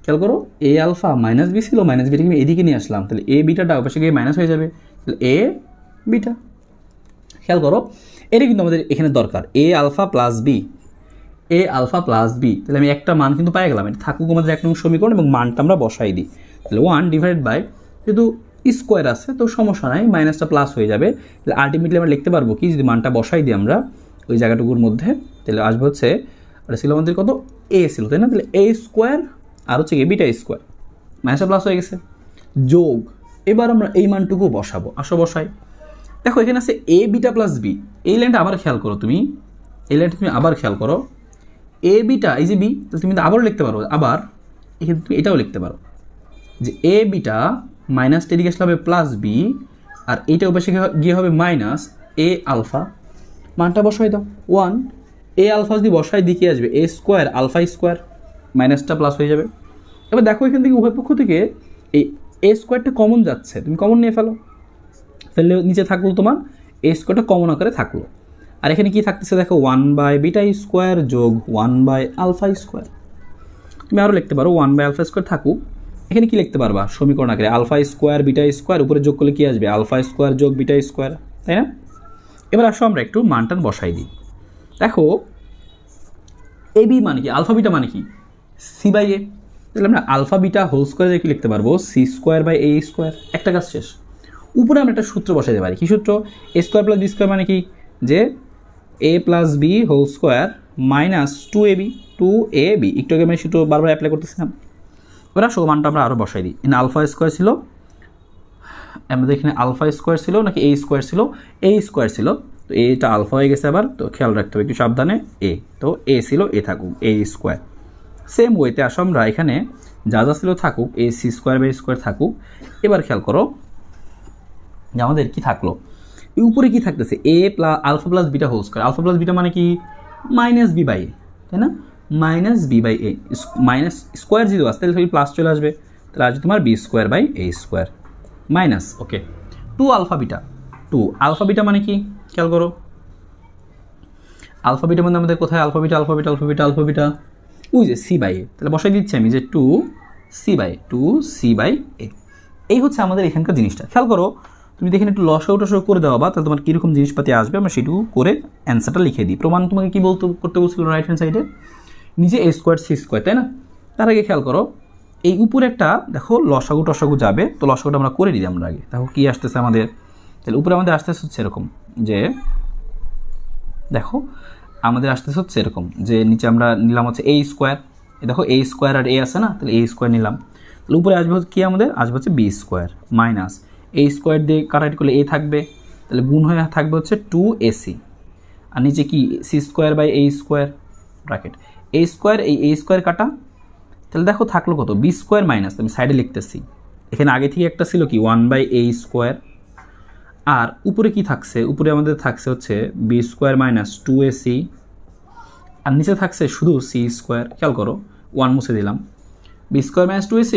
খেয়াল করো এ আলফা মাইনাস বি ছিল, মাইনাস বিটাকে আমি এদিকে নিয়ে আসলাম, তাহলে এ বিটাটা ওই পাশে গিয়ে মাইনাস হয়ে যাবে, তাহলে এ বিটা। খেয়াল করো এটা কিন্তু আমাদের এখানে দরকার, এ আলফা প্লাস বি, এ আলফা প্লাস বি, তাহলে আমি একটা মান কিন্তু পাই গেলাম, এটা থাকুক আমাদের এক নং সমীকরণ এবং মানটা আমরা বসাই দিই, তাহলে 1 ডিভাইড বাই যেহেতু স্কোয়ার আছে তো সমস্যা নাই, মাইনাসটা প্লাস হয়ে যাবে, তাহলে আলটিমেটলি আমরা লিখতে পারবো কি যদি মানটা বসাই দিই আমরা ওই জায়গাটুকুর মধ্যে, তাহলে আসবে হচ্ছে ওটা ছিল আমাদের কত এ ছিল, তাই না? তাহলে এ স্কোয়ার আর হচ্ছে কি বিটা স্কোয়ার, মাইনাসটা প্লাস হয়ে গেছে, যোগ এবার আমরা এই মানটুকু বসাবো, আসো বসাই। দেখো এখানে আছে এ বিটা প্লাস বি, এই লাইনটা আবার খেয়াল করো তুমি, এই লাইনটা তুমি আবার খেয়াল করো, এ বিটা এই যে বি, তাহলে তুমি আবারও লিখতে পারো, আবার এখানে তুমি এটাও লিখতে পারো যে এ বিটা মাইনাস এদিকে আসলে হবে প্লাস বি, আর এইটা ওপাশে গিয়ে হবে মাইনাস এ আলফা, মানটা বসাই দাও 1, এ আলফা যদি বসাই দিকে আসবে এ স্কোয়ার আলফা স্কোয়ার, মাইনাসটা প্লাস হয়ে যাবে। এবার দেখো এখান থেকে উভয় পক্ষ থেকে এই এ স্কোয়ারটা কমন যাচ্ছে, তুমি কমন নিয়ে ফেলো, ফেললে নিচে থাকলো তোমার এ স্কোয়ারটা কমন আকারে থাকলো, আর এখানে কি থাকতেছে দেখো 1 বাই বিটা স্কোয়ার যোগ 1 বাই আলফা স্কোয়ার, তুমি আরও লিখতে পারো 1 বাই আলফা স্কোয়ার থাকুক, এখানে কি লিখতে পারবা সমীকরণ আকারে আলফা স্কোয়ার বিটা স্কোয়ার উপরে যোগ করলে কি আসবে আলফা স্কোয়ার যোগ বিটা স্কোয়ার, তাই না? এবার আসো আমরা একটু মানটান বসাই দিই, দেখো এ বি মানে কি, আলফা বিটা মানে কি সি বাই এ, তাহলে আমরা আলফা বিটা হোল স্কোয়ারে কি লিখতে পারবো c square by A square, একটা কাজ শেষ। উপরে আমরা একটা সূত্র বসাইতে পারি, কি সূত্র, A square plus B square মানে কি যে A plus B whole square minus 2ab, 2ab একটু আগে আমি সূত্র বারবার অ্যাপ্লাই করতেছিলাম। এবার আসো মানটা আমরা আরও বসাই দিই, এখানে আলফা স্কোয়ার ছিল, আমাদের এখানে আলফা স্কোয়ার ছিল নাকি এ স্কোয়ার ছিল, এ স্কোয়ার ছিল, তো এটা আলফা হয়ে গেছে আবার, তো খেয়াল রাখতে হবে একটু সাবধানে, এ তো এ ছিল এ থাকুক এ স্কোয়ার। সেম ওয়েতে আসো আমরা এখানে যা যা ছিল থাকুক a c square by square থাকুক। এবার খেয়াল করো যে আমাদের কি থাকলো, এই উপরে কি থাকতেছে A plus alpha plus beta whole square, alpha plus beta মানে কি মাইনাস বি বাই এ, তাই না? Minus B by A, minus square যদি আসতে তাহলে প্লাস চলে আসবে, তাহলে আসবে তোমার B square by A square minus okay 2 alpha beta, 2 alpha beta মানে কি খেয়াল করো, আলফা বিটা মানে আমাদের কোথায় alpha beta alpha beta alpha beta alpha beta ওই যে সি বাই এ, তাহলে বসাই দিচ্ছি আমি যে 2 সি বাই এ, এই হচ্ছে আমাদের এখানকার জিনিসটা। খেয়াল করো তুমি দেখেন একটু লসাগু টসাগু করে দেওয়া বা তাহলে তোমার কীরকম জিনিসপাতি আসবে আমরা সেটুকু করে অ্যান্সারটা লিখে দিই। প্রমাণ তোমাকে কী করতে বলছিল রাইট হ্যান্ড সাইডে নিচে এ স্কোয়ার সি স্কোয়ার, তাই না? তার আগে খেয়াল করো এই উপরে একটা দেখো লসাগু টসাগু যাবে, তো লসাগুটা আমরা করে দিই আমরা আগে, দেখো কী আসতেছে আমাদের, তাহলে উপরে আমাদের আসতেছে হচ্ছে এরকম যে দেখো আমাদের আসতেছে হচ্ছে এরকম যে নিচে আমরা নিলাম হচ্ছে এ স্কোয়ার, দেখো এ স্কোয়ার আর এ আছে না, তাহলে এ স্কোয়ার নিলাম, তাহলে উপরে আসবে হচ্ছে কি আমাদের আসবে হচ্ছে বি স্কোয়ার মাইনাস এ স্কোয়ার দিয়ে কাটাকাটি করলে এ থাকবে, তাহলে গুণ হয়ে থাকবে হচ্ছে 2ac, আর নিচে কি c square by A square bracket a square, এই এ স্কোয়ার কাটা, তাহলে দেখো থাকলো কত বি স্কোয়ার মাইনাস, আমি সাইডে লিখতেছি এখানে আগে থেকে একটা ছিল কি 1 বাই এ স্কোয়ার, আর উপরে কি থাকছে উপরে আমাদের থাকছে হচ্ছে বি স্কোয়ার মাইনাস 2ac, আর নিচে থাকছে শুধু সি স্কোয়ার, খেয়াল করো 1 মুছে দিলাম, বি স্কোয়ার মাইনাস 2ac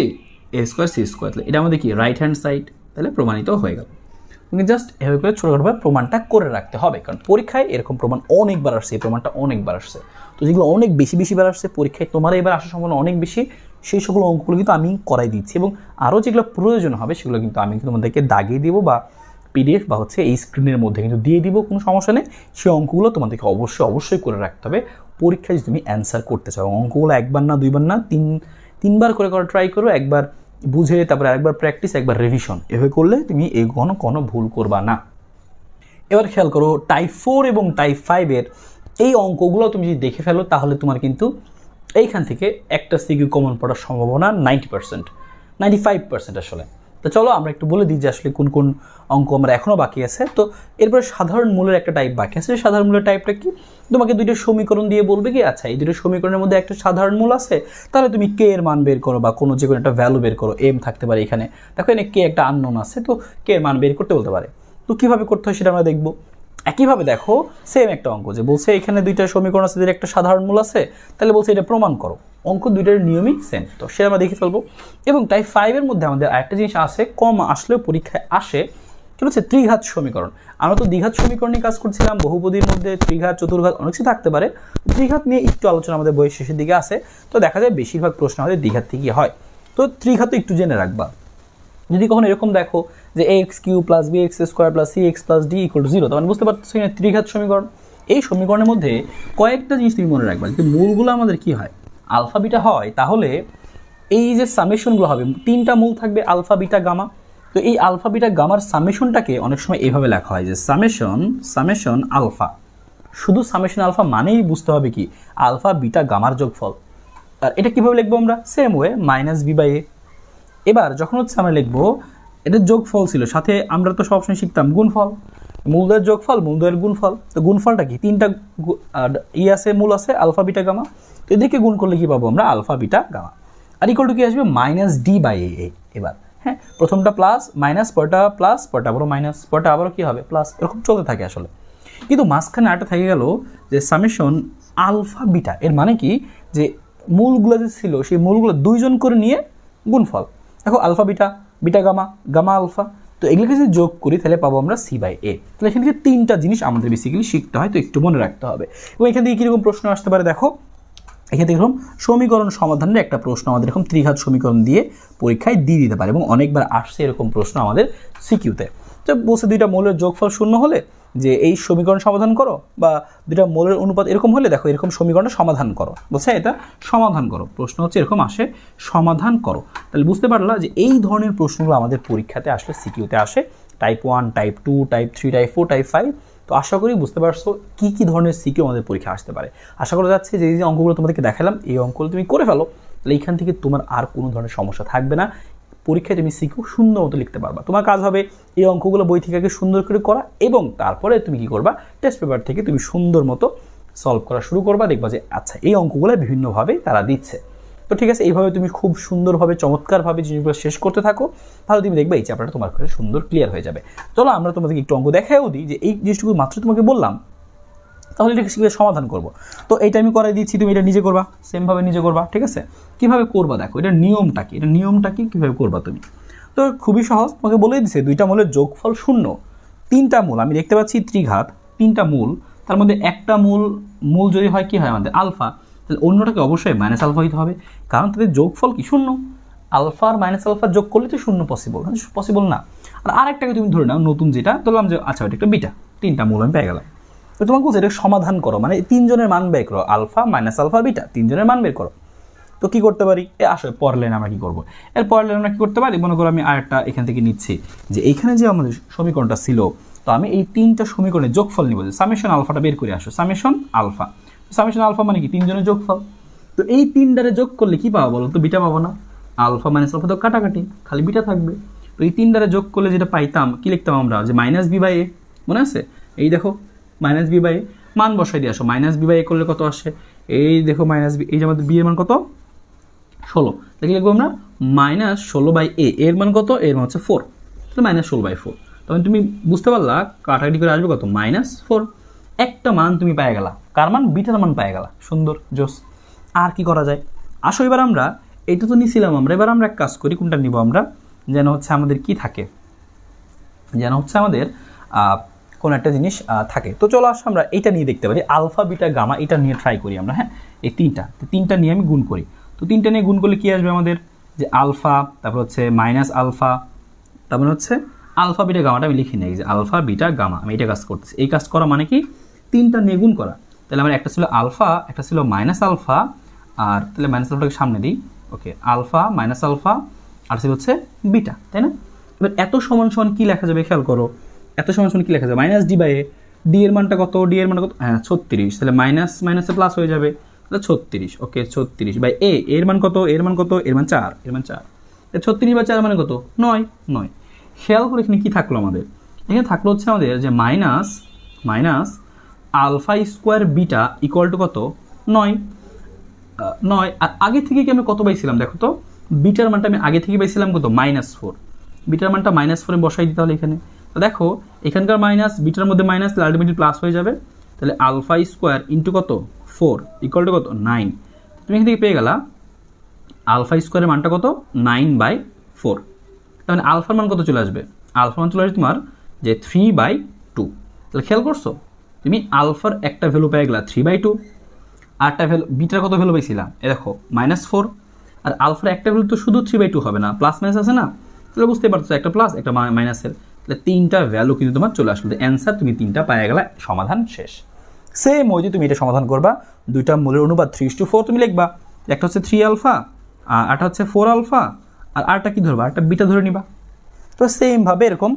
এ স্কোয়ার সি স্কোয়ার, তাহলে এটা আমাদের কি রাইট হ্যান্ড সাইড, তাহলে প্রমাণিত হয়ে গেল। তুমি জাস্ট এভাবে করে ছোটোখাটোভাবে প্রমাণটা করে রাখতে হবে, কারণ পরীক্ষায় এরকম প্রমাণ অনেকবার আসছে, এই প্রমাণটা অনেকবার আসছে, তো যেগুলো অনেক বেশিবার আসছে পরীক্ষায় তোমার এবার আসার সম্ভাবনা অনেক বেশি, সেই সকল অঙ্কগুলো কিন্তু আমি করাই দিচ্ছি, এবং আরও যেগুলো প্রয়োজন হবে সেগুলো কিন্তু আমি তোমাদেরকে দাগিয়ে দিব বা পিডিএফ বা হচ্ছে এই স্ক্রিনের মধ্যে কিন্তু দিয়ে দিব, কোনো সমস্যা নেই। সেই অঙ্কগুলো তোমাদেরকে অবশ্যই করে রাখতে হবে পরীক্ষায় যদি তুমি অ্যান্সার করতে চাও। অঙ্কগুলো একবার না দুইবার না তিনবার করে ট্রাই করো, একবার বুঝে তারপরে আরেকবার প্র্যাকটিস একবার রিভিশন, এভাবে করলে তুমি এই কোনো ভুল করবা না। এবার খেয়াল করো টাইপ 4 এবং টাইপ 5 এর এই অঙ্কগুলো তুমি যদি দেখে ফেলো তাহলে তোমার কিন্তু এইখান থেকে একটা সিকিউ কমন পড়ার সম্ভাবনা 90%, 95% আসলে। তো চলো আমরা একটু বলে দিই যে আসলে কোন কোন অঙ্ক আমরা এখনও বাকি আছে। তো এরপরে সাধারণ মূলের একটা টাইপ বাকি আছে। সাধারণ মূলের টাইপটা কি, তোমাকে দুইটা সমীকরণ দিয়ে বলবে কি আচ্ছা এই দুটো সমীকরণের মধ্যে একটা সাধারণ মূল আছে, তাহলে তুমি কে এর মান বের করো বা কোনো যে কোনো একটা ভ্যালু বের করো, এম থাকতে পারে এখানে, দেখো এখানে কে একটা আননোন আছে, তো কে এর মান বের করতে বলতে পারে। তো কীভাবে করতে হয় সেটা আমরা দেখবো। একইভাবে দেখো সেম একটা অঙ্ক যে বলছে এখানে দুইটা সমীকরণ আছে, এদের একটা সাধারণ মূল আছে, তাহলে বলছে এটা প্রমাণ করো। অঙ্ক দুইটার নিয়মই সেম, তো সেটা আমরা দেখে ফেলবো। এবং টাইপ 5-এর মধ্যে আমাদের আরেকটা জিনিস আছে, কম আসলেও পরীক্ষায় আসে, সেটা হচ্ছে ত্রিঘাত সমীকরণ। আমরা তো দ্বিঘাত সমীকরণ নিয়ে কাজ করছিলাম, বহুপদীর মধ্যে ত্রিঘাত চতুর্ঘাত অনেক কিছু থাকতে পারে। ত্রিঘাত নিয়ে একটু আলোচনা আমাদের বইয়ের শেষের দিকে আছে, তো দেখা যায় বেশিরভাগ প্রশ্ন আমাদের দ্বিঘাত থেকেই হয়। তো ত্রিঘাত একটু জেনে রাখবা। যদি কখনো এরকম দেখো যে ax³ + bx² + cx + d = 0, তখন বুঝতে পারছো এখানে ত্রিঘাত সমীকরণ। এই সমীকরণের মধ্যে কয়েকটা জিনিস তুমি মনে রাখবা, যদি মূলগুলো আমাদের কি হয় আলফা বিটা হয়, তাহলে এই যে সামেশনগুলো হবে, তিনটা মূল থাকবে আলফা বিটা গামা। তো এই আলফা বিটা গামার সামেশনটাকে অনেক সময় এইভাবে লেখা হয় যে সামেশন আলফা। শুধু সামেশন আলফা মানেই বুঝতে হবে কি আলফা বিটা গামার যোগফল। আর এটা কীভাবে লিখবো আমরা, সেম ওয়ে -b/a। এবার যখন হচ্ছে আমরা লিখবো এটা যোগফল ছিল, সাথে আমরা তো সবসময় শিখতাম গুণফল, মূলদের যোগফল মূলদের গুণফল। তো গুণফলটা কি, তিনটা আছে মূল আছে আলফা বিটা গামা, তো এদেরকে গুণ করলে কি পাবো আমরা আলফা বিটা গামা। আর ইকুয়াল টু কি আসবে -d/a। এবার হ্যাঁ প্রথমটা প্লাস মাইনাস, পরটা প্লাস, পরটা আবারও মাইনাস, পরটা আবারও কি হবে প্লাস, এরকম চলতে থাকে আসলে। কিন্তু মাঝখানে আরেকটা থেকে গেল যে সামেশন আলফা বিটা, এর মানে কি যে মূলগুলো যে ছিল সেই মূলগুলো দুইজন করে নিয়ে গুণফল। দেখো alpha beta, beta gamma, gamma alpha, তো এগুলোকে যদি যোগ করি তাহলে পাবো আমরা c/a। তাহলে এখান থেকে তিনটা জিনিস আমাদের বেসিক্যালি শিখতে হয়, তো একটু মনে রাখতে হবে। এবং এখান থেকে কীরকম প্রশ্ন আসতে পারে দেখো, এখান থেকে এরকম সমীকরণ সমাধানের একটা প্রশ্ন আমাদের এরকম ত্রিঘাত সমীকরণ দিয়ে পরীক্ষায় দিয়ে দিতে পারে, এবং অনেকবার আসছে এরকম প্রশ্ন আমাদের সিকিউতে। তো বলছে দুইটা মৌলের যোগফল 0 হলে যে এই সমীকরণ সমাধান করো, বা দুইটা মৌলের অনুপাত এরকম হলে দেখো এরকম সমীকরণটা সমাধান করো, বলছে এটা সমাধান করো। প্রশ্ন হচ্ছে এরকম আসে সমাধান করো। তাহলে বুঝতে পারলা যে এই ধরনের প্রশ্নগুলো আমাদের পরীক্ষাতে আসলে সিকিউতে আসে, type 1, type 2, type 3, type 4, type 5। তো আশা করি বুঝতে পারছো কী কী ধরনের সিকিউ আমাদের পরীক্ষা আসতে পারে। আশা করা যাচ্ছে যে এই যে অঙ্কগুলো তোমাদেরকে দেখালাম, এই অঙ্কগুলো তুমি করে ফেলো, তাহলে এইখান থেকে তোমার আর কোনো ধরনের সমস্যা থাকবে না। পরীক্ষায় তুমি সিকিউ সুন্দর মতো লিখতে পারবা। তোমার কাজ হবে এই অঙ্কগুলো বই থেকে আগে সুন্দর করে করা, এবং তারপরে তুমি কি করবা টেস্ট পেপার থেকে তুমি সুন্দর মতো সলভ করা শুরু করবা। দেখবা যে আচ্ছা এই অঙ্কগুলো বিভিন্নভাবে তারা দিচ্ছে। তো ঠিক আছে, এইভাবে তুমি খুব সুন্দরভাবে চমৎকারভাবে জিনিসগুলো শেষ করতে থাকো, তাহলে তুমি দেখবে এই চ্যাপ্টারটা তোমার কাছে সুন্দর ক্লিয়ার হয়ে যাবে। চলো আমরা তোমাদেরকে একটু অঙ্ক দেখাও দিই যে এই জিনিসটুকু মাত্র তোমাকে বললাম, তাহলে এটাকে কীভাবে সমাধান করবো। তো এইটা আমি করাই দিচ্ছি, তুমি এটা নিজে করবা, সেমভাবে নিজে করবা। ঠিক আছে, কীভাবে করবা দেখো, এটা নিয়মটা কি, কীভাবে করবা তুমি। তো খুবই সহজ, তোমাকে বলেই দিচ্ছে দুইটা মূলের যোগফল 0, তিনটা মূল আমি দেখতে পাচ্ছি ত্রিঘাত, তিনটা মূল, তার মধ্যে একটা মূল যদি হয় কি হয় আমাদের আলফা, তাহলে অন্যটাকে অবশ্যই মাইনাস আলফা হইতে হবে, কারণ তাদের যোগফল কি 0। আলফা আর মাইনাস আলফা যোগ করলে তো 0 পসিবল না। আর আরেকটাকে তুমি ধরে নাও নতুন, যেটা ধরলাম যে আচ্ছা ওইটা একটা বিটা, তিনটা মূল আমি পেয়ে গেলাম। তো তোমাকে বলছে এটা সমাধান করো, মানে তিনজনের মান বের করো, আলফা মাইনাস আলফা বিটা, তিনজনের মান বের করো। তো কি করতে পারি, আসলে পরের লাইনে আমরা কি করবো, এর পরের লাইনে আমরা কি করতে পারি, মনে করো আমি আরেকটা এখান থেকে নিচ্ছি যে এইখানে যে আমাদের সমীকরণটা ছিল, তো আমি এই তিনটা সমীকরণের যোগফল নিব, যে সামেশন আলফাটা বের করে আসো, সামেশন আলফা মানে কি তিনজনের যোগফল। তো এই তিনটারে যোগ করলে কি পাবো বলো তো, বিটা পাবো না, আলফা মাইনাস আলফা তো কাটাকাটি, খালি বিটা থাকবে। তো এই তিনটারে যোগ করলে যেটা পাইতাম কি লিখতাম আমরা, যে -b/a, মনে আছে, এই দেখো -b/a, মান বসাই দিয়ে আসো, -b/a করলে কত আসে, এই দেখো -b, এই যে আমাদের b এর মান কত 16, দেখে লিখবো আমরা -16/a, এর মান কত, এর মান হচ্ছে 4, তাহলে -16/4। তখন তুমি বুঝতে পারলা কাটাকাটি করে আসবে কত -4। একটা মান তুমি পেয়ে গেলা, কার মান, বিটার মান পেয়ে গেলা, সুন্দর জোস। আর কি করা যায়, আসো এবার আমরা এইটা তো নিছিলাম আমরা, এবার আমরা এক কাজ করি, কোনটা নিব আমরা, যেন হচ্ছে আমাদের কি থাকে, যেন হচ্ছে আমাদের কোনো একটা জিনিস থাকে। তো চলো আসো আমরা এইটা নিয়ে দেখতে পারি, আলফা বিটা গামা, এটা নিয়ে ট্রাই করি আমরা। হ্যাঁ, এই তিনটা নিয়ে আমি গুণ করি। তো তিনটা নিয়ে গুণ করলে কি আসবে আমাদের, যে আলফা, তারপর হচ্ছে মাইনাস আলফা, তারপর হচ্ছে আলফা বিটা গামাটা আমি লিখি নেই, যে আলফা বিটা গামা, আমি এটা কাজ করতেছি। এই কাজ করা মানে কি তিনটা নিয়ে গুণ করা। তাহলে আমার একটা ছিল আলফা, একটা ছিল মাইনাস আলফা, আর তাহলে মাইনাস আলফাটাকে সামনে দিই, ওকে, আলফা মাইনাস আলফা, আর ছিল হচ্ছে বিটা, তাই না। এবার এত সমান সমান কি লেখা যাবে খেয়াল করো, এত সমান সমান কি লেখা যাবে, -d/a, ডি এর মানটা কত, হ্যাঁ 36, তাহলে মাইনাসে প্লাস হয়ে যাবে, তাহলে 36, ওকে 36/a, এর মান কত, এর মান 4, 36/4 মানে কত? 9। 9 খেয়াল করে এখানে কি থাকলো আমাদের? এখানে থাকলো হচ্ছে আমাদের যে minus alpha square beta equal to কত? 9। 9 আর আগে থেকে কি আমি কত পাইছিলাম দেখো তো? বিটার মানটা আমি আগে থেকে পাইছিলাম কত? -4। বিটার মানটা -4 বসাই দিতে হলে এখানে। তো দেখো এখানকার মাইনাস বিটার মধ্যে মাইনাস আলটিমেটলি প্লাস হয়ে যাবে। তাহলে আলফা স্কোয়ার ইন্টু কত? 4 ইকুয়াল টু কত? 9। তুমি এখান থেকে পেয়ে গেলা আলফা স্কোয়ারের মানটা কত? 9/4। তাহলে আলফার মান কত চলে আসবে? আলফার মান চলে আসবে তোমার যে 3/2। তাহলে খেয়াল করছো তুমি আলফার একটা ভ্যালু পেয়ে গেলা 3/2, আরটা ভ্যালু বিটার কত ভ্যালু পাইছিলাম? এ দেখো -4। আর আলফার একটা ভ্যালু তো শুধু 3/2 হবে না, প্লাস মাইনাস আছে না? তাহলে বুঝতে পারছো একটা প্লাস একটা মাইনাসের, তাহলে 3টা ভ্যালু কিন্তু তোমার চলে আসলো। অ্যান্সার তুমি 3টা পেয়ে গেলা, সমাধান শেষ। সেম ওই যে তুমি এটা সমাধান করবা, দুইটা মূলের অনুপাত 3:4 তুমি লিখবা। একটা হচ্ছে 3 আলফা আর একটা হচ্ছে 4 আলফা, আর আরটা কি ধরবা? আরটা বিটা ধরে নিবা। তো সেমভাবে এরকম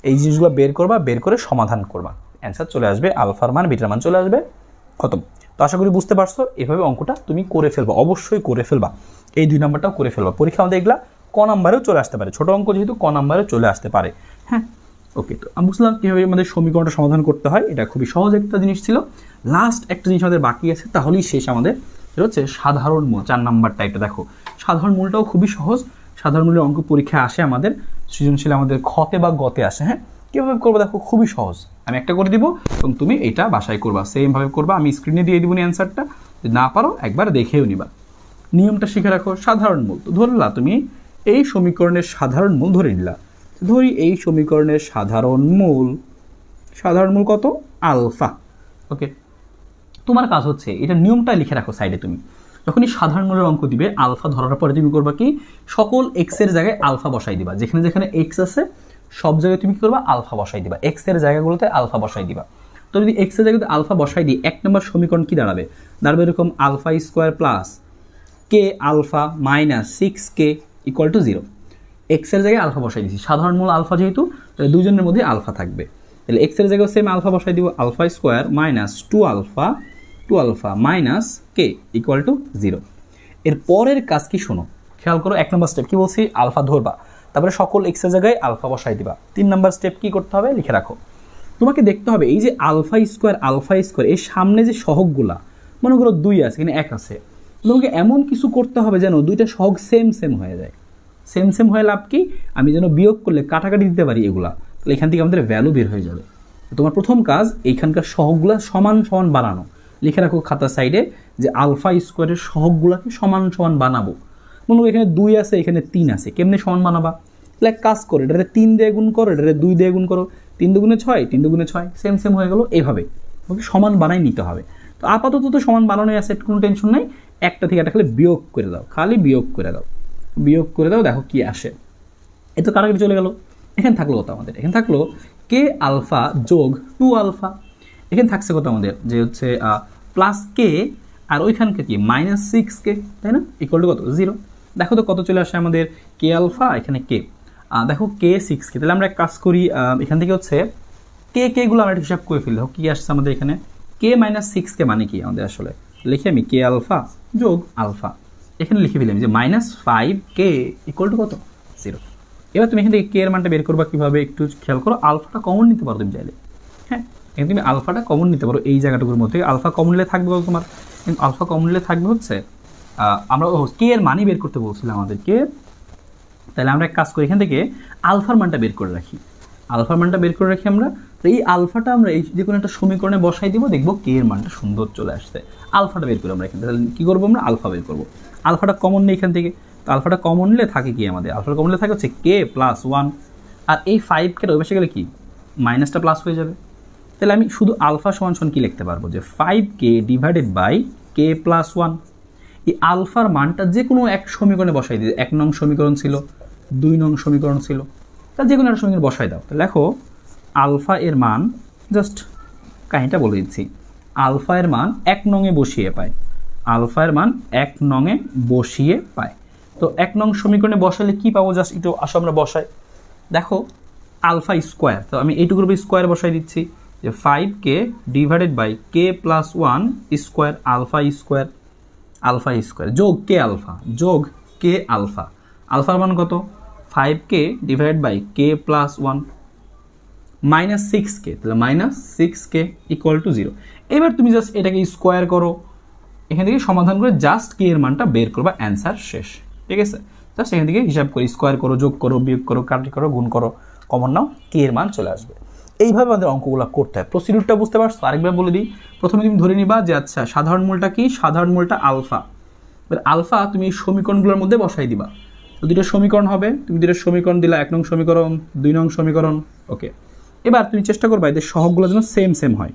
এই জিনিসগুলো বের করবা, বের করে সমাধান করবা, অ্যান্সার চলে আসবে, আলফার মান বিটার মান চলে আসবে, খতম। তো আশা করি বুঝতে পারছো, এভাবে অঙ্কটা তুমি করে ফেলবা, অবশ্যই করে ফেলবা। এই 2 নাম্বারটাও করে ফেলবা, পরীক্ষা আমাদের এগুলা ক নাম্বারেও চলে আসতে পারে, ছোট অঙ্ক যেহেতু ক নাম্বারেও চলে আসতে পারে। হ্যাঁ, ওকে। তো আমি বুঝলাম কীভাবে আমাদের সমীকরণটা সমাধান করতে হয়, এটা খুবই সহজ একটা জিনিস ছিল। লাস্ট একটা জিনিস আমাদের বাকি আছে, তাহলেই শেষ আমাদের। এটা হচ্ছে সাধারণ মূল, 4 নাম্বারটা। এটা দেখো সাধারণ মূলটাও খুবই সহজ। সাধারণ মূলের অঙ্ক পরীক্ষায় আসে আমাদের, সৃজনশীল আমাদের খতে বা গতে আসে। হ্যাঁ, কীভাবে করবো দেখো, খুবই সহজ। আমি একটা করে দিব এবং তুমি এটা বাসায় করবা, সেমভাবে করবা। আমি স্ক্রিনে দিয়ে দিব অ্যান্সারটা, যদি না পারো একবার দেখেও নিবা। নিয়মটা শিখে রাখো। সাধারণ মূল তো ধরলা তুমি এই সমীকরণের সাধারণ মূল ধরে নিলা। ধরি এই সমীকরণের সাধারণ মূল কত? আলফা। ওকে, তোমার কাজ হচ্ছে এটা নিয়মটা লিখে রাখো সাইডে। তুমি যখনই সাধারণ মূলের অঙ্ক দিবে, আলফা ধরার পরে তুমি করবা কি? সকল এক্সের জায়গায় আলফা বসাই দিবা। যেখানে যেখানে এক্স আছে সব জায়গায় তুমি কি করবা? আলফা বসাই দিবা, এক্সের জায়গাগুলোতে আলফা বসাই দিবা। তো যদি এক্সের জায়গাতে আলফা বসাই দিই, 1 নম্বর সমীকরণ কি দাঁড়াবে? দাঁড়াবে এরকম alpha square plus k alpha minus 6k equal to 0। এক্সের জায়গায় আলফা বসাই দিচ্ছি, সাধারণ মূল আলফা যেহেতু, তাহলে দুজনের মধ্যে আলফা থাকবে। তাহলে এক্সের জায়গায় সেম আলফা বসাই দিব, alpha square minus 2 alpha minus k equal to 0। এর পরের কাজ কি শোনো, খেয়াল করো। 1 নম্বর স্টেপ কি বলছি? আলফা ধরবা, তারপরে সকল এক্সের জায়গায় আলফা বসাই দিবা। 3 নম্বর স্টেপ কি করতে হবে? লিখে রাখো। তোমাকে দেখতে হবে এই যে আলফা স্কোয়ার এর সামনে যে সহগগুলা, মনে করো 2 আছে, এখানে 1 আছে, তোমাকে এমন কিছু করতে হবে যেন দুইটা সহগ সেম হয়ে যায়। সেম হয়ে লাভ কি? আমি যেন বিয়োগ করলে কাটাকাটি দিতে পারি এগুলা, তাহলে এখান থেকে আমাদের ভ্যালু বের হয়ে যাবে। তোমার প্রথম কাজ এইখানকার সহগগুলা সমান বানানো। লিখে রাখো খাতার সাইডে যে আলফা স্কোয়ারের সহগগুলাকে সমান বানাবো। মনে করো এখানে 2 আছে, এখানে 3 আছে, কেমনে সমান বানাবা? তাহলে এক কাজ করো, এটাতে 3 দিয়ে গুণ করো, এটাতে 2 দিয়ে গুণ করো, 3 দুগুণে 6, 3 দুগুণে 6, সেম হয়ে গেল। এইভাবে ওকে সমান বানাই নিতে হবে। তো আপাতত তো সমান বানানোই আছে, কোনো টেনশন নাই। একটা থেকে একটা খালি বিয়োগ করে দাও, বিয়োগ করে দাও, দেখো কি আসে। এ তো কাটাকাটি চলে গেল। এখানে থাকলো কত আমাদের? এখানে থাকলো কে আলফা যোগ 2 আলফা। এখানে থাকছে কত আমাদের? যে হচ্ছে প্লাস কে আর ওইখানকে কি -6k, তাই না? ইকুয়াল টু কত? 0। দেখো তো কত চলে আসে আমাদের? কে আলফা, এখানে কে, দেখো কে 6k। তাহলে আমরা এক কাজ করি, এখান থেকে হচ্ছে কে গুলো আমরা হিসাব করে ফেলি। দেখো কি আসছে আমাদের এখানে? কে -6k মানে কি আমাদের? আসলে লিখি আমি কে আলফা যোগ আলফা, এখানে লিখে ফেলাম যে -5k ইকুয়াল টু কত? 0। এবার তুমি এখান থেকে কে এর মানটা বের করবা কিভাবে? একটু খেয়াল করো। আলফাটা কমন নিতে পারো তুমি চাইলে। হ্যাঁ, এখানে তুমি আলফাটা কমন নিতে পারো। এই জায়গাটুকুর মধ্যে আলফা কমন নিলে থাকবে তোমার, আলফা কমন নিলে থাকবে হচ্ছে আমরা কে এর মানই বের করতে বলছিলাম আমাদেরকে। তাহলে আমরা এক কাজ করি, এখান থেকে আলফার মানটা বের করে রাখি। আমরা তো এই আলফাটা আমরা এই যে কোনো একটা সমীকরণে বসাই দিব, দেখবো কে এর মানটা সুন্দর চলে আসছে। আলফাটা বের করি আমরা এখান থেকে। তাহলে কী করবো আমরা? আলফা বের করবো। আলফাটা কমন নেই এখান থেকে, তো আলফাটা কমন নিলে থাকে কি আমাদের? আলফাটা কমন নিলে থাকে হচ্ছে কে প্লাস 1, আর এই 5k ওই পাশে গেলে কি মাইনাসটা প্লাস হয়ে যাবে। তাহলে আমি শুধু আলফা সমান কি লিখতে পারবো? যে 5k divided by k plus 1। এই আলফার মানটা যে কোনো এক সমীকরণে বসাই দিই। 1 নং সমীকরণ ছিল, 2 নং সমীকরণ ছিল, তাহলে যে কোনো একটা সমীকরণ বসাই দাও। তাহলে দেখো আলফা এর মান, জাস্ট কাহিনিটা বলে দিচ্ছি, আলফা এর মান 1 নংয়ে বসিয়ে পায়। তো 1 নং সমীকরণে বসালে কি পাবো? জাস্ট একটু আসো আমরা বসাই। দেখো আলফা স্কোয়ার, তো আমি এইটুকুর উপর স্কোয়ার বসাই দিচ্ছি যে 5k divided by k plus 1 square alpha square যোগ কে আলফা আলফার মান কত, 5k divide by k plus 1 minus 6k, তাহলে মাইনাস 6k ইকুয়াল টু 0। এবার তুমি জাস্ট এটাকে স্কোয়ার করো, এখান থেকে সমাধান করে জাস্ট কে এর মানটা বের করবা, অ্যান্সার শেষ। ঠিক আছে, জাস্ট এখান থেকে হিসাব করে স্কোয়ার করো, যোগ করো, বিয়োগ করো, কাটি করো, গুণ করো, কমন নাও, কে এর মান চলে আসবে। এইভাবে আমাদের অঙ্কগুলো করতে হয়। প্রসিডিউরটা বুঝতে পারছো? আরেকবার বলে দিই। প্রথমে তুমি ধরে নিবা যে আচ্ছা সাধারণ মূলটা কি, সাধারণ মূলটা আলফা। এবার আলফা তুমি সমীকরণগুলোর মধ্যে বসাই দিবা। তো দুটো সমীকরণ হবে, তুমি দুটো সমীকরণ দিলা, 1 নং সমীকরণ, 2 নং সমীকরণ। ওকে, এবার তুমি চেষ্টা করবা এদের সহগগুলো যেন সেম সেম হয়।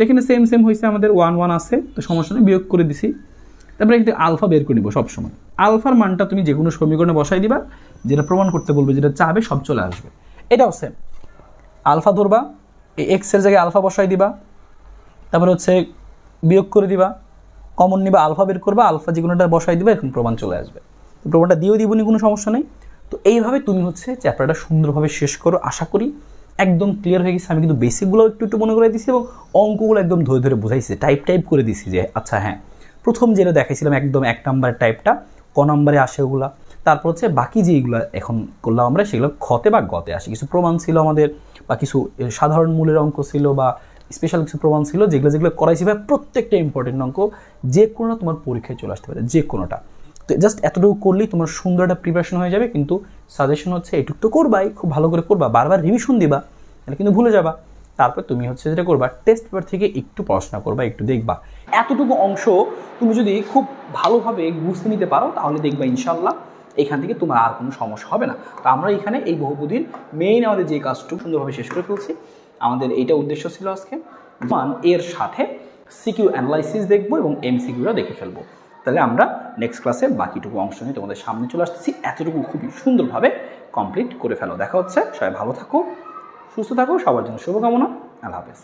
এখানে সেম সেম হয়েছে, আমাদের 1 1 আছে, তো সমস্যা নেই, বিয়োগ করে দিছি। তারপরে এখানে আলফা বের করে নিব সবসময়। আলফার মানটা তুমি যে কোনো সমীকরণে বসাই দিবা, যেটা প্রমাণ করতে বলবে, যেটা চাবে সব চলে আসবে। এটাও সেম, আলফা ধরবা, এই এক্সের জায়গায় আলফা বসাই দিবা, তারপরে হচ্ছে বিয়োগ করে দিবা, কমন নিবা, আলফা বের করবা, আলফা যে কোনোটা বসাই দিবা, এরকম প্রমাণ চলে আসবে। তো প্রমাণটা দিয়েও দিবনি, কোনো সমস্যা নেই। তো এইভাবে তুমি হচ্ছে চ্যাপ্টারটা সুন্দরভাবে শেষ করো, আশা করি একদম ক্লিয়ার হয়ে গেছে। আমি কিন্তু বেসিকগুলো একটু একটু মনে করে দিচ্ছি এবং অঙ্কগুলো একদম ধরে ধরে বুঝাইছি, টাইপ করে দিছি যে আচ্ছা হ্যাঁ, প্রথম যেটা দেখাইছিলাম একদম 1 নম্বরের টাইপটা ক নম্বরে আসে ওগুলা, তারপর হচ্ছে বাকি যেগুলো এখন করলাম আমরা সেগুলো খতে বা গতে আসে। কিছু প্রমাণ ছিল আমাদের, বা কিছু সাধারণ মূলের অঙ্ক ছিল, বা স্পেশাল কিছু প্রমাণ ছিল, যেগুলো যেগুলো করাইছি ভাই প্রত্যেকটা ইম্পর্টেন্ট অঙ্ক, যে কোনোটা তোমার পরীক্ষায় চলে আসতে পারে, যে কোনোটা। তো জাস্ট এতটুকু করলেই তোমার সুন্দর একটা প্রিপারেশন হয়ে যাবে। কিন্তু সাজেশন হচ্ছে এটুকু তো করবাই, খুব ভালো করে করবা, বারবার রিভিশন দিবা, তাহলে কিন্তু ভুলে যাবা। তারপর তুমি হচ্ছে যেটা করবা, টেস্ট পেপার থেকে একটু পড়াশোনা করবা, একটু দেখবা। এতটুকু অংশ তুমি যদি খুব ভালোভাবে বুঝতে নিতে পারো, তাহলে দেখবা ইনশাল্লাহ এখান থেকে তোমার আর কোনো সমস্যা হবে না। তো আমরা এখানে এই বহুপদীর মেইন আমাদের যে কাজটুকু সুন্দরভাবে শেষ করে ফেলছি। আমাদের এইটা উদ্দেশ্য ছিল আজকে, এর সাথে সিকিউ অ্যানালাইসিস দেখবো এবং এমসিকিউটা দেখে ফেলবো। তাহলে আমরা নেক্সট ক্লাসে বাকিটুকু অংশ নিয়ে তোমাদের সামনে চলে আসতেছি। এতটুকু খুবই সুন্দরভাবে কমপ্লিট করে ফেলো। দেখা হচ্ছে, সবাই ভালো থাকো, সুস্থ থাকো, সবার জন্য শুভকামনা। আল্লাহ হাফেজ।